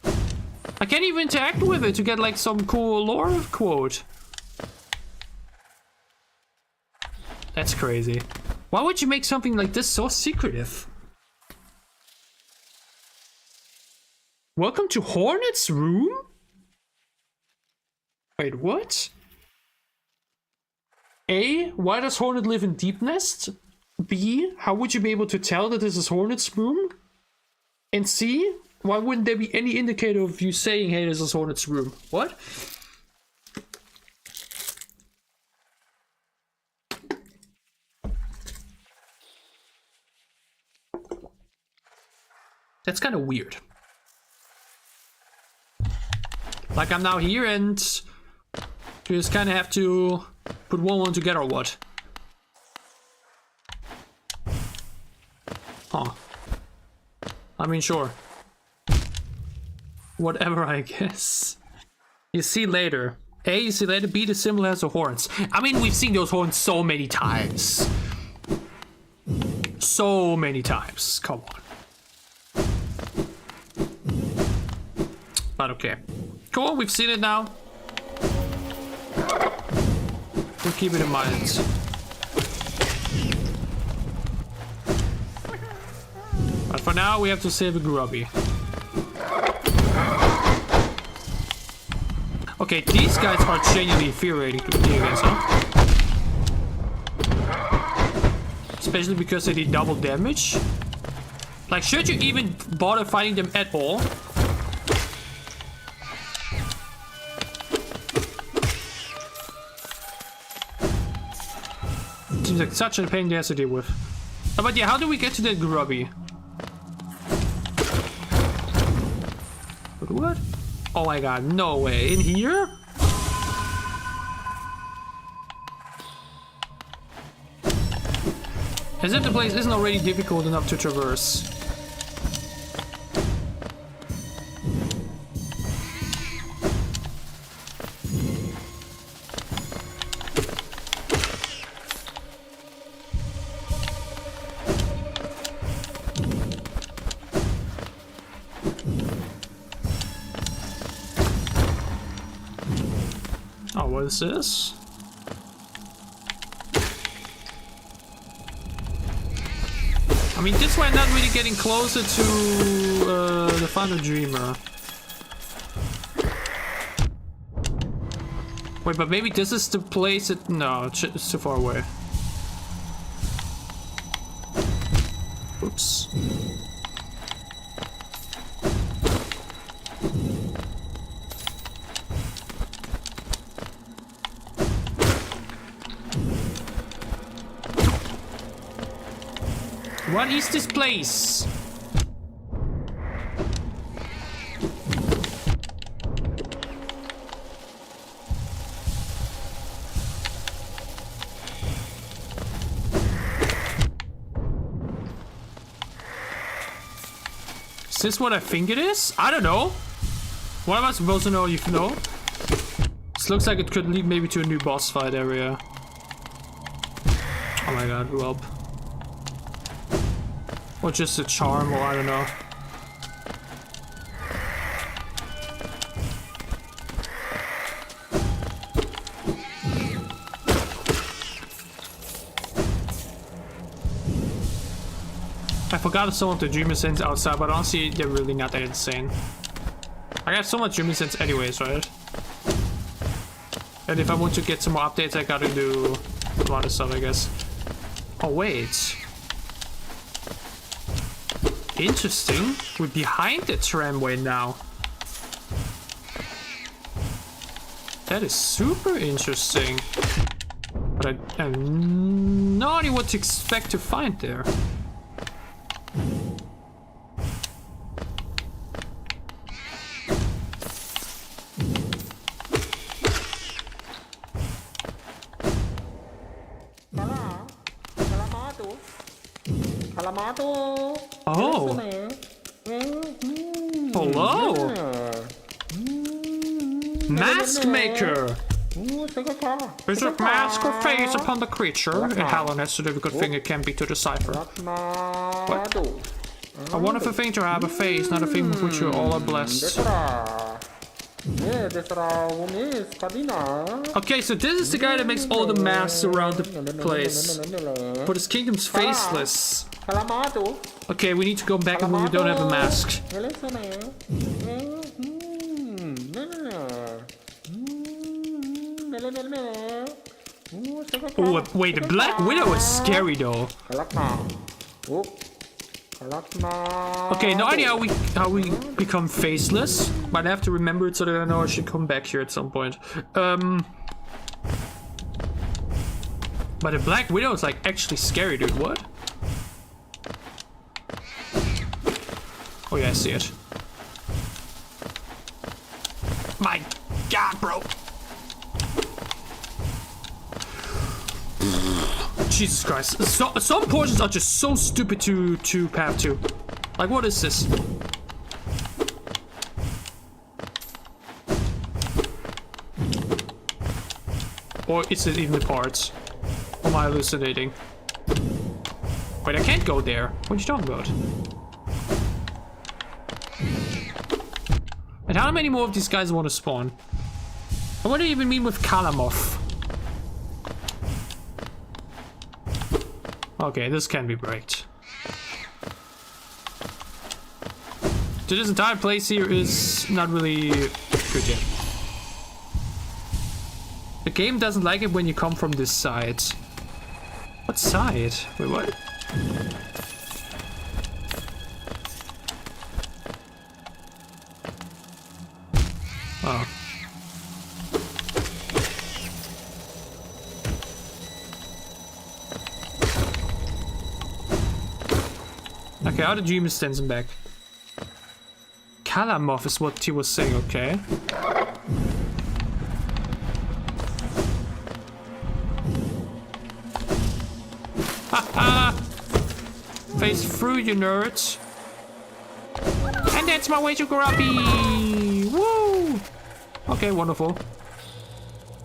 I can't even interact with it to get like some cool lore quote. That's crazy. Why would you make something like this so secretive? Welcome to Hornet's room? Wait, what? A, why does Hornet live in Deep Nest? B, how would you be able to tell that this is Hornet's room? And C, why wouldn't there be any indicator of you saying, hey, this is Hornet's room? What? That's kind of weird. Like, I'm now here and you just kind of have to put one together or what? Huh. I mean, sure. Whatever, I guess. You see later. A, you see later. B, the symbol has the horns. I mean, we've seen those horns so many times. so many times. Come on. But okay. Cool, we've seen it now. We'll keep it in mind. But for now, we have to save a grubby. Okay, these guys are genuinely infuriating to deal against, huh? Especially because they did double damage. Like, should you even bother fighting them at all? Seems like such a pain in the ass to deal with. But yeah, how do we get to that grubby? What? Oh my god, no way. In here? As if the place isn't already difficult enough to traverse. Oh, what is this? I mean, this way I'm not really getting closer to the Final Dreamer. Wait, but maybe this is the place it... No, it's too far away. Oops. What is this place? Is this what I think it is? I don't know. What am I supposed to know if you know? This looks like it could lead maybe to a new boss fight area. Oh my god, Rob. Or just a charm, or I don't know. I forgot some of the Dreamer Sense outside, but honestly, they're really not that insane. I got so much Dreamer Sense anyways, right? And if I want to get some more updates, I gotta do a lot of stuff, I guess. Oh, wait. Interesting. We're behind the tramway now. That is super interesting. But I have no idea what to expect to find there. Oh. Hello. Mask Maker. Is a mask or face upon the creature? And Helen has a difficult thing it can be to decipher. What? A wonderful thing to have a face, not a thing with which you all are blessed. Okay, so this is the guy that makes all the masks around the place. But his kingdom's faceless. Okay, we need to go back and we don't have a mask. Oh, wait, the Black Widow is scary though. Okay, no idea how we become faceless, but I have to remember it so that I know I should come back here at some point. But the Black Widow is like actually scary, dude. What? Oh yeah, I see it. My God, bro. Jesus Christ. Some portions are just so stupid to path to. Like, what is this? Or is it even the parts? Or am I hallucinating? Wait, I can't go there. What are you talking about? And how many more of these guys want to spawn? And what do you even mean with Kalamov? Okay, this can be braked. So this entire place here is not really good yet. The game doesn't like it when you come from this side. What side? Wait, what? Oh. Okay, how did Jimmy Stenson back? Kalamov is what he was saying, okay. Haha! Face through, you nerds. And that's my way to Grubby! Woo! Okay, wonderful.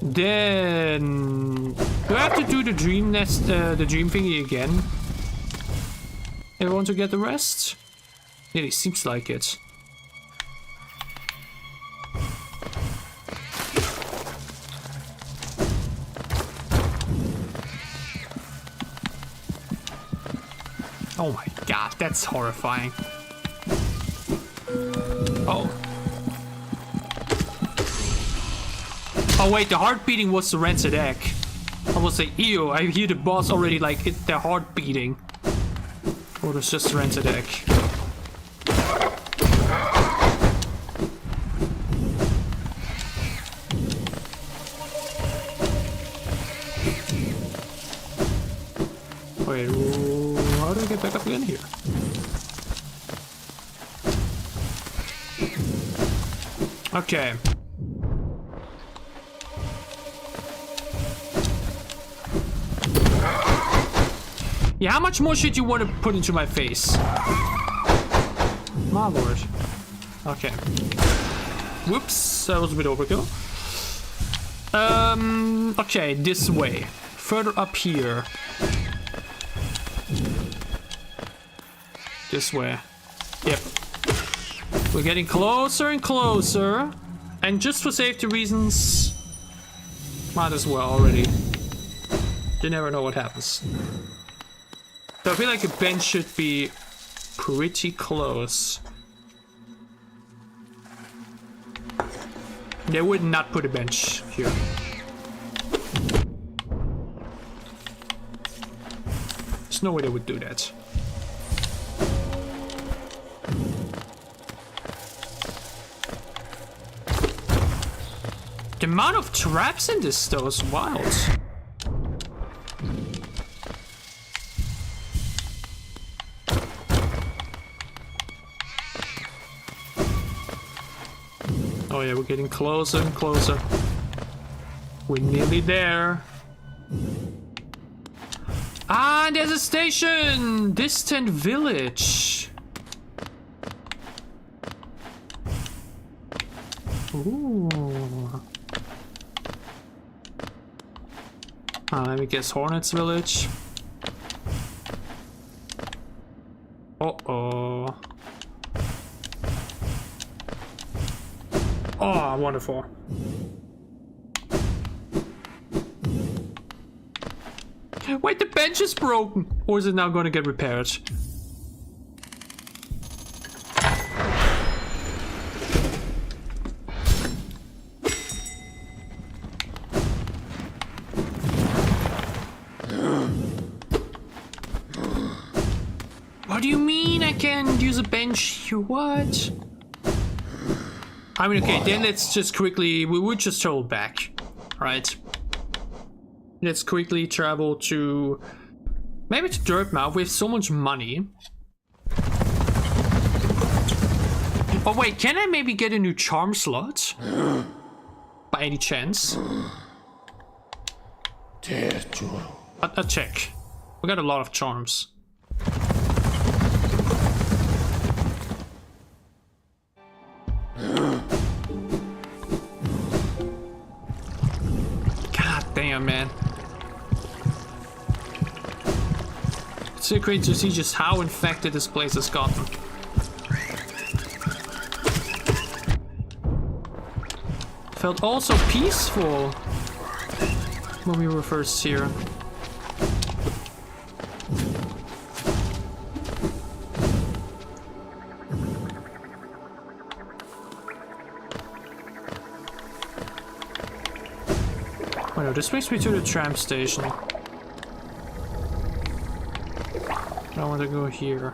Then... do I have to do the dream nest, the dream thingy again? Everyone to get the rest? Yeah, it seems like it. Oh my god, that's horrifying. Oh. Oh wait, the heart beating was the rancid egg. I was like, ew, I hear the boss already like their heart beating. Or it's just rancid egg. Wait, how do I get back up again here? Okay. Yeah, how much more shit you want to put into my face? My lord. Okay. Whoops, that was a bit overkill. Okay, this way. Further up here. This way. Yep. We're getting closer and closer. And just for safety reasons, might as well already. You never know what happens. So I feel like a bench should be pretty close. They would not put a bench here. There's no way they would do that. The amount of traps in this though is wild. Oh yeah, we're getting closer and closer. We're nearly there. Ah, there's a station! Distant village. Ooh. Let me guess, Hornets Village. Uh-oh. Oh, wonderful. Wait, the bench is broken! Or is it now going to get repaired? What do you mean I can't use a bench here? What? I mean, okay, then let's just quickly... we would just travel back, right? Let's quickly travel to... maybe to Dirtmouth. We have so much money. Oh wait, can I maybe get a new charm slot? By any chance? I'll check. We got a lot of charms. God damn, man. It's crazy to see just how infected this place has gotten. Felt also peaceful when we were first here. Oh no, this brings me to the tram station. I want to go here.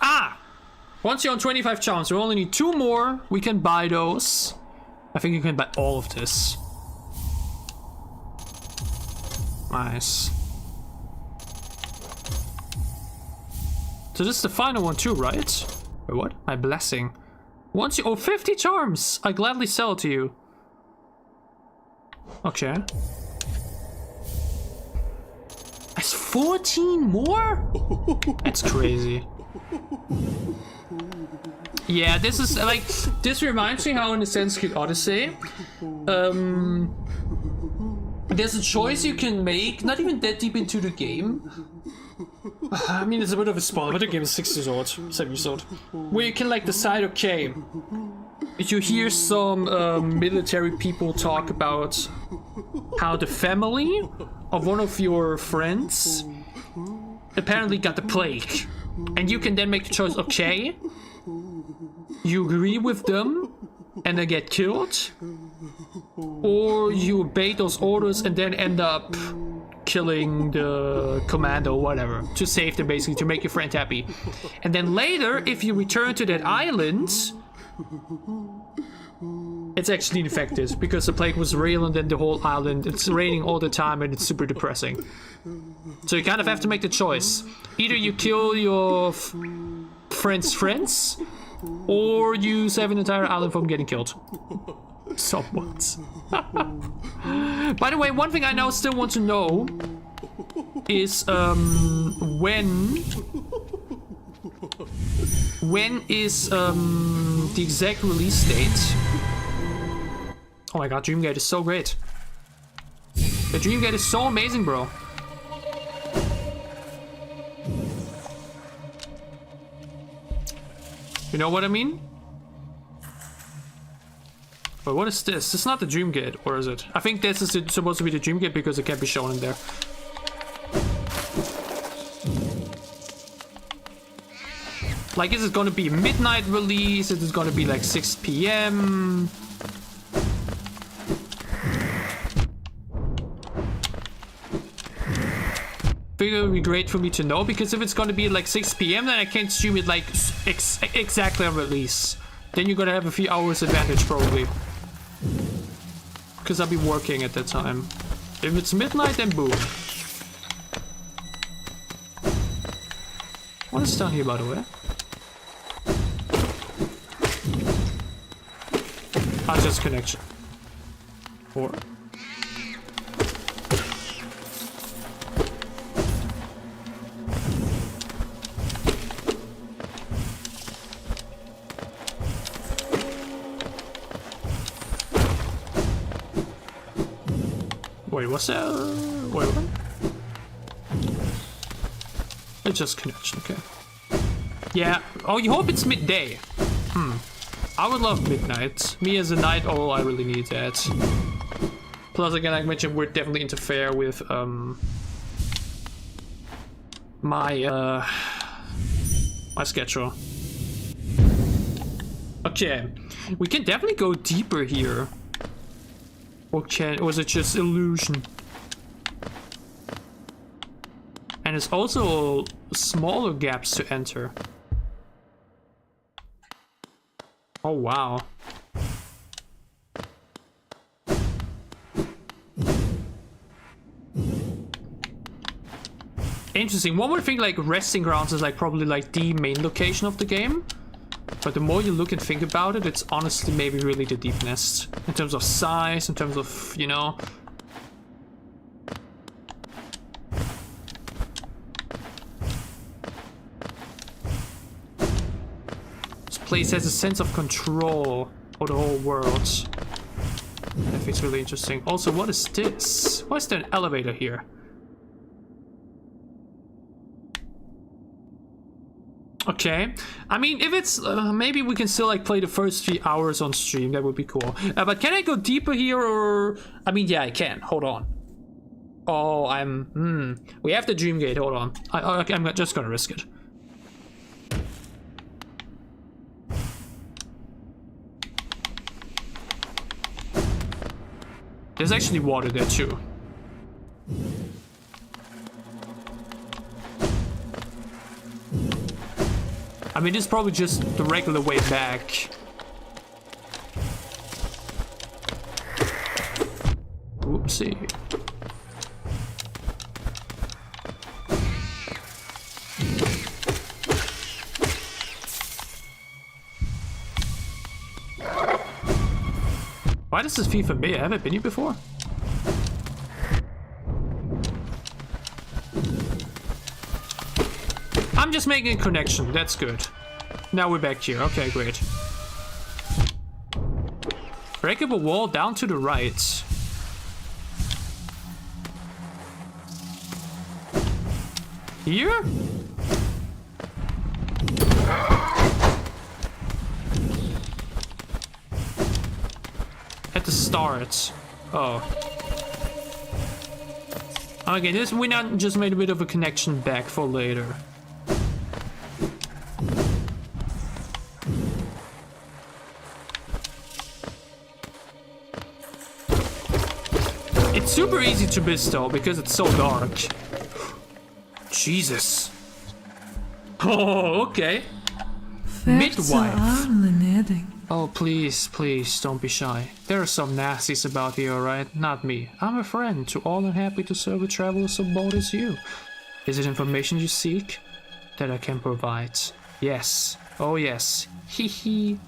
Ah! Once you're on 25 charms, we only need 2 more. We can buy those. I think you can buy all of this. Nice. So this is the final one too, right? Wait, what? My blessing. Once you... Oh, 50 charms! I gladly sell it to you. Okay. That's 14 more? That's crazy. Yeah, this is like... This reminds me how in Assassin's Creed Odyssey... there's a choice you can make, not even that deep into the game. I mean, it's a bit of a spoiler, but the game is 6 years old, 7 years old. Where you can like decide, okay, if you hear some military people talk about how the family of one of your friends apparently got the plague. And you can then make the choice, okay, you agree with them and they get killed, or you obey those orders and then end up killing the commander or whatever to save them, basically to make your friend happy. And then later, if you return to that island, it's actually infected because the plague was real and then the whole island, it's raining all the time and it's super depressing. So you kind of have to make the choice. Either you kill your friend's friends, or you save an entire island from getting killed. Somewhat. By the way, one thing I now still want to know is when is the exact release date? Oh my god, Dreamgate is so great. The Dreamgate is so amazing, bro. You know what I mean? But what is this? This is not the Dreamgate, or is it? I think this is supposed to be the Dreamgate because it can't be shown in there. Like, is it gonna be midnight release? Is it gonna be like 6 PM? I think it would be great for me to know, because if it's gonna be like 6 PM, then I can't stream it like exactly on release. Then you're gonna have a few hours advantage probably, because I'll be working at that time. If it's midnight, then boom. What is down here, by the way? Ah, just connection. Or... Wait, what's that? Wait, what? It's just connection, okay. Yeah. Oh, you hope it's midday. I would love midnight. Me as a night owl, I really need that. Plus, again, like I mentioned, would definitely interfere with my my schedule. Okay, we can definitely go deeper here. Or was it just illusion? And it's also smaller gaps to enter. Oh wow. Interesting. One would think like resting grounds is like probably like the main location of the game. But the more you look and think about it, it's honestly maybe really the Deep Nest. In terms of size, in terms of, you know... place has a sense of control for the whole world. I think it's really interesting. Also, what is this? Why is there an elevator here? Okay, I mean, if it's maybe we can still like play the first 3 hours on stream. That would be cool. But can I go deeper here, or I mean, yeah, I can. Hold on. Oh, we have the dream gate. Hold on. I'm just gonna risk it. There's actually water there too. I mean, this is probably just the regular way back. Oopsie. Why does this feel familiar? Have I been here before? I'm just making a connection. That's good. Now we're back here. Okay, great. Breakable wall down to the right. Here? At the start. Oh. Okay, this we now just made a bit of a connection back for later. It's super easy to miss though because it's so dark. Jesus. Oh, okay. Midwife. Oh, please, please, don't be shy. There are some nasties about here, alright? Not me. I'm a friend to all and happy to serve a traveler so bold as you. Is it information you seek? That I can provide. Yes. Oh, yes. Hee hee.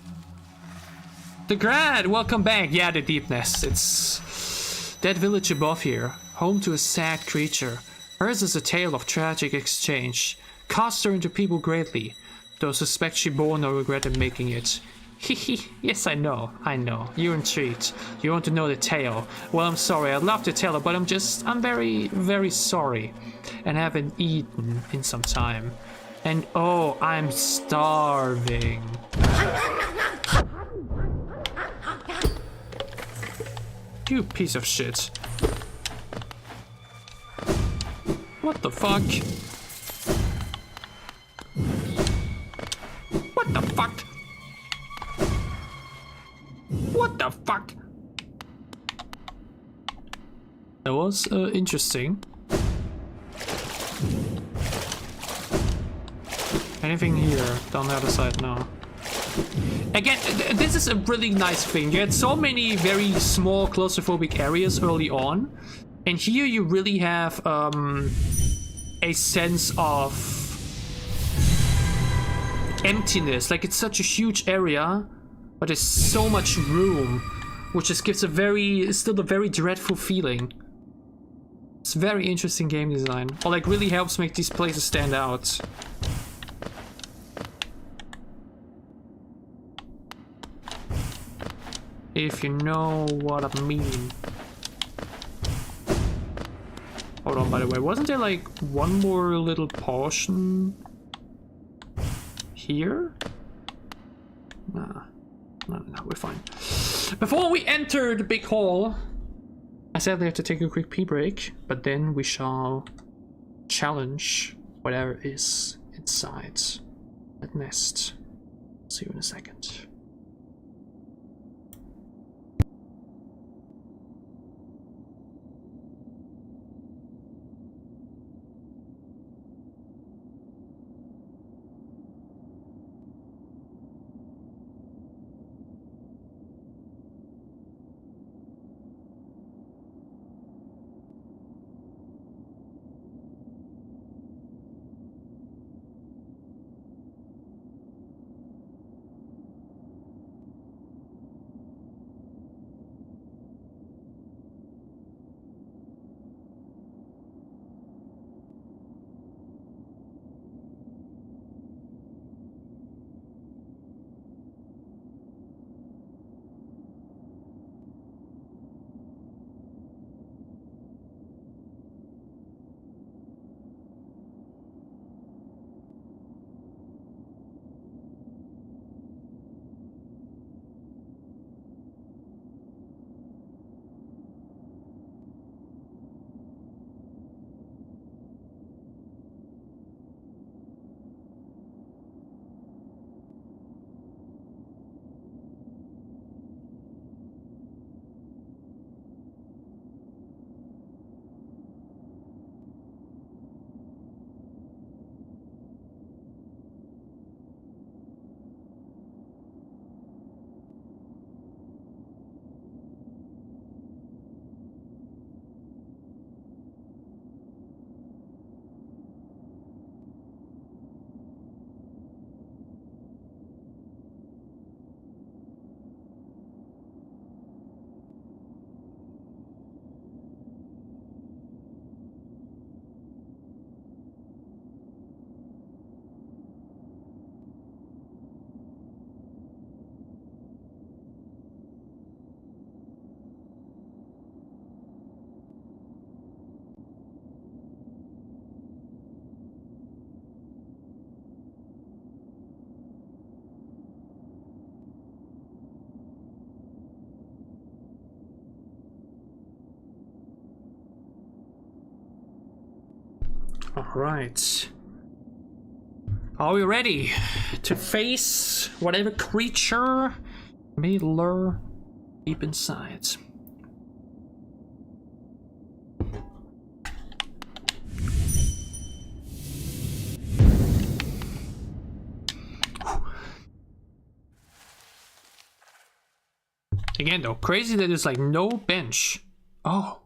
The Grad, welcome back. Yeah, the Deepness. It's that village above here, home to a sad creature. Hers is a tale of tragic exchange. Cost her into people greatly. Those suspect she bore no regret in making it. Hehe, yes I know. You're intrigued. You want to know the tale. Well, I'm sorry, I'd love to tell it, but I'm very, very sorry. And haven't eaten in some time. And oh, I'm starving. You piece of shit. What the fuck? What the fuck? What the fuck? That was interesting. Anything here down the other side? No. Again, this is a really nice thing. You had so many very small claustrophobic areas early on, and here you really have a sense of emptiness. Like, it's such a huge area, but there's so much room, which just gives still a very dreadful feeling. It's very interesting game design. Or like really helps make these places stand out. If you know what I mean. Hold on, by the way, wasn't there like one more little portion here? Nah. No, we're fine. Before we enter the big hall, I sadly have to take a quick pee break, but then we shall challenge whatever is inside that nest. See you in a second. Alright. Are we ready to face whatever creature may lure deep inside? Again though, crazy that there's like no bench. Oh.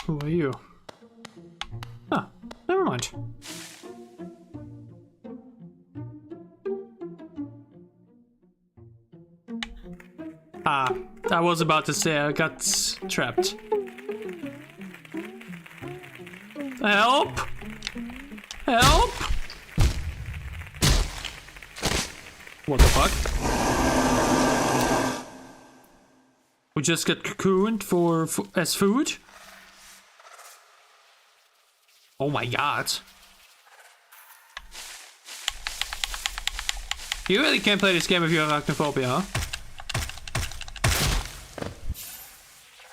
Who are you? Ah, never mind. Ah, I was about to say I got trapped. Help! Help! What the fuck? We just got cocooned for as food? Oh my god. You really can't play this game if you have arachnophobia, huh?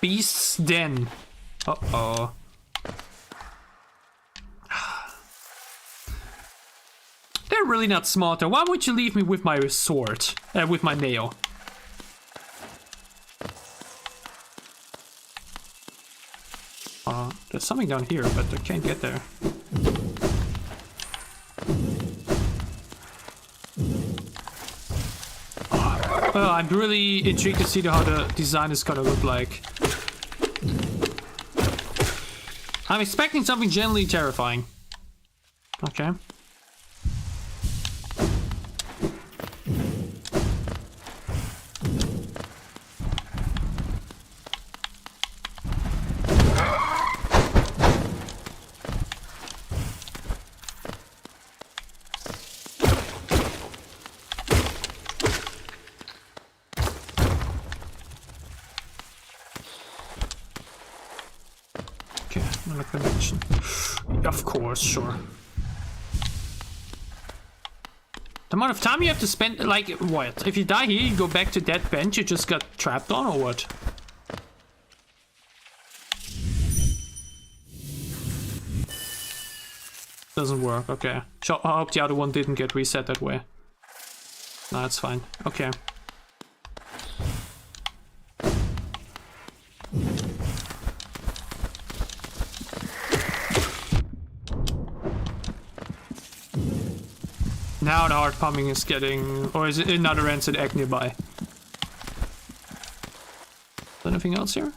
Beast's Den. Uh-oh. They're really not smart though. Why would you leave me with my sword? With my nail? There's something down here, but I can't get there. I'm really intrigued to see how the design is gonna look like. I'm expecting something genuinely terrifying. Okay. Of course, sure. The amount of time you have to spend, like, what? If you die here, you go back to that bench you just got trapped on, or what? Doesn't work, okay. Sure, I hope the other one didn't get reset that way. No, that's fine. Okay. Now the heart pumping is getting... Or is it another rancid egg nearby? Is there anything else here?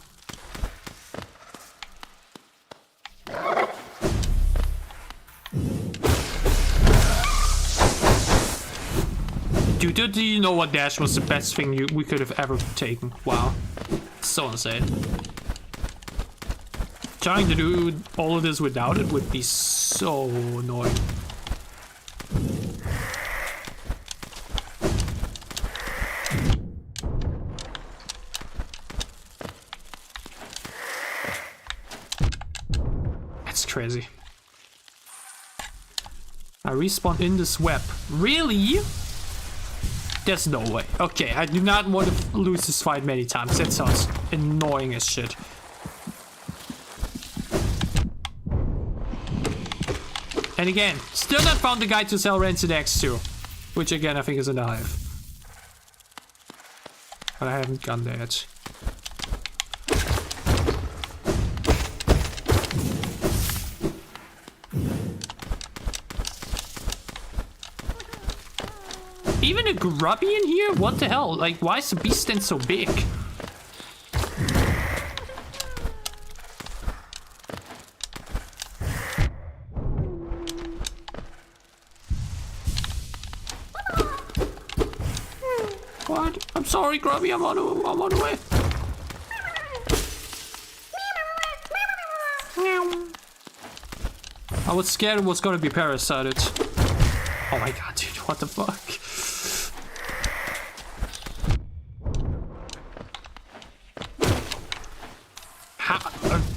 Dude, do you know what dash was the best thing we could have ever taken? Wow. So insane. Trying to do all of this without it would be so annoying. Crazy. I respawn in this web. Really? There's no way. Okay, I do not want to lose this fight many times. That sounds annoying as shit. And again, still not found the guy to sell rancid eggs to. Which again, I think is in the hive. But I haven't gone there yet. Even a grubby in here? What the hell? Like, why is the beast stand so big? What? I'm sorry, grubby. I'm on the way. I was scared it was gonna be parasited. Oh my god, dude, what the fuck?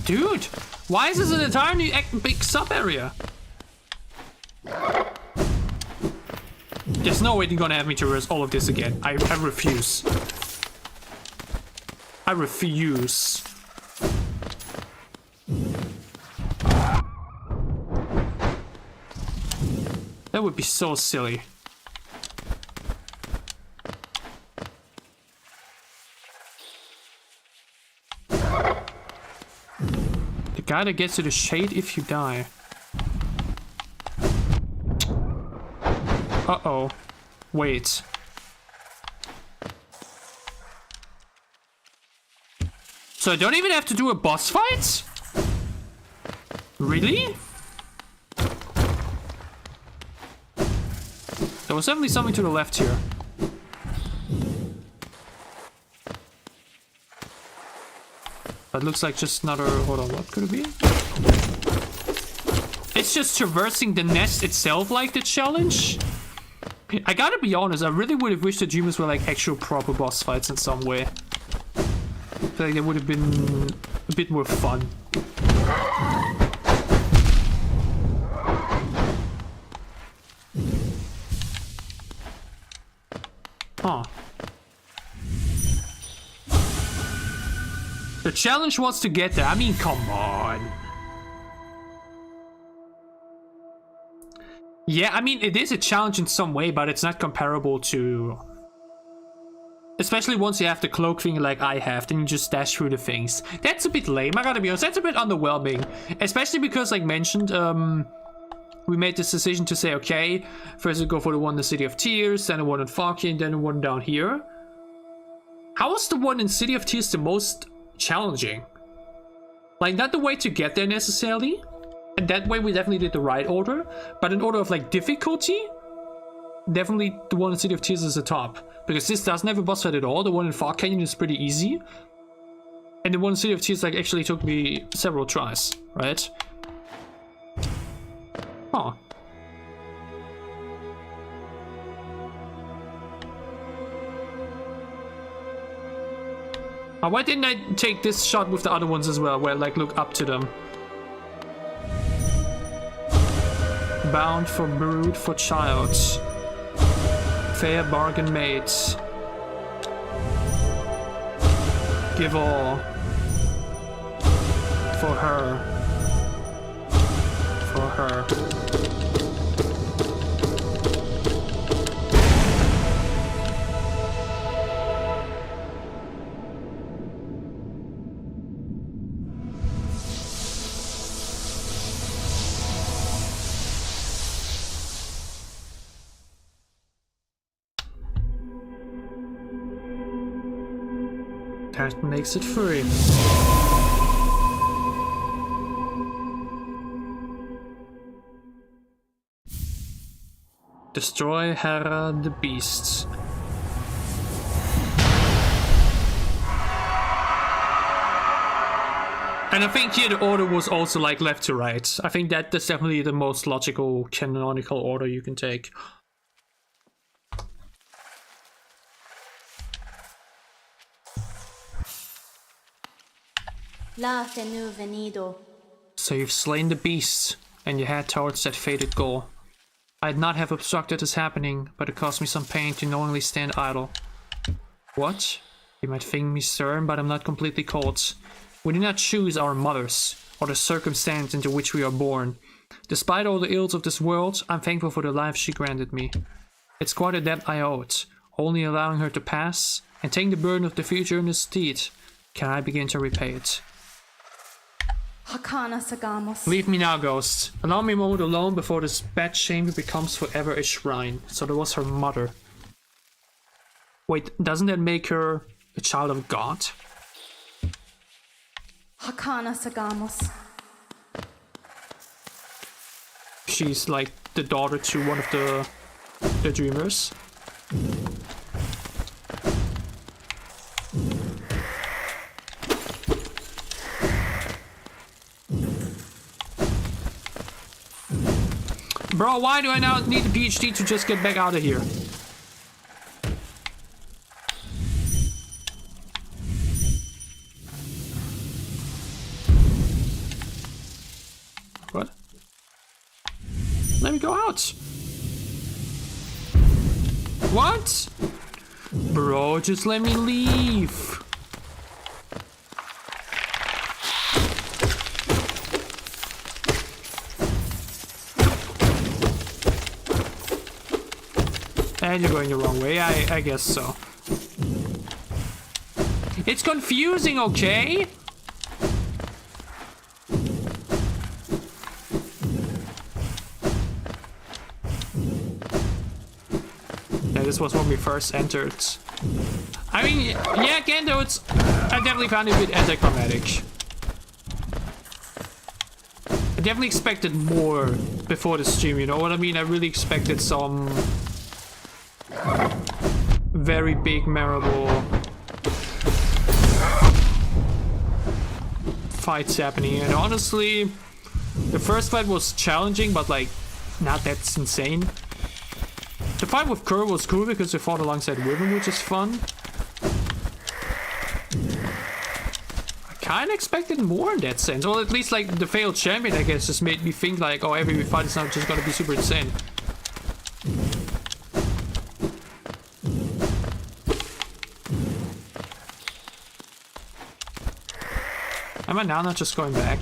Dude, why is this an entirely big sub area? There's no way you're gonna have me traverse all of this again. I refuse. I refuse. That would be so silly. The guy that gets to the shade if you die. Uh-oh. Wait. So I don't even have to do a boss fight? Really? There was definitely something to the left here. That looks like just another... Hold on, what could it be? It's just traversing the nest itself like the challenge? I gotta be honest, I really would have wished the dreamers were like actual proper boss fights in some way. I feel like they would have been a bit more fun. Huh. The challenge was to get there. I mean, come on. Yeah, I mean, it is a challenge in some way, but it's not comparable to... Especially once you have the cloak thing like I have, then you just dash through the things. That's a bit lame, I gotta be honest. That's a bit underwhelming. Especially because, like mentioned, we made this decision to say, okay, first we go for the one in the City of Tears, then the one in Falkir, and then the one down here. How was the one in City of Tears the most challenging? Like, not the way to get there necessarily. And that way we definitely did the right order. But in order of, like, difficulty, definitely the one in City of Tears is the top. Because this doesn't have a boss fight at all. The one in Far Canyon is pretty easy. And the one in City of Tears, like, actually took me several tries, right? Huh. Why didn't I take this shot with the other ones as well, where I, like, look up to them? Bound for brood for child. Fair bargain made. Give all. For her. For her. That makes it free. Destroy Hera the Beast. And I think here the order was also like left to right. I think that's definitely the most logical canonical order you can take. So you've slain the beast, and you head towards that fated goal. I'd not have obstructed this happening, but it caused me some pain to knowingly stand idle. What? You might think me stern, but I'm not completely cold. We did not choose our mothers, or the circumstance into which we are born. Despite all the ills of this world, I'm thankful for the life she granted me. It's quite a debt I owe it. Only allowing her to pass, and taking the burden of the future in his stead, can I begin to repay it. Leave me now, ghost. Allow me a moment alone before this bed chamber becomes forever a shrine. So that was her mother. Wait, doesn't that make her a child of God? She's like the daughter to one of the dreamers. Bro, why do I now need a PhD to just get back out of here? What? Let me go out. What? Bro, just let me leave. And you're going the wrong way, I guess so. It's confusing, okay? Yeah, this was when we first entered. I mean, yeah, again though, I definitely found it a bit anticlimactic. I definitely expected more before the stream, you know what I mean? I really expected some very big, memorable fights happening. And honestly, the first fight was challenging, but like, not that insane. The fight with Kerr was cool because we fought alongside Wyvern, which is fun. I kinda expected more in that sense. Or at least like the failed champion, I guess, just made me think like, oh, every fight is not just gonna be super insane. Am I now not just going back?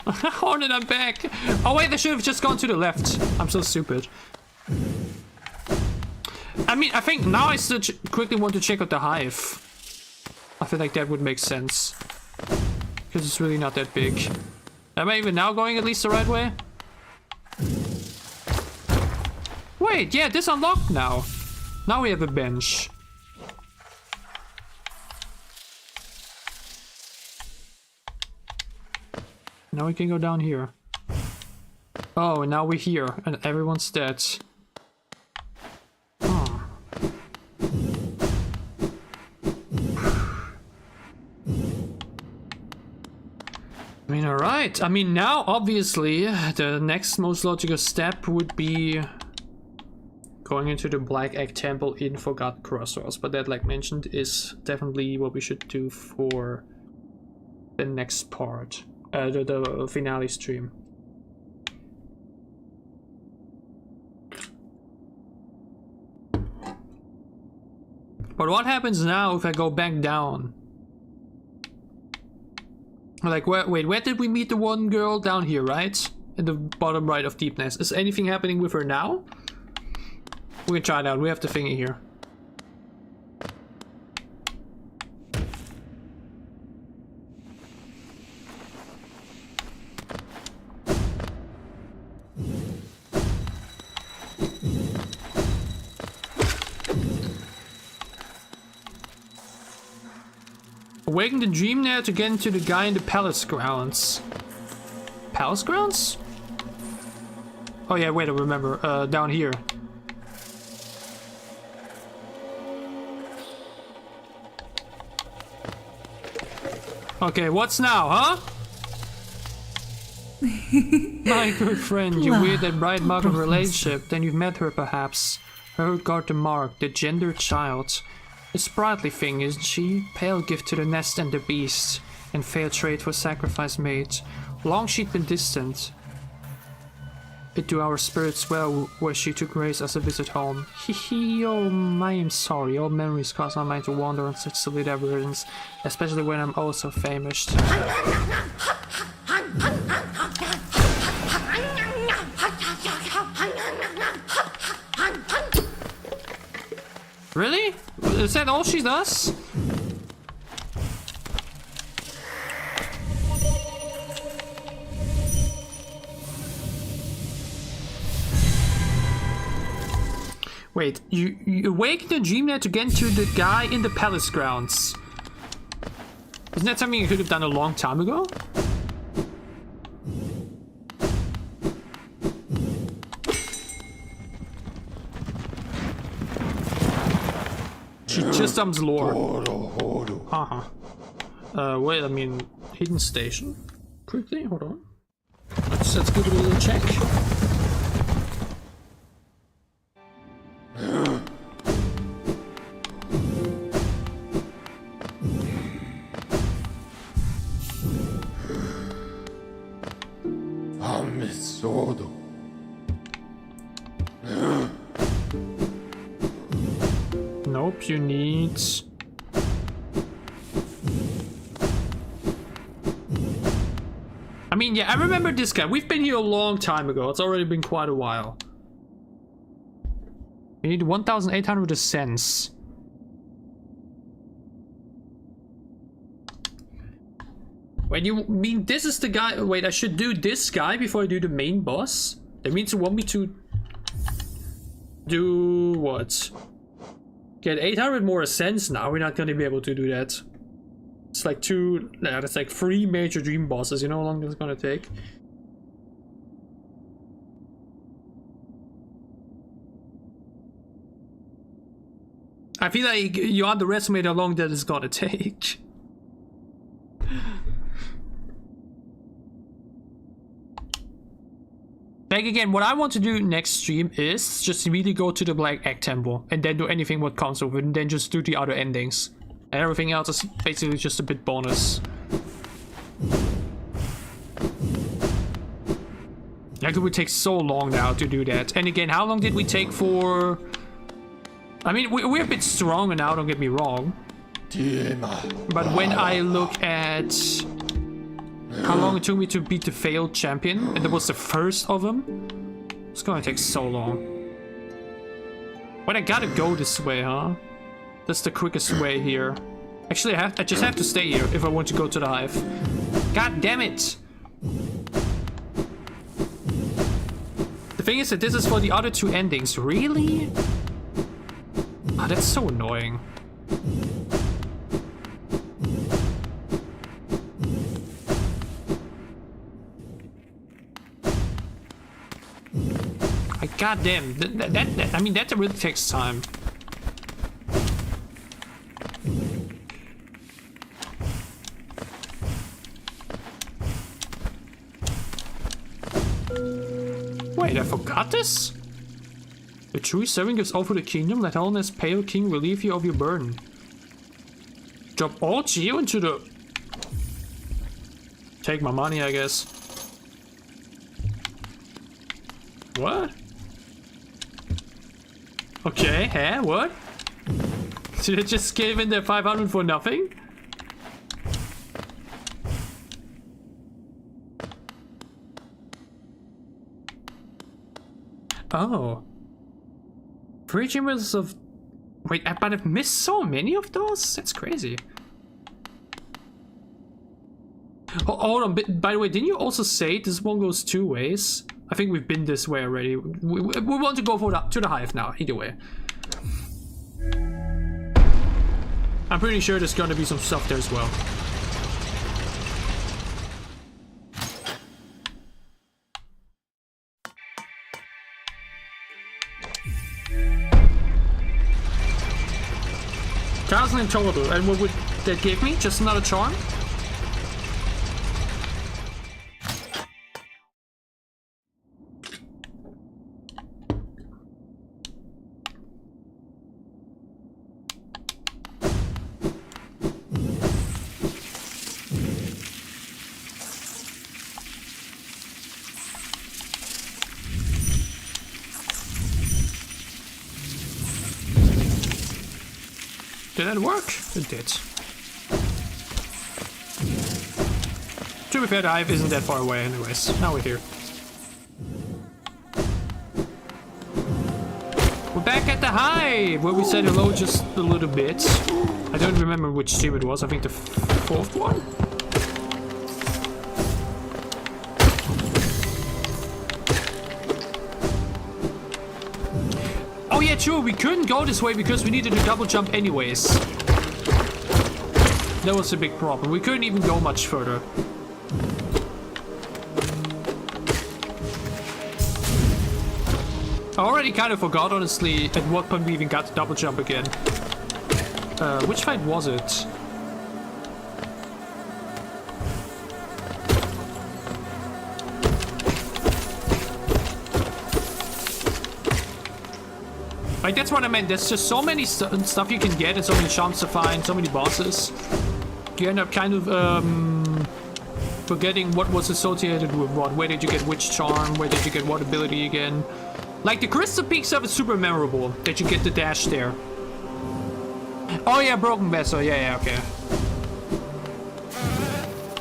Hornet, I'm back! Oh wait, I should have just gone to the left. I'm so stupid. I mean, I think now I still quickly want to check out the hive. I feel like that would make sense. Because it's really not that big. Am I even now going at least the right way? Wait, yeah, this unlocked now. Now we have a bench. Now we can go down here. Oh, and now we're here, and everyone's dead. Oh. I mean, alright. I mean, now, obviously, the next most logical step would be going into the Black Egg Temple in Forgotten Crossroads. But that, like mentioned, is definitely what we should do for the next part. The finale stream. But what happens now if I go back down? Like, wait, where did we meet the one girl? Down here, right? In the bottom right of Deepness. Is anything happening with her now? We can try it out. We have the thingy here. Awaken the dream now to get into the guy in the palace grounds. Palace grounds? Oh yeah, wait, I remember. Down here. Okay, what's now, huh? My good friend, you wear that bright mark of relationship. Then you've met her, perhaps. Her guard the mark, the gendered child. A sprightly thing, isn't she? Pale gift to the nest and the beast, and fair trade for sacrifice made. Long she'd been distant. It do our spirits well were she to grace us a visit home. Hee oh, I am sorry, all memories cause my mind to wander on such silly diversions, especially when I'm oh so famous. Really? Is that all she does? Wait, you awaken the dream net to get into the guy in the palace grounds. Isn't that something you could have done a long time ago? She just dumps lore. Wait, I mean, hidden station. Quickly, hold on. Let's give it a little check. Nope, you need... I mean, yeah, I remember this guy. We've been here a long time ago. It's already been quite a while. We need 1,800 ascents. Wait, you mean this is the guy? Wait, I should do this guy before I do the main boss? That means you want me to do what? Get 800 more ascents now. We're not gonna be able to do that. It's like that's like 3 major dream bosses. You know how long this is gonna take? I feel like you underestimate how long that is gonna take. Like again, what I want to do next stream is just really go to the Black Egg Temple and then do anything what comes with it and then just do the other endings. And everything else is basically just a bit bonus. Like it would take so long now to do that. And again, how long did we take for... I mean, we're a bit stronger now, don't get me wrong. But when I look at how long it took me to beat the failed champion, and that was the first of them, it's gonna take so long. But I gotta go this way, huh? That's the quickest way here. Actually, I just have to stay here if I want to go to the hive. God damn it! The thing is that this is for the other 2 endings. Really? Ah, that's so annoying. Goddamn, I mean, that really takes time. Wait, I forgot this? The true serving gives all for the kingdom. Let Helena's pale king relieve you of your burden. Drop all Geo into the... Take my money, I guess. What? Okay, huh? What? Did I just give in the 500 for nothing? Oh. 3 chambers of... Wait, but I've missed so many of those? That's crazy. Oh, hold on, by the way, didn't you also say this one goes 2 ways? I think we've been this way already. We want to go to the hive now, either way. I'm pretty sure there's gonna be some stuff there as well. $1,000 in total, and what would that give me? Just another charm? Did that work? It did. To be fair, the hive isn't that far away anyways. Now we're here. We're back at the hive, where we said hello just a little bit. I don't remember which stream it was. I think the 4th one? Oh yeah, true, we couldn't go this way because we needed to double jump anyways. That was a big problem. We couldn't even go much further. I already kind of forgot, honestly, at what point we even got to double jump again. Which fight was it? Like, that's what I meant. There's just so many stuff you can get and so many charms to find, so many bosses. You end up kind of forgetting what was associated with what. Where did you get which charm? Where did you get what ability again? Like, the Crystal Peak stuff is super memorable, that you get the dash there. Oh yeah, Broken Vessel. Yeah, okay.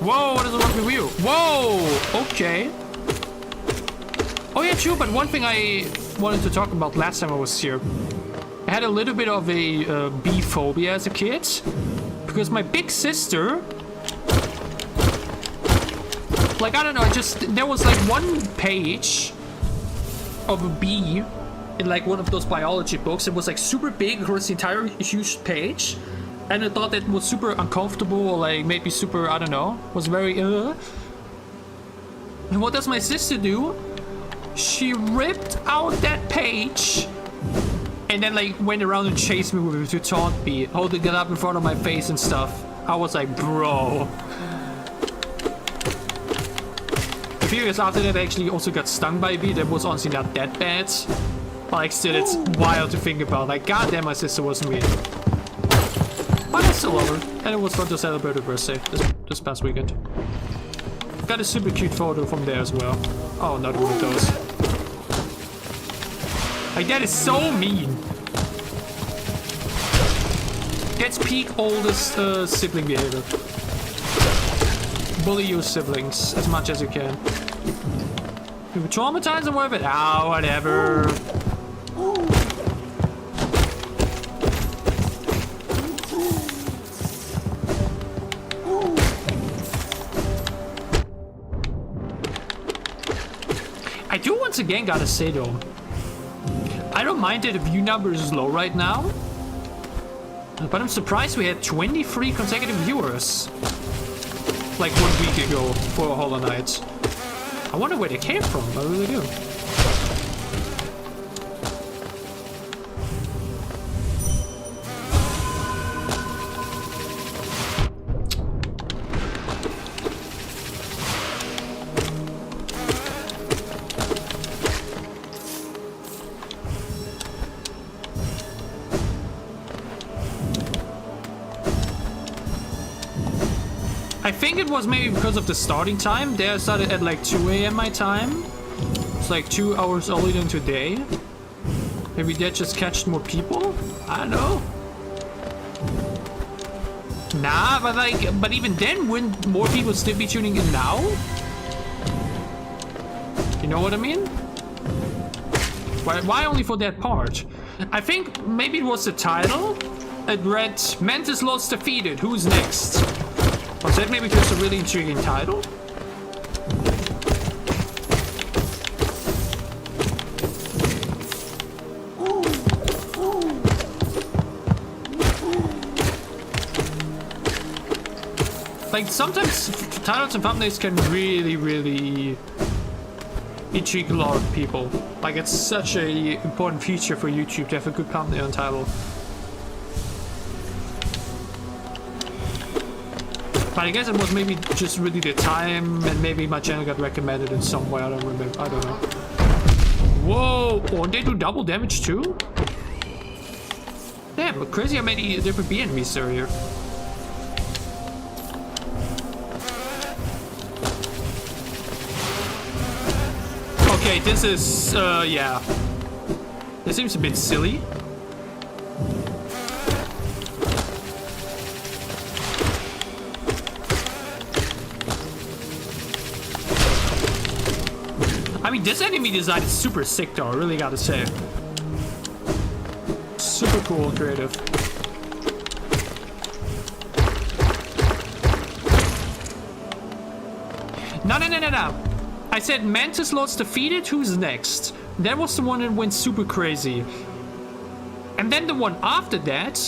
Whoa, what does it work with you? Whoa, okay. Oh yeah, true, but one thing I wanted to talk about last time I was here. I had a little bit of a bee phobia as a kid. Because my big sister... Like, I don't know, there was like one page of a bee in like one of those biology books. It was like super big across the entire huge page. And I thought that was super uncomfortable or like maybe super, I don't know, was very And what does my sister do? She ripped out that page and then like went around and chased me with it to taunt me, holding it up in front of my face and stuff. I was like, bro. A few years after that, I actually also got stung by a bee. That was honestly not that bad. But like still, it's wild to think about. Like, goddamn, my sister wasn't mean. But I still love her. And it was fun to celebrate her birthday this past weekend. Got a super cute photo from there as well. Oh, not one of those. Like, that is so mean. That's peak oldest sibling behavior. Bully your siblings as much as you can. You were traumatized and worth it? Ah, whatever. I do once again gotta say though, I don't mind that the view number is low right now, but I'm surprised we had 23 consecutive viewers like 1 week ago for a Hollow Knight. I wonder where they came from, I really do. I think it was maybe because of the starting time. There I started at like 2 AM my time. It's like 2 hours earlier than today. Maybe that just catched more people? I don't know. Nah, but even then, wouldn't more people still be tuning in now? You know what I mean? Why only for that part? I think maybe it was the title. It read, Mantis Lords defeated, who's next? Was that maybe just a really intriguing title? Like, sometimes titles and thumbnails can really intrigue a lot of people. Like, it's such a important feature for YouTube to have a good thumbnail and title. But I guess it was maybe just really the time, and maybe my channel got recommended in some way. I don't remember. I don't know. Whoa! Oh, and they do double damage too? Damn, but crazy how many different bee enemies there are here. Okay, this is, yeah. This seems a bit silly. I mean, this enemy design is super sick though, I really gotta say. Super cool and creative. No. I said Mantis Lords defeated, who's next? That was the one that went super crazy. And then the one after that,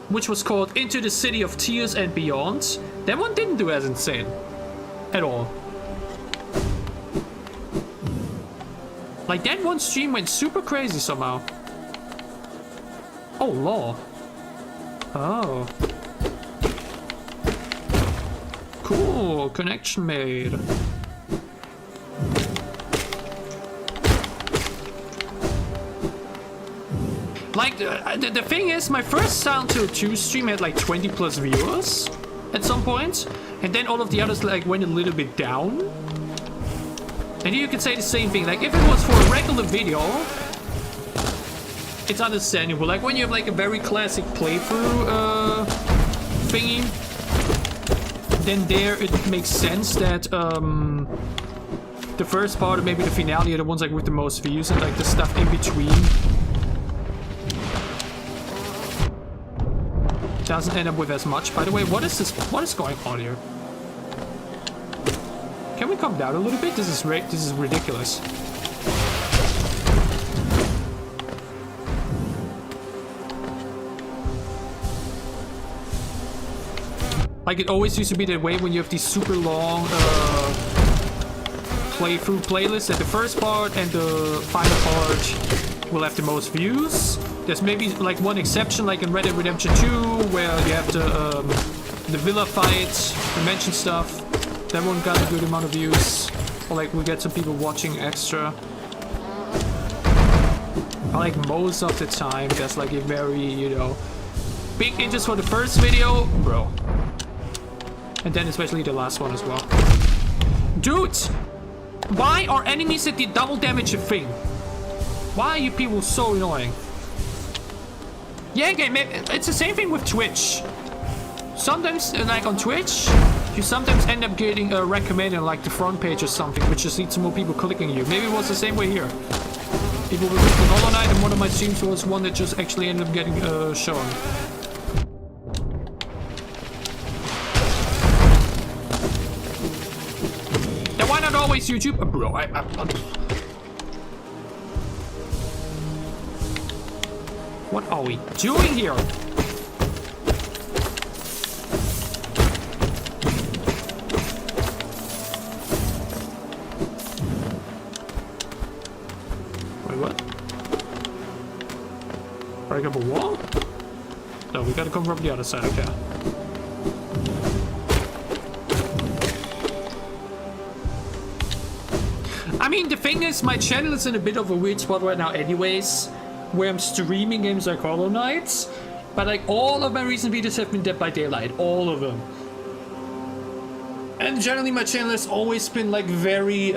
which was called Into the City of Tears and Beyond, that one didn't do as insane. At all. Like, that one stream went super crazy somehow. Oh, lol. Oh. Cool, connection made. Like, the thing is, my first Silent Hill 2 stream had like 20 plus viewers at some point, and then all of the others like went a little bit down. And here you can say the same thing, like if it was for a regular video, it's understandable. Like when you have like a very classic playthrough thingy, then there it makes sense that the first part or maybe the finale are the ones like with the most views, and like the stuff in between doesn't end up with as much. By the way, what is this? What is going on here? Can we come down a little bit? This is ridiculous. Like it always used to be that way when you have these super long playthrough playlists, that the first part and the final part will have the most views. There's maybe like one exception, like in Red Dead Redemption 2, where you have the villa fight, the mansion stuff. That one got a good amount of views. Or like we get some people watching extra. But like most of the time, there's like a very, you know, big interest for the first video, bro. And then especially the last one as well. Dude! Why are enemies that did double damage a thing? Why are you people so annoying? Yeah, game, it's the same thing with Twitch. Sometimes, like on Twitch, you sometimes end up getting recommended like the front page or something, which just leads to more people clicking you. Maybe it was the same way here. People were clicking Hollow Knight, and one of my streams was one that just actually ended up getting shown. Then why not always YouTube? Bro, what are we doing here? Wait, what? Break up a wall? No, we gotta come from the other side, okay. I mean, the thing is, my channel is in a bit of a weird spot right now anyways, where I'm streaming games like Hollow Knight, but like all of my recent videos have been Dead by Daylight, all of them. And generally my channel has always been like very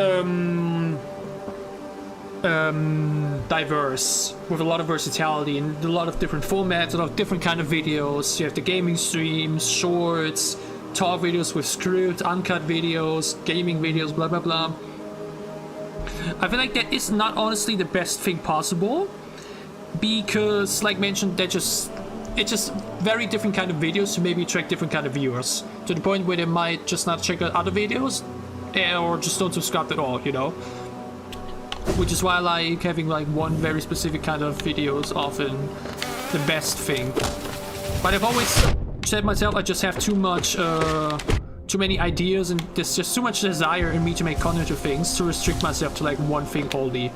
diverse, with a lot of versatility and a lot of different formats, a lot of different kind of videos. You have the gaming streams, shorts, talk videos with script, uncut videos, gaming videos, blah blah blah. I feel like that is not honestly the best thing possible, because like mentioned, it's just very different kind of videos to maybe attract different kind of viewers, to the point where they might just not check out other videos or just don't subscribe at all, you know. Which is why I like having like one very specific kind of videos often the best thing. But I've always said myself I just have too many ideas, and there's just too much desire in me to make content of things to restrict myself to like one thing only.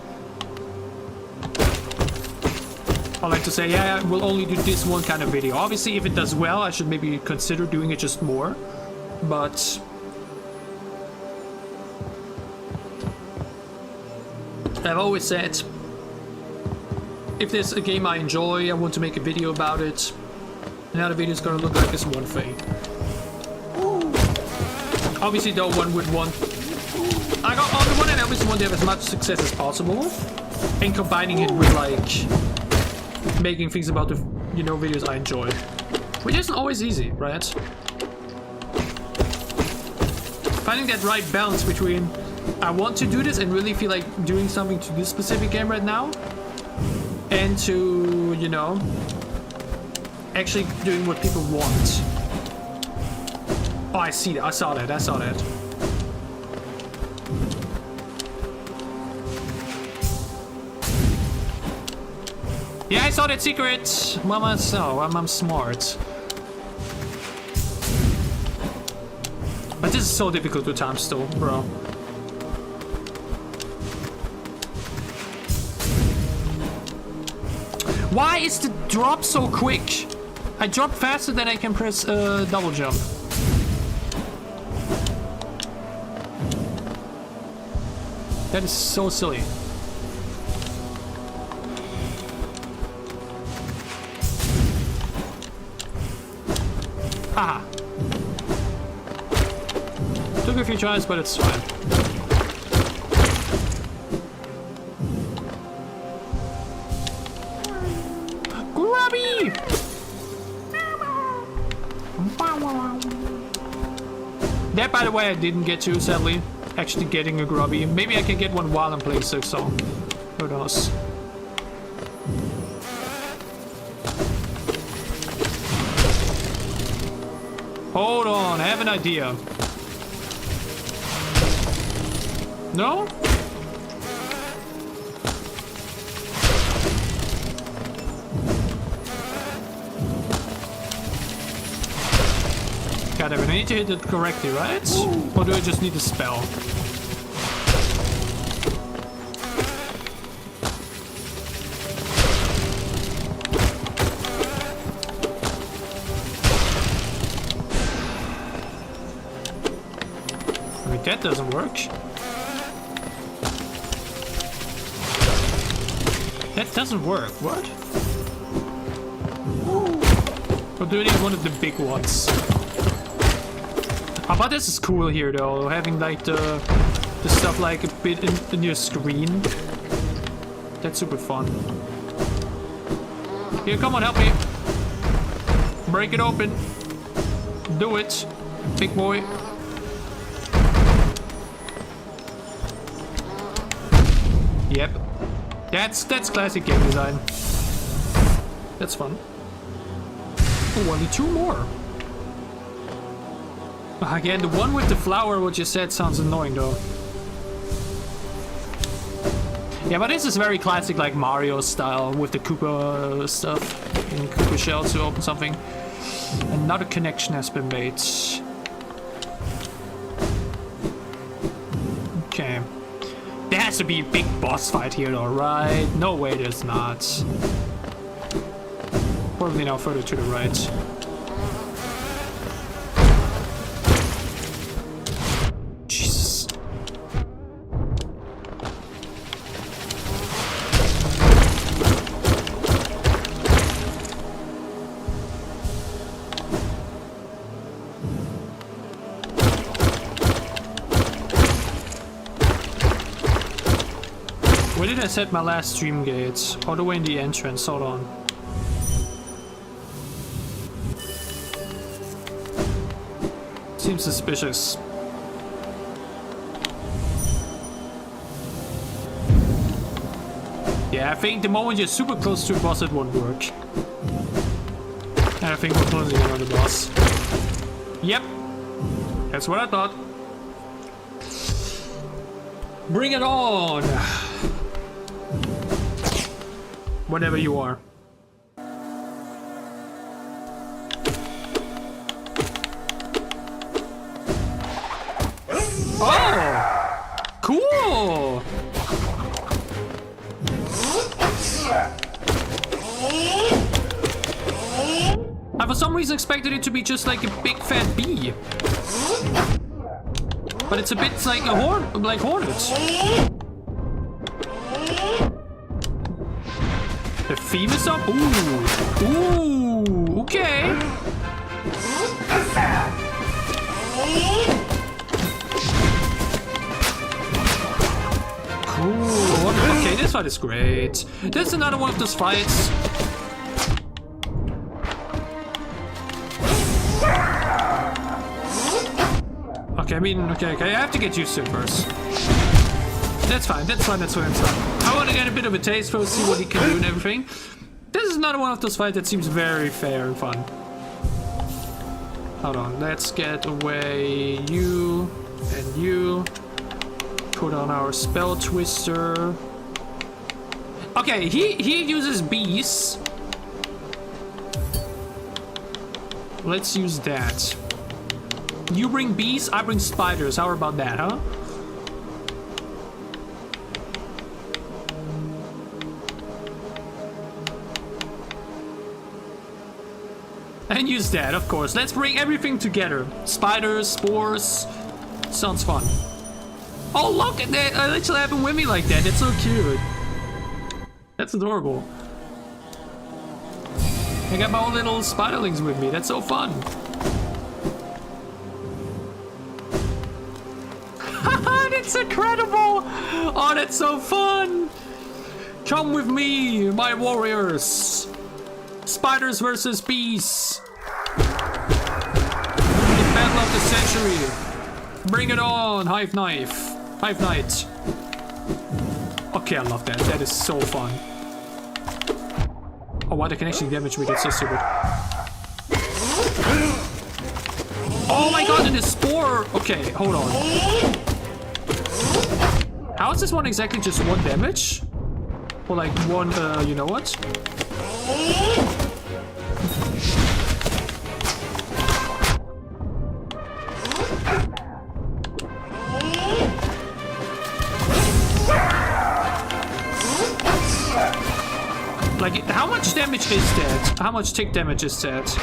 I like to say, yeah, we'll only do this one kind of video. Obviously, if it does well, I should maybe consider doing it just more. But I've always said, if there's a game I enjoy, I want to make a video about it. Now the video is gonna look like this one thing. Obviously, though, one would want... on the one hand, I obviously want to have as much success as possible, and combining it with, like, making things about the, you know, videos I enjoy. Which isn't always easy, right? Finding that right balance between I want to do this and really feel like doing something to this specific game right now, and to, you know, actually doing what people want. Oh, I see that. I saw that. Yeah, I saw that secret. Mama, so I'm smart. But this is so difficult to time still, bro. Why is the drop so quick? I drop faster than I can press double jump. That is so silly. Haha. Took a few tries, but it's fine. Grubby! That, by the way, I didn't get to, sadly. actually getting a grubby. Maybe I can get one while I'm playing Silk Song. Who knows? Hold on, I have an idea. No? God damn it, I need to hit it correctly, right? Or do I just need a spell? I mean, that doesn't work. That doesn't work, what? Or do I need one of the big ones? Oh, but this is cool here though, having like the stuff like a bit in your screen. That's super fun. Here, come on, help me. Break it open. Do it, big boy. Yep. That's classic game design. That's fun. Oh, only 2 more. Again, the one with the flower, what you said, sounds annoying though. Yeah, but this is very classic, like Mario style with the Koopa stuff in Koopa Shell to open something. Another connection has been made. Okay. There has to be a big boss fight here though, right? No way there's not. Probably now further to the right. Jesus. Where did I set my last stream gates? All the way in the entrance, hold on. Seems suspicious. Yeah, I think the moment you're super close to a boss, it won't work. And I think we're closing in on the boss. Yep. That's what I thought. Bring it on! Whatever you are. Oh! Cool! I for some reason expected it to be just like a big fat bee. But it's a bit like a like hornet. The theme is up. Ooh. Ooh. Okay. Cool. Okay, this fight is great. This is another one of those fights. Okay, I mean, okay, I have to get used to it first. That's fine, that's fine, that's fine, that's fine. I want to get a bit of a taste first, see what he can do and everything. This is another one of those fights that seems very fair and fun. Hold on, let's get away you and you. Put on our spell twister. Okay, he uses bees. Let's use that. You bring bees, I bring spiders. How about that, huh? And use that, of course. Let's bring everything together. Spiders, spores. Sounds fun. Oh, look at that. I literally have him with me like that. That's so cute. That's adorable. I got my own little spiderlings with me. That's so fun. That's incredible. Oh, that's so fun. Come with me, my warriors. Spiders versus bees. The battle of the century. Bring it on, Hive Knife. Hive Knight. Okay, I love that. That is so fun. Oh, wow, they can actually damage me. That's so stupid. Oh my god, and the spore. Okay, hold on. How is this one exactly just 1 damage? Or like 1, you know what? Like, how much damage is that? How much tick damage is that?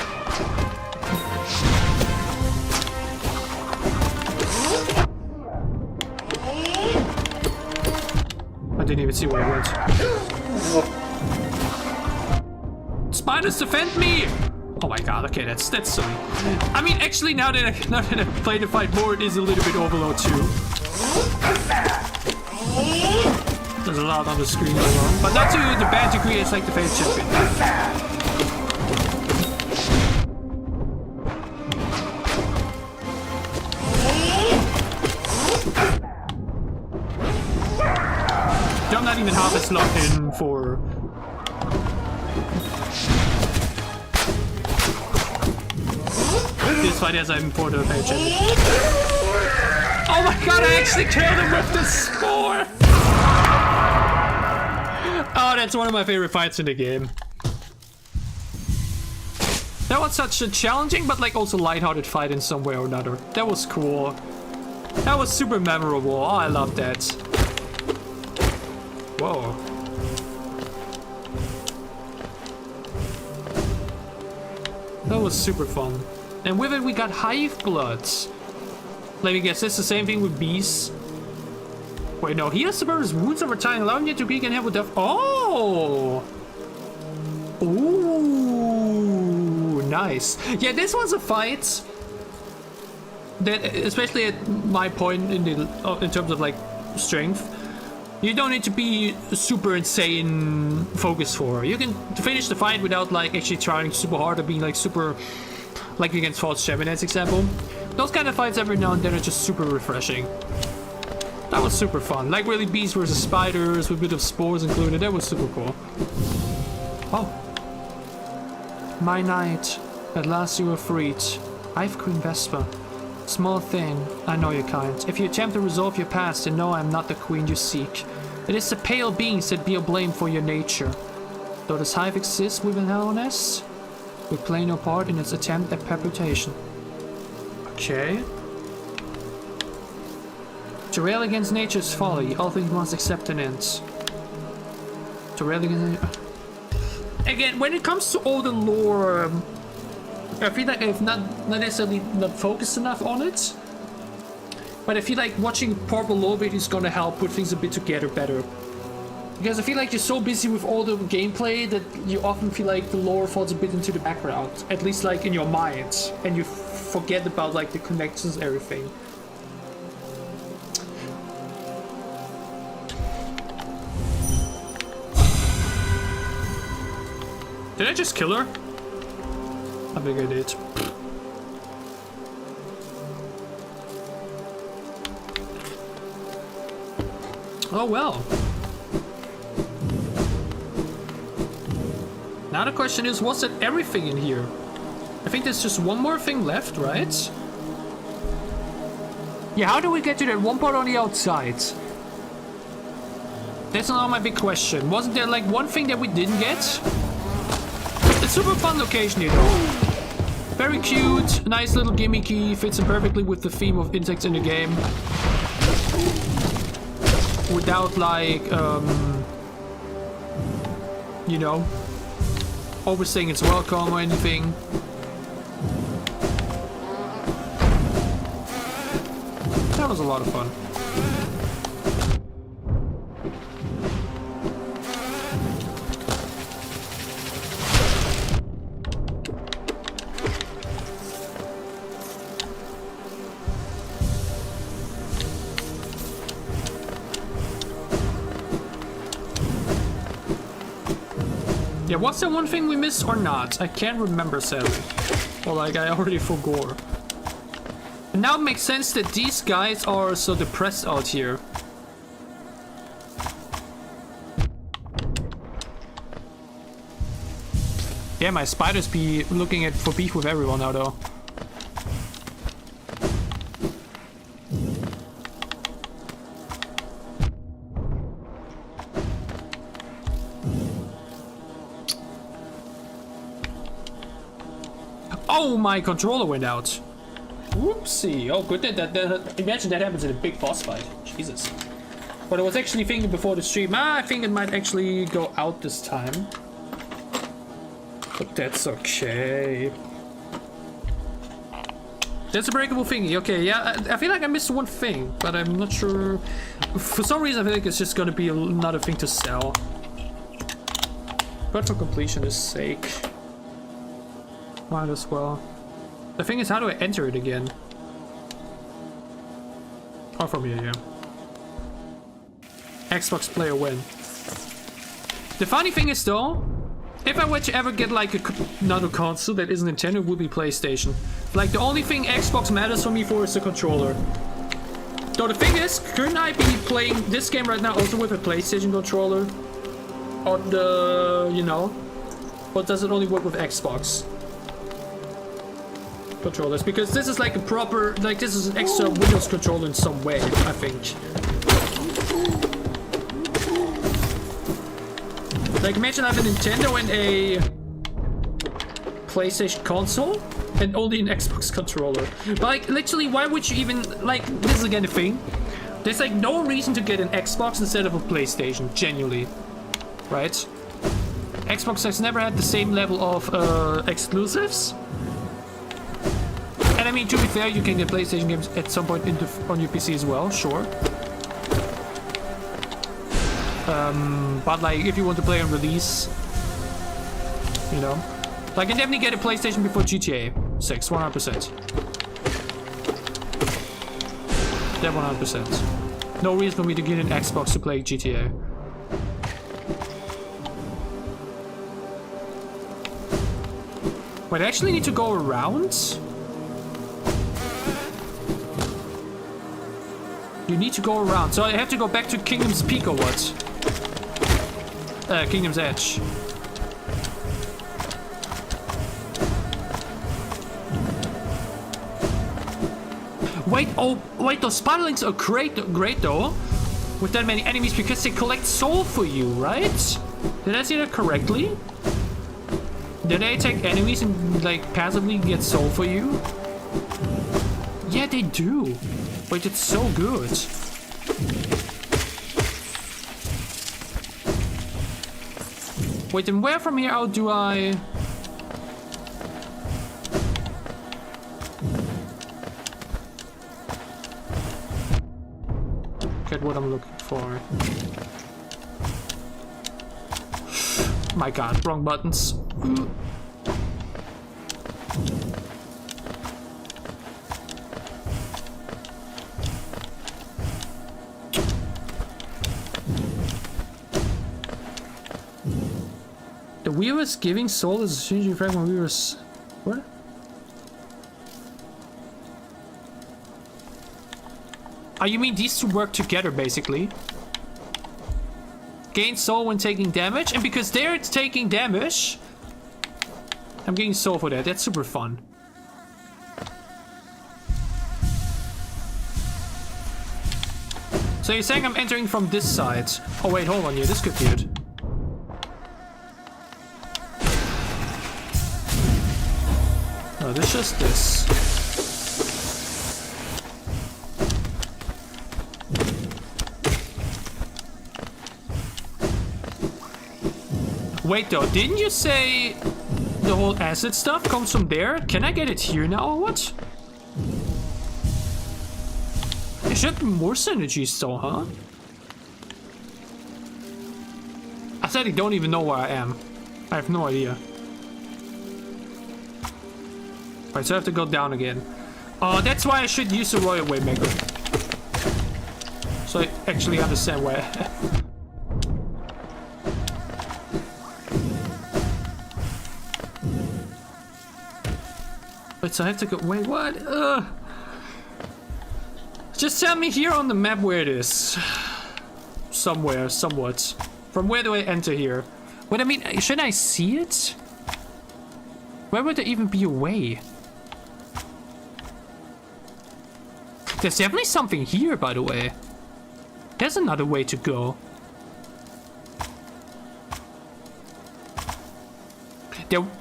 I didn't even see where it went. Spiders, defend me! Oh my god, okay, that's silly. I mean, actually, now that I play the fight more, it is a little bit overload too. There's a lot on the screen as well. But not to the bad degree as like the face champion. I'm not even half as locked in for... this fight as I'm for the face champion. Oh my god, I actually killed him with the spore! Oh, that's one of my favorite fights in the game. That was such a challenging, but like also lighthearted fight in some way or another. That was cool. That was super memorable. Oh, I love that. Whoa. That was super fun. And with it, we got Hive Bloods. Let me guess, that's the same thing with bees. Wait, no, he has to burn his wounds over time, allowing you to begin hit with death. Oh! Ooh, nice. Yeah, this was a fight that, especially at my point in terms of like strength, you don't need to be super insane focused for. You can finish the fight without like actually trying super hard or being like super, like against False Champion as example. Those kind of fights every now and then are just super refreshing. That was super fun. Like really bees versus spiders with a bit of spores included. That was super cool. Oh. My knight. At last you are freed. I've Queen Vespa. Small thing. I know you're kind. If you attempt to resolve your past, then know I am not the queen you seek. It is the pale beings that bear blame for your nature. Though this hive exists within Hellness, we play no part in its attempt at perpetuation. Okay. To rail against nature's folly, all things must accept an end. To rail against... Again, when it comes to all the lore, I feel like I've not necessarily not focused enough on it. But I feel like watching proper lore bit is gonna help put things a bit together better. Because I feel like you're so busy with all the gameplay that you often feel like the lore falls a bit into the background. At least like in your mind. And you forget about like the connections and everything. Did I just kill her? I think I did. Oh well. Now the question is, was that everything in here? I think there's just one more thing left, right? Yeah, how do we get to that one part on the outside? That's now my big question. Wasn't there like one thing that we didn't get? It's a super fun location here though. Very cute, nice little gimmicky, fits in perfectly with the theme of insects in the game. Without like, you know, overstaying its welcome or anything. That was a lot of fun. Yeah, what's the one thing we missed or not? I can't remember, sadly. Or like, I already forgot. Now it makes sense that these guys are so depressed out here. Yeah, my spiders be looking at for beef with everyone now though. Oh, my controller went out. Whoopsie. Oh, good. Imagine that happens in a big boss fight. Jesus. But I was actually thinking before the stream, I think it might actually go out this time. But that's okay. That's a breakable thingy. Okay, yeah, I feel like I missed one thing, but I'm not sure. For some reason, I feel like it's just gonna be another thing to sell. But for completion's sake, might as well. The thing is, how do I enter it again? Oh, from here, yeah. Xbox player win. The funny thing is, though, if I were to ever get like another console that isn't Nintendo, it would be PlayStation. Like, the only thing Xbox matters for me for is the controller. Though the thing is, couldn't I be playing this game right now also with a PlayStation controller? On the, you know? Or does it only work with Xbox controllers? Because this is like a proper, like this is an extra Windows controller in some way, I think. Like, imagine I have a Nintendo and a PlayStation console and only an Xbox controller. But like, literally, why would you even, like, this is again a thing. There's like no reason to get an Xbox instead of a PlayStation, genuinely. Right? Xbox has never had the same level of exclusives. And I mean, to be fair, you can get PlayStation games at some point on your PC as well, sure. But like, if you want to play on release, you know, like, I can definitely get a PlayStation before GTA 6, 100%. That 100%. No reason for me to get an Xbox to play GTA. Wait, I actually need to go around? You need to go around, so I have to go back to Kingdom's Peak or what? Kingdom's Edge. Wait, those spiderlings are great though, with that many enemies, because they collect soul for you, right? Did I see that correctly? Did they attack enemies and like passively get soul for you? Yeah, they do. Wait, it's so good. Wait, and where from here out do I... get what I'm looking for? My god, wrong buttons. The Weaver's giving soul is a changing effect when Weaver's... What? Oh, you mean these two work together, basically? Gain soul when taking damage, and because they're taking damage, I'm getting soul for that. That's super fun. So you're saying I'm entering from this side? Oh wait, hold on here. This could be it. No, there's just this. Wait though, didn't you say the whole acid stuff comes from there? Can I get it here now or what? There should be more synergies though, huh? I said I don't even know where I am. I have no idea. Right, so I have to go down again. Oh, that's why I should use the Royal Waymaker. So I actually understand where I am. Wait, so I have to go... Wait, what? Just tell me here on the map where it is. Somewhere, somewhat. From where do I enter here? Wait, I mean, should I see it? Where would there even be a way? There's definitely something here, by the way. There's another way to go.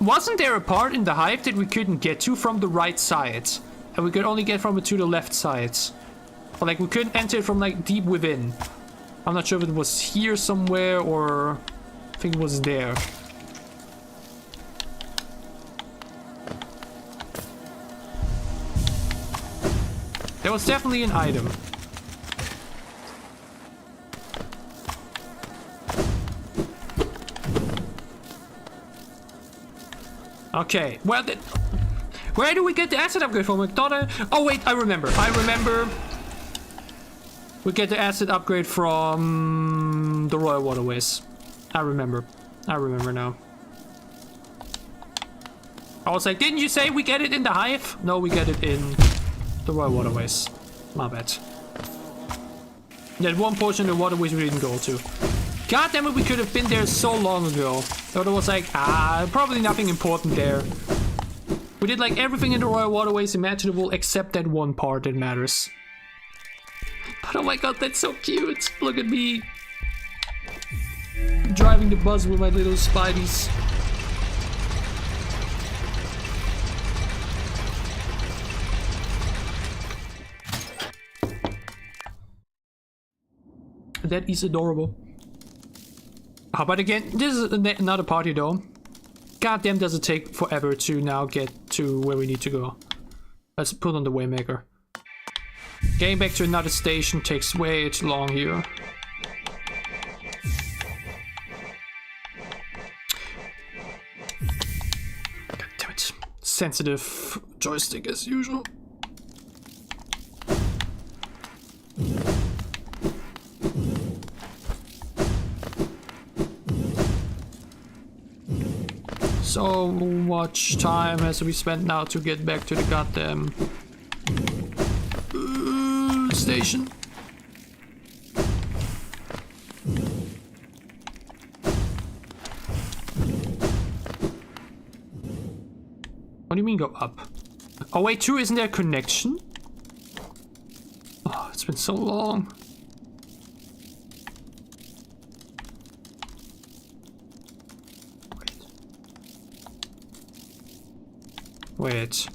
Wasn't there a part in the hive that we couldn't get to from the right side? And we could only get from it to the left side. Or like we couldn't enter it from like deep within. I'm not sure if it was here somewhere or I think it was there. There was definitely an item. Okay, well then, where do we get the acid upgrade from? I thought oh wait, I remember. We get the acid upgrade from the Royal Waterways. I remember now. I was like, didn't you say we get it in the hive? No, we get it in the Royal Waterways. My bad. That one portion of the waterways we didn't go to. God damn it, we could have been there so long ago. But it was like, probably nothing important there. We did like everything in the Royal Waterways imaginable except that one part that matters. But oh my god, that's so cute. Look at me. Driving the bus with my little spideys. That is adorable. But again, this is another party though. Goddamn, does it take forever to now get to where we need to go. Let's put on the Waymaker. Getting back to another station takes way too long here. God damn it. Sensitive joystick as usual. So much time has to be spent now to get back to the goddamn station. What do you mean go up? Oh wait, too, isn't there a connection? Oh, it's been so long. Wait.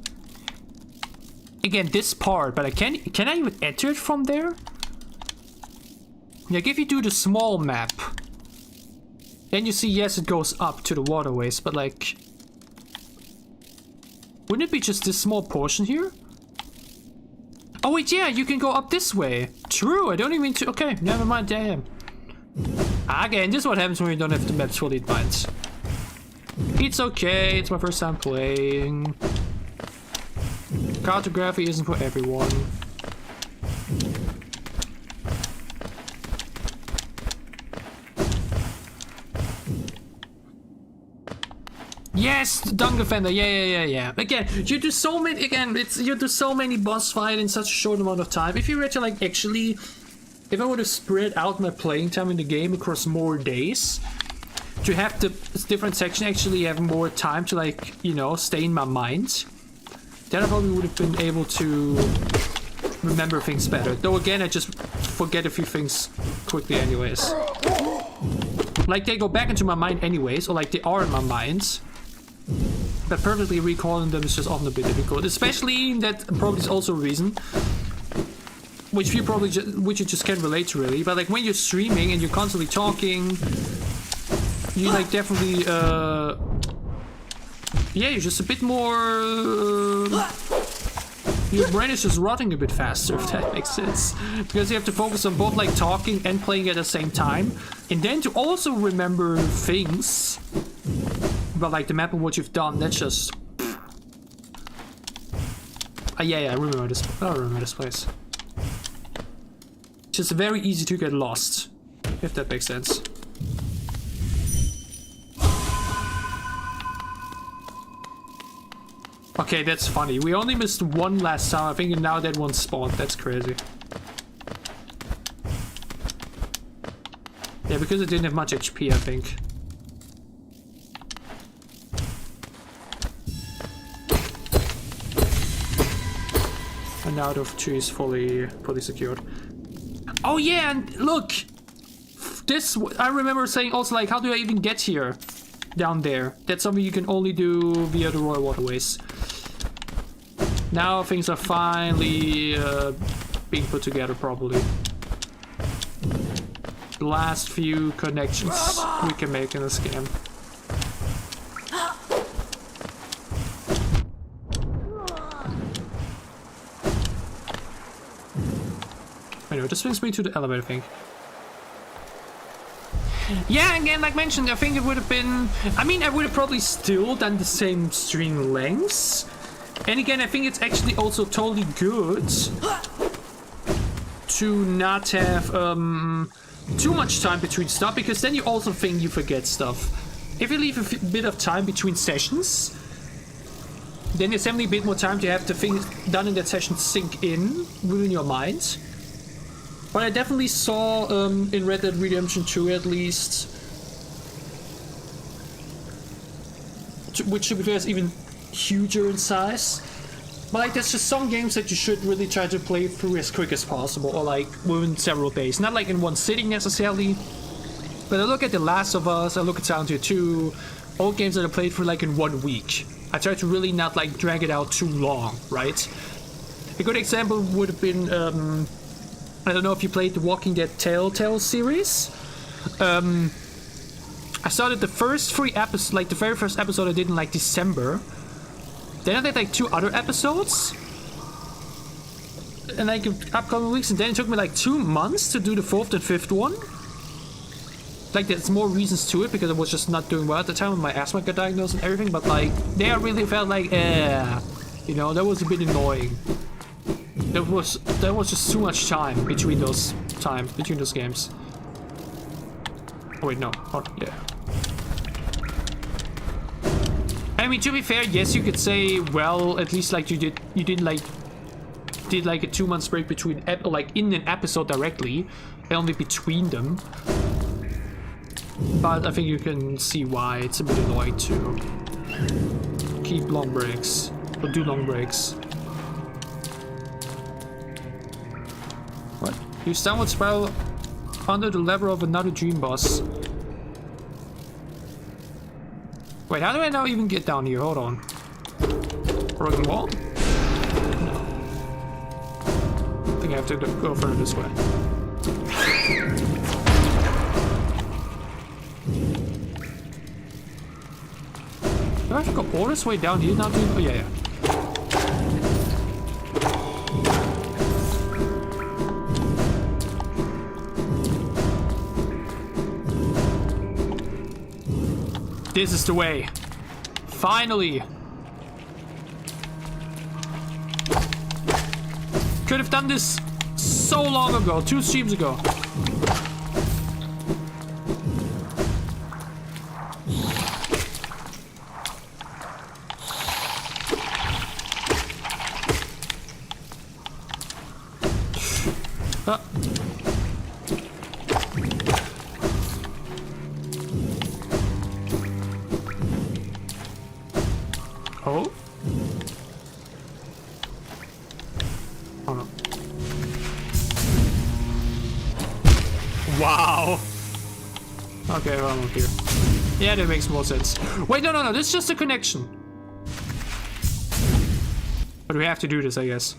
Again, this part, but can I even enter it from there? Like if you do the small map, then you see, yes, it goes up to the waterways, but like, wouldn't it be just this small portion here? Oh wait, yeah, you can go up this way. True, I don't even okay, never mind, damn. Again, this is what happens when you don't have the maps fully in mind. It's okay, it's my first time playing. Cartography isn't for everyone. Yes, the Dung Defender, yeah. Again, you do so many, you do so many boss fights in such a short amount of time. If you were to like actually, if I would have spread out my playing time in the game across more days, to have the different section actually have more time to like, you know, stay in my mind, then I probably would have been able to remember things better. Though again, I just forget a few things quickly anyways. Like they go back into my mind anyways, or like they are in my mind. But perfectly recalling them is just often a bit difficult. Especially, that probably is also a reason, which you probably which you just can't relate to really. But like when you're streaming and you're constantly talking, you like definitely yeah, you're just a bit more your brain is just rotting a bit faster, if that makes sense, because you have to focus on both like talking and playing at the same time, and then to also remember things about like the map and what you've done. That's just yeah, I remember this. I remember this place. It's just very easy to get lost, if that makes sense. Okay, that's funny. We only missed one last time, I think, and now that one spawned. That's crazy. Yeah, because it didn't have much HP, I think. And now the tree is fully secured. Oh yeah, and look! This, I remember saying also, like, how do I even get here? Down there. That's something you can only do via the Royal Waterways. Now things are finally being put together properly. The last few connections we can make in this game. Anyway, this brings me to the elevator thing. Yeah, again, like mentioned, I think it would have been... I mean, I would have probably still done the same stream lengths. And again, I think it's actually also totally good to not have too much time between stuff, because then you also think you forget stuff. If you leave a bit of time between sessions, then there's definitely a bit more time to have the things done in that session sink in within your mind. But I definitely saw in Red Dead Redemption 2 at least, which to be fair is even huger in size. But like, there's just some games that you should really try to play through as quick as possible, or like within several days. Not like in one sitting necessarily, but I look at The Last of Us, I look at Silent Hill 2, all games that I played for like in 1 week. I try to really not like drag it out too long, right? A good example would have been, I don't know if you played the Walking Dead Telltale series. I started the first 3 episodes, like the very first episode I did in like December. Then I did like 2 other episodes in like upcoming weeks, and then it took me like 2 months to do the 4th and 5th one. Like, there's more reasons to it because I was just not doing well at the time when my asthma got diagnosed and everything, but like, there I really felt like, you know, that was a bit annoying. There was just too much time between those games. Oh wait, no. Oh, yeah. I mean, to be fair, yes, you could say, well, at least like you did like a 2 months break between like in an episode directly, and only between them. But I think you can see why it's a bit annoying to keep long breaks or do long breaks. What? Use downward spiral under the lever of another dream boss. Wait, how do I now even get down here? Hold on. Broken wall? No. I think I have to go further this way. Do I have to go all this way down here now? Oh, yeah, yeah. This is the way. Finally. Could have done this so long ago, 2 streams ago. Oh? Oh no. Wow. Okay, well, I'm up here. Yeah, that makes more sense. Wait, no, this is just a connection. But we have to do this, I guess.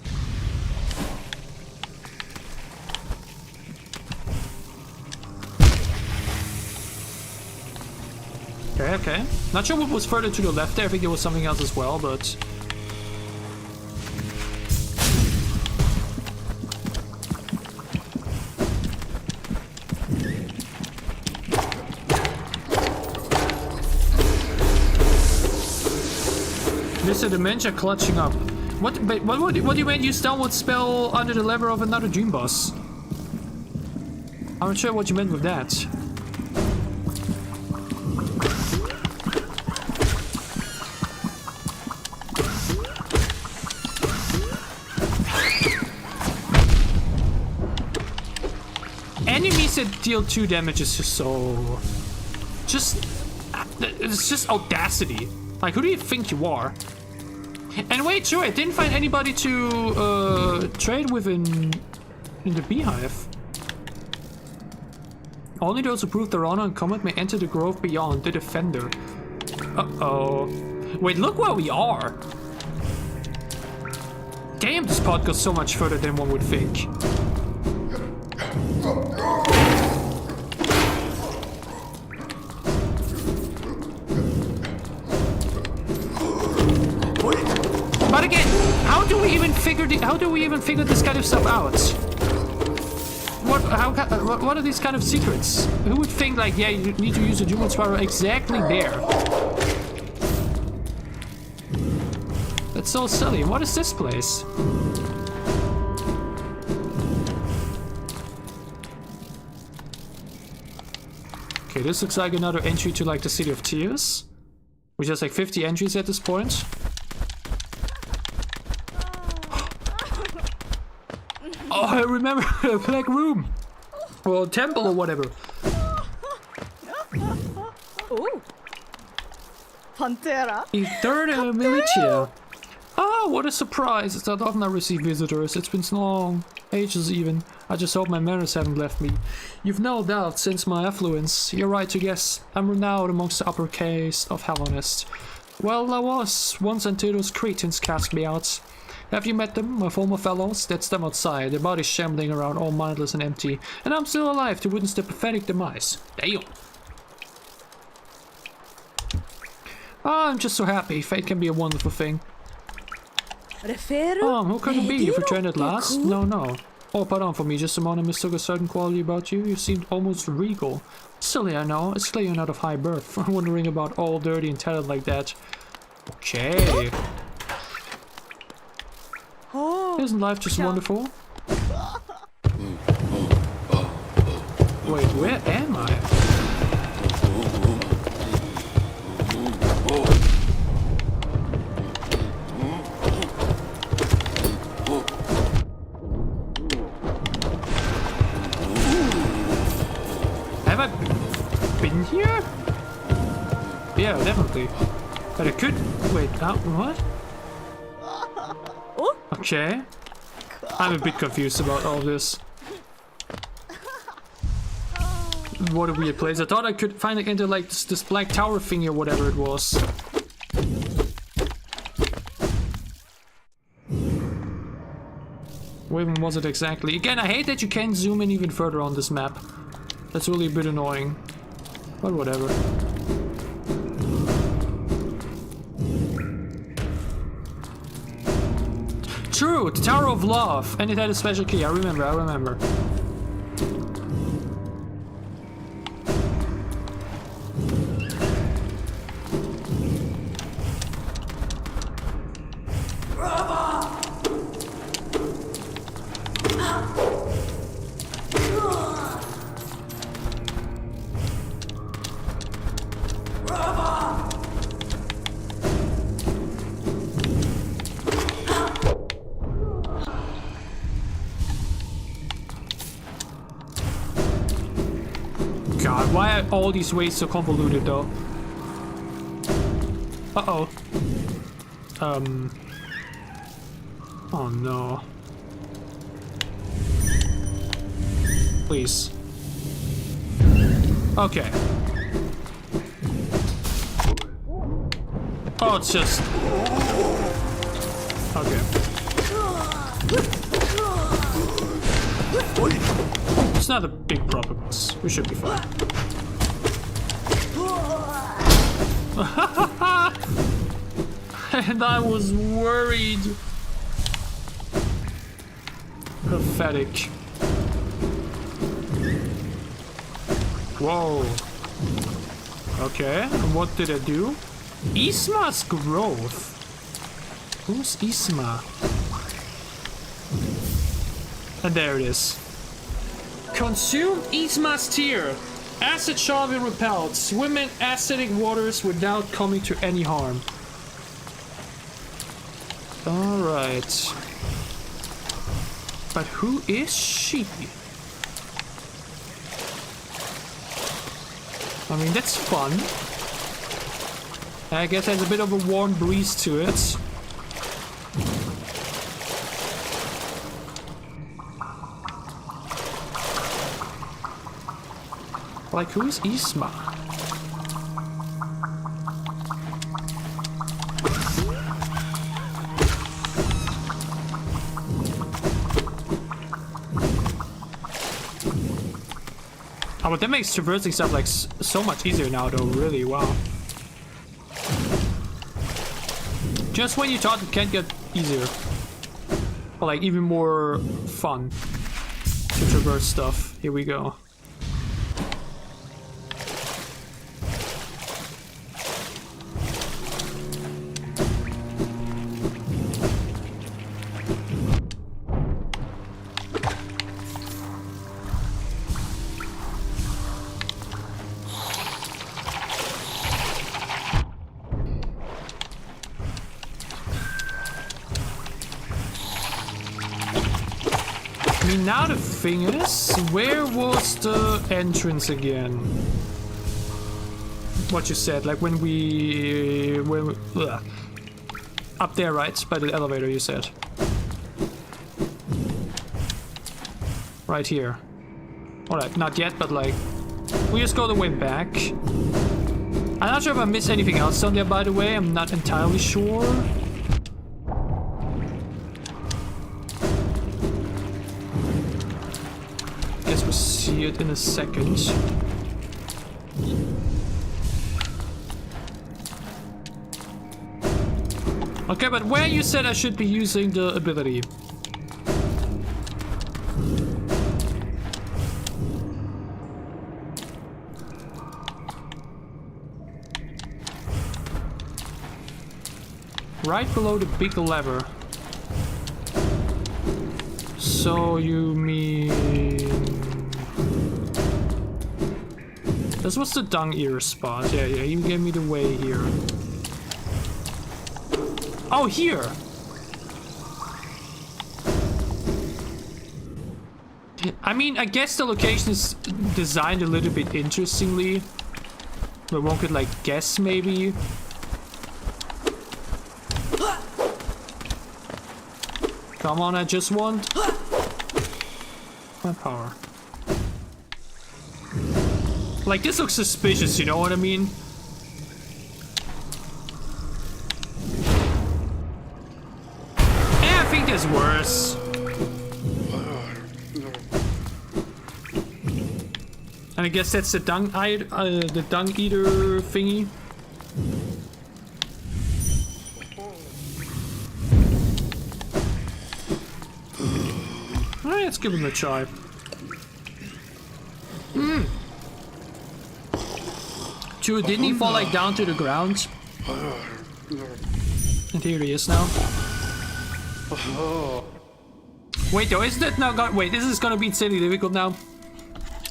Okay. Not sure what was further to the left there. I think there was something else as well, but... Mr. Dementia clutching up. What do you mean use downward spell under the lever of another dream boss? I'm not sure what you meant with that. that deal 2 damage is just so... It's just audacity. Like, who do you think you are? And wait, sure, I didn't find anybody to trade with in the beehive. Only those who prove their honor and combat may enter the grove beyond the defender. Uh-oh. Wait, look where we are. Damn, this pod goes so much further than one would think. But again, how do we even figure this kind of stuff out? What are these kind of secrets? Who would think like, yeah, you need to use a human spiral exactly there? That's so silly. What is this place? Okay, this looks like another entry to like the City of Tears. Which has like 50 entries at this point. Oh, I remember a black room. Or a temple or whatever. Ooh. Pantera. Eterna Militia. Oh, what a surprise. It's not often I receive visitors. It's been so long. Ages even. I just hope my manners haven't left me. You've no doubt since my affluence. You're right to guess. I'm renowned amongst the upper caste of Hellenists. Well, I was, once until those Cretans cast me out. Have you met them, my former fellows? That's them outside, their bodies shambling around all mindless and empty. And I'm still alive to witness their pathetic demise. Damn. Oh, I'm just so happy. Fate can be a wonderful thing. Who could it be? You've returned at last? No. Oh, pardon for me, just a moment mistook a certain quality about you. You seemed almost regal. Silly, I know. It's clear you're not of high birth. Wondering about all dirty and tattered like that. Okay. Isn't life just wonderful? Wait, where am I? Have I been here? Yeah, definitely. But I could... Wait, what? Okay. I'm a bit confused about all this. What a weird place. I thought I could finally enter like this black tower thingy or whatever it was. Where was it exactly? Again, I hate that you can't zoom in even further on this map. That's really a bit annoying. But whatever. True, the Tower of Love, and it had a special key. I remember. God, why are all these ways so convoluted though? Uh-oh. Oh no. Please. Okay. Oh, it's just... Okay. It's not a big problem. We should be fine. And I was worried. Pathetic. Whoa. Okay, and what did I do? Isma's growth. Who's Isma? And there it is. Consume Isma's tear. Acid shall be repelled. Swim in acidic waters without coming to any harm. Alright. But who is she? I mean, that's fun. I guess there's a bit of a warm breeze to it. Like, who is Isma? Oh, but that makes traversing stuff like so much easier now, though. Really, wow. Just when you thought it can't get easier, or like even more fun to traverse stuff. Here we go. Now the thing is, where was the entrance again? What you said, like when we up there, right? By the elevator, you said. Right here. Alright, not yet, but like, we just go the way back. I'm not sure if I missed anything else down there, by the way. I'm not entirely sure. See it in a second. Okay, but where you said I should be using the ability? Right below the big lever. So you mean... This was the dung ear spot. Yeah, you gave me the way here. Oh, here! I mean, I guess the location is designed a little bit interestingly. But one could, like, guess, maybe. Come on, I just want... my power. Like, this looks suspicious, you know what I mean? I think there's worse. And I guess that's the dung eater thingy. Alright, let's give him a try. True, didn't he fall like down to the ground? And here he is now. Wait though, isn't it now wait, this is gonna be insanely difficult now.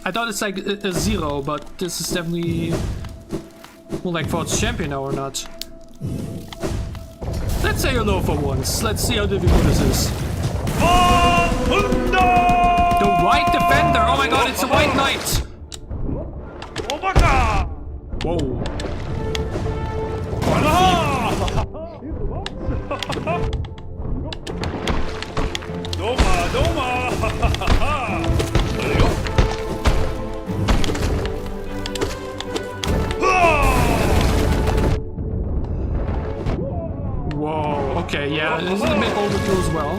I thought it's like a 0, but this is definitely more like Fort's champion now or not. Let's say hello for once. Let's see how difficult this is. The White Defender! Oh my god, it's a White Knight! Whoa. Whoa, okay, yeah, this is a bit overkill as well.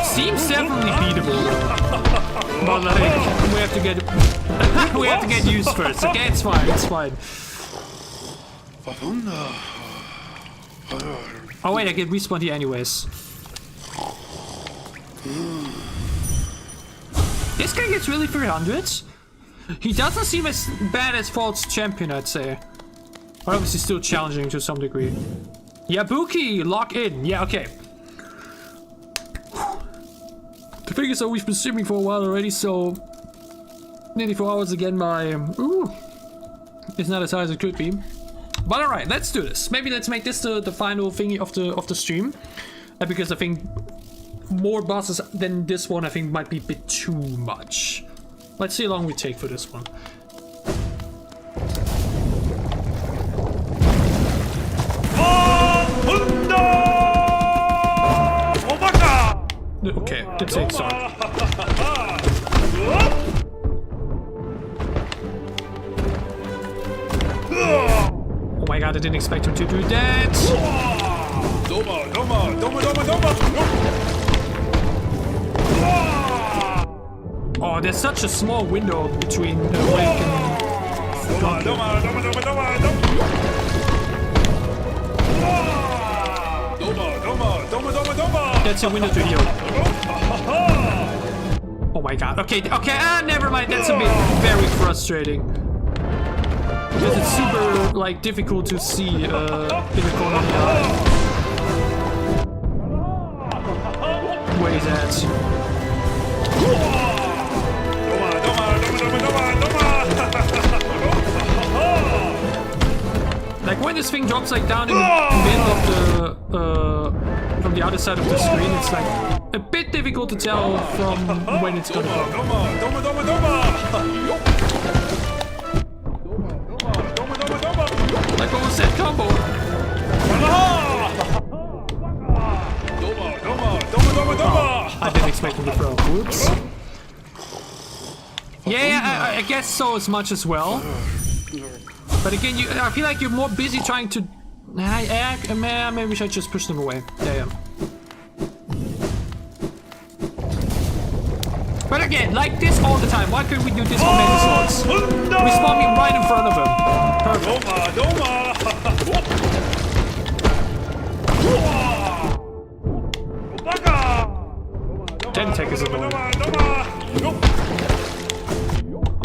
Seems definitely beatable though. But like, we have to get we have to get used first. Okay, it's fine, it's fine. Oh wait, I get respawned here anyways. This guy gets really 300. He doesn't seem as bad as Fault's champion, I'd say. But obviously still challenging to some degree. Yabuki, lock in. Yeah, okay. The thing is, we've been streaming for a while already, so nearly 4 hours again. My it's not as high as it could be. But alright, let's do this. Maybe let's make this the final thingy of the stream. Because I think more bosses than this one I think might be a bit too much. Let's see how long we take for this one. Okay, the takes on. Oh my god, I didn't expect him to do that. Oh, there's such a small window between where you can... That's a window to heal. Oh my god. Okay, never mind. That's a bit very frustrating. Because it's super, like, difficult to see in the corner of the eye. Where is that? Like, when this thing drops, like, down in the middle of the, from the other side of the screen, it's, like, a bit difficult to tell from when it's gonna come. Like, what was that combo? Oh, I didn't expect him to throw. Whoops. Yeah, I guess so as much as well. But again, I feel like you're more busy trying to... maybe we should just push them away. Yeah. But again, like this all the time. Why couldn't we do this for many slots? We spawn me right in front of him. Perfect. 10 seconds of the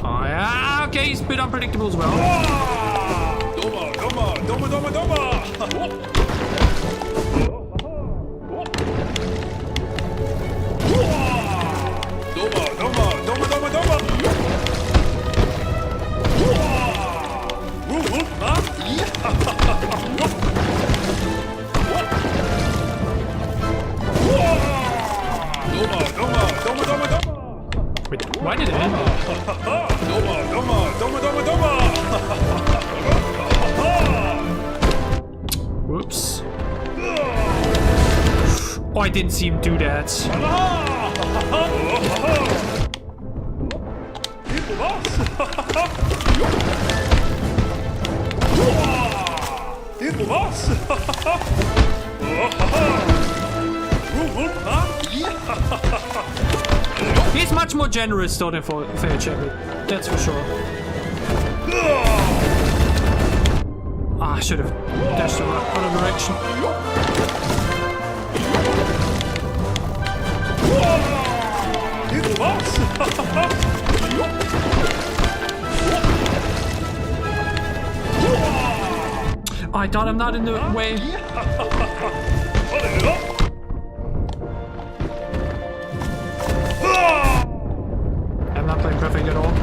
Oh yeah, okay, he's a bit unpredictable as well. Wait, why did it end? Whoops. Oh, I didn't see him do that. He's much more generous though than for Fair Champion. That's for sure. Ah, I should have dashed the other direction. Oh, I thought I'm not in the way. I'm not playing perfect at all.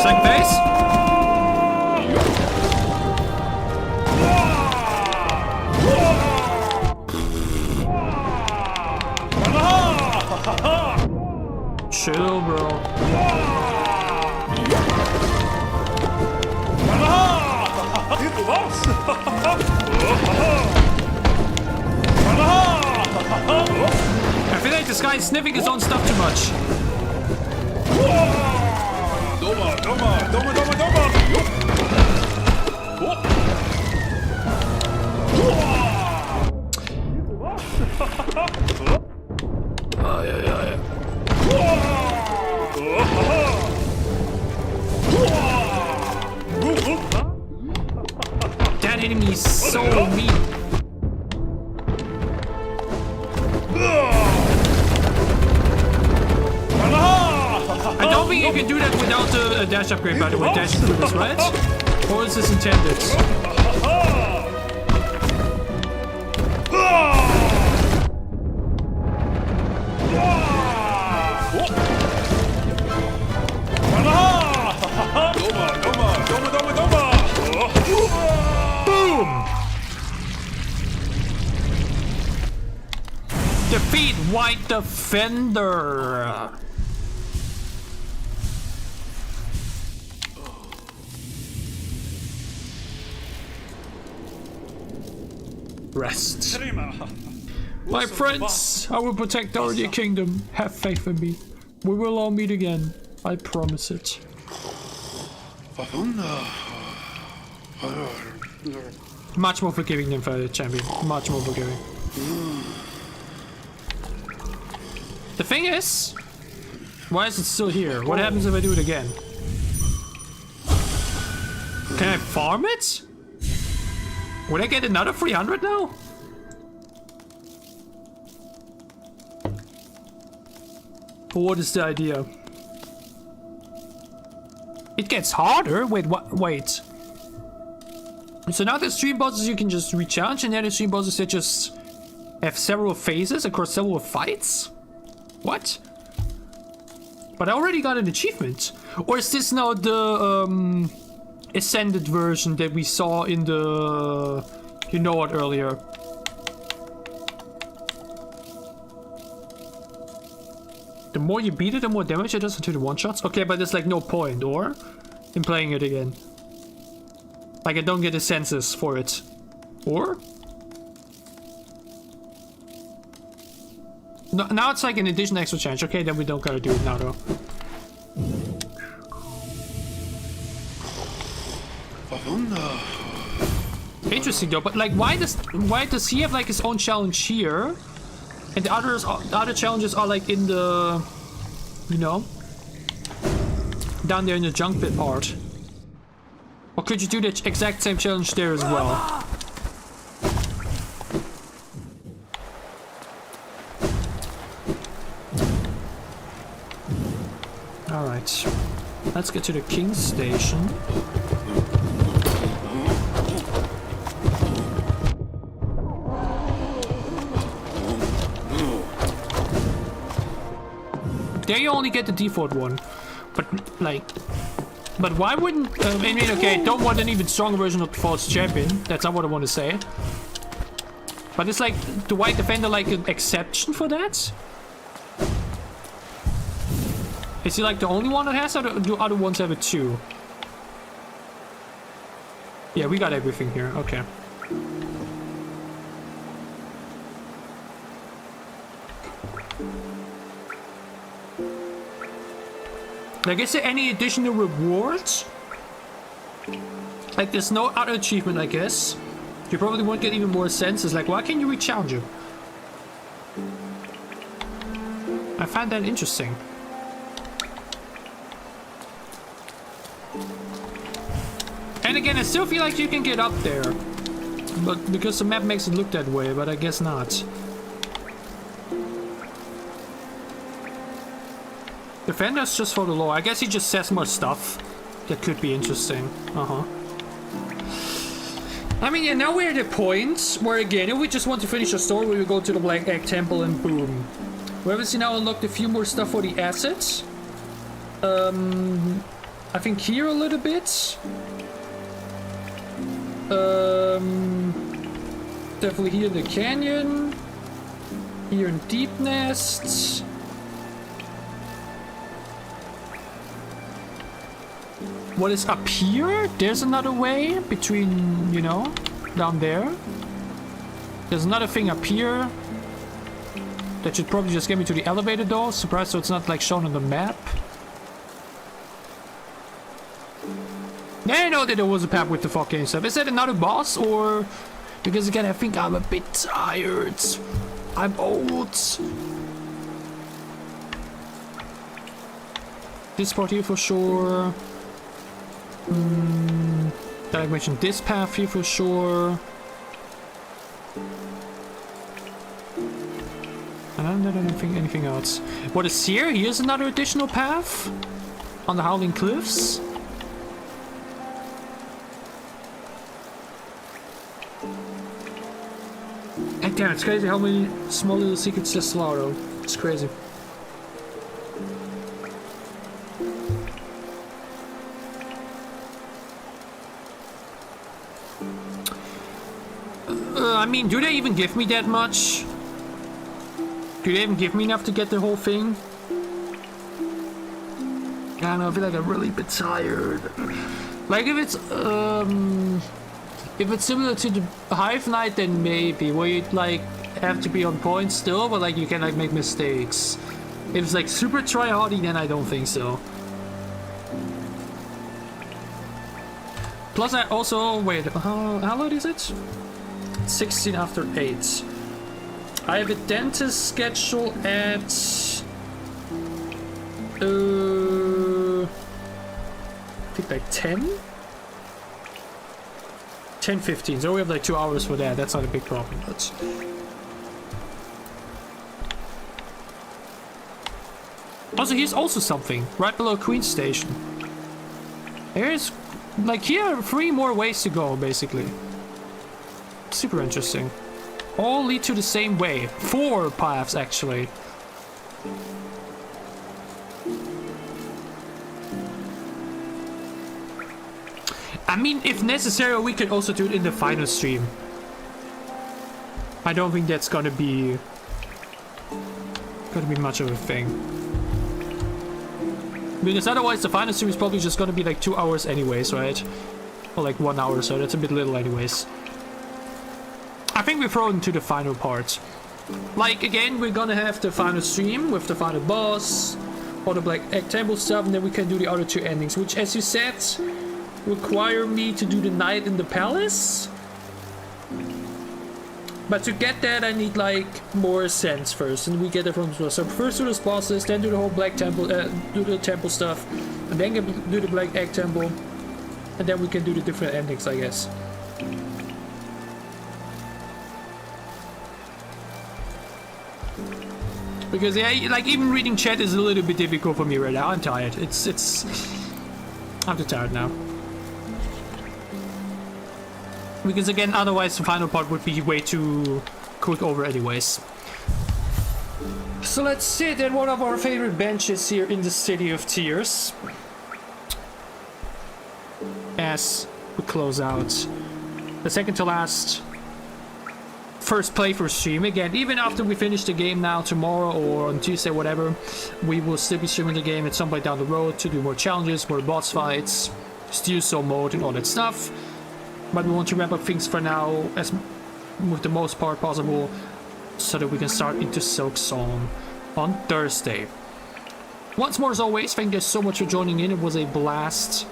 Second base. Chill, bro. I feel like this guy is sniffing his own stuff too much. That enemy is so mean. I don't think you can do that without a dash upgrade, by the way. Dash through this, right? Or is this intended? White Defender. Rest. My friends, I will protect our dear kingdom. Have faith in me. We will all meet again. I promise it. Much more forgiving than for the champion. Much more forgiving. The thing is, why is it still here? What happens if I do it again? Can I farm it? Would I get another 300 now? Or what is the idea? It gets harder? Wait, what? Wait. So now there's 3 bosses you can just re-challenge, and then there's 3 bosses that just have several phases across several fights? What? But I already got an achievement. Or is this now the Ascended version that we saw in the... You know what, earlier? The more you beat it, the more damage it does into the one-shots? Okay, but there's like no point, or? In playing it again. Like I don't get the senses for it. Or? No, now it's like an additional extra challenge. Okay, then we don't gotta do it now though. Interesting though, but like why does he have like his own challenge here? And the other challenges are like in the, you know, down there in the junk pit part. Or could you do the exact same challenge there as well? Alright, let's get to the King's Station. There you only get the default one, but like, but why wouldn't, I mean, okay, don't want an even stronger version of the False Champion, that's not what I want to say. But it's like, the White Defender like an exception for that? Is he like the only one that has, or do other ones have it too? Yeah, we got everything here, okay. Like, is there any additional rewards? Like, there's no other achievement, I guess. You probably won't get even more senses. Like, why can't you re-challenge him? I find that interesting. And again, I still feel like you can get up there. But because the map makes it look that way, but I guess not. Defender's just for the lore. I guess he just says more stuff that could be interesting. I mean, yeah, now we're at a point where, again, if we just want to finish the story, we will go to the Black Egg Temple and boom. We obviously now unlocked a few more stuff for the assets. I think here a little bit. Definitely here in the canyon. Here in Deep Nest. What is up here? There's another way between, you know, down there. There's another thing up here. That should probably just get me to the elevator door. Surprised so it's not like shown on the map. Yeah, I know that there was a path with the fog and stuff. Is that another boss or... Because again, I think I'm a bit tired. I'm old. This part here for sure. Did I mention this path here for sure? And I don't think anything else. What is here? Here's another additional path on the Howling Cliffs. And damn, it's crazy how many small little secrets there still are though. It's crazy. I mean, do they even give me that much? Do they even give me enough to get the whole thing? I don't know, I feel like I'm really a bit tired. Like if it's similar to the Hive Knight, then maybe, where you'd like have to be on point still, but like you can like make mistakes. If it's like super try-hardy, then I don't think so. Plus I also, wait, how late is it? 16 after 8. I have a dentist schedule at I think like 10? 10:15, so we have like 2 hours for that. That's not a big problem, but also here's also something right below Queen Station. There's like here are 3 more ways to go basically. Super interesting. All lead to the same way. 4 paths actually. I mean, if necessary, we could also do it in the final stream. I don't think that's gonna be much of a thing. Because otherwise the final stream is probably just gonna be like 2 hours anyways, right? Or like 1 hour, so that's a bit little anyways. I think we throw into the final part. Like, again, we're gonna have the final stream with the final boss, all the Black Egg Temple stuff, and then we can do the other 2 endings, which, as you said, require me to do the night in the palace. But to get that, I need, like, more sense first, and we get it from the boss. So first do the bosses, then do the whole Black Temple, do the temple stuff, and then do the Black Egg Temple, and then we can do the different endings, I guess. Because yeah, like even reading chat is a little bit difficult for me right now. I'm tired. I'm too tired now. Because again, otherwise the final part would be way too quick over anyways. So let's sit at one of our favorite benches here in the City of Tears. As we close out the second to last first playthrough stream. Again, even after we finish the game now tomorrow or on Tuesday, whatever, we will still be streaming the game at some point down the road to do more challenges, more boss fights, steal soul mode and all that stuff. But we want to wrap up things for now as with the most part possible so that we can start into Silk Song on Thursday. Once more, as always, thank you so much for joining in. It was a blast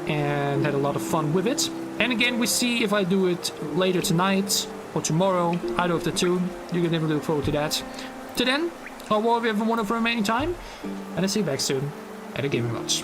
and had a lot of fun with it. And again, we see if I do it later tonight or tomorrow, either of the two. You can never look forward to that. Till then, I hope you have a wonderful remaining time, and I'll see you back soon at a Gaming Watch.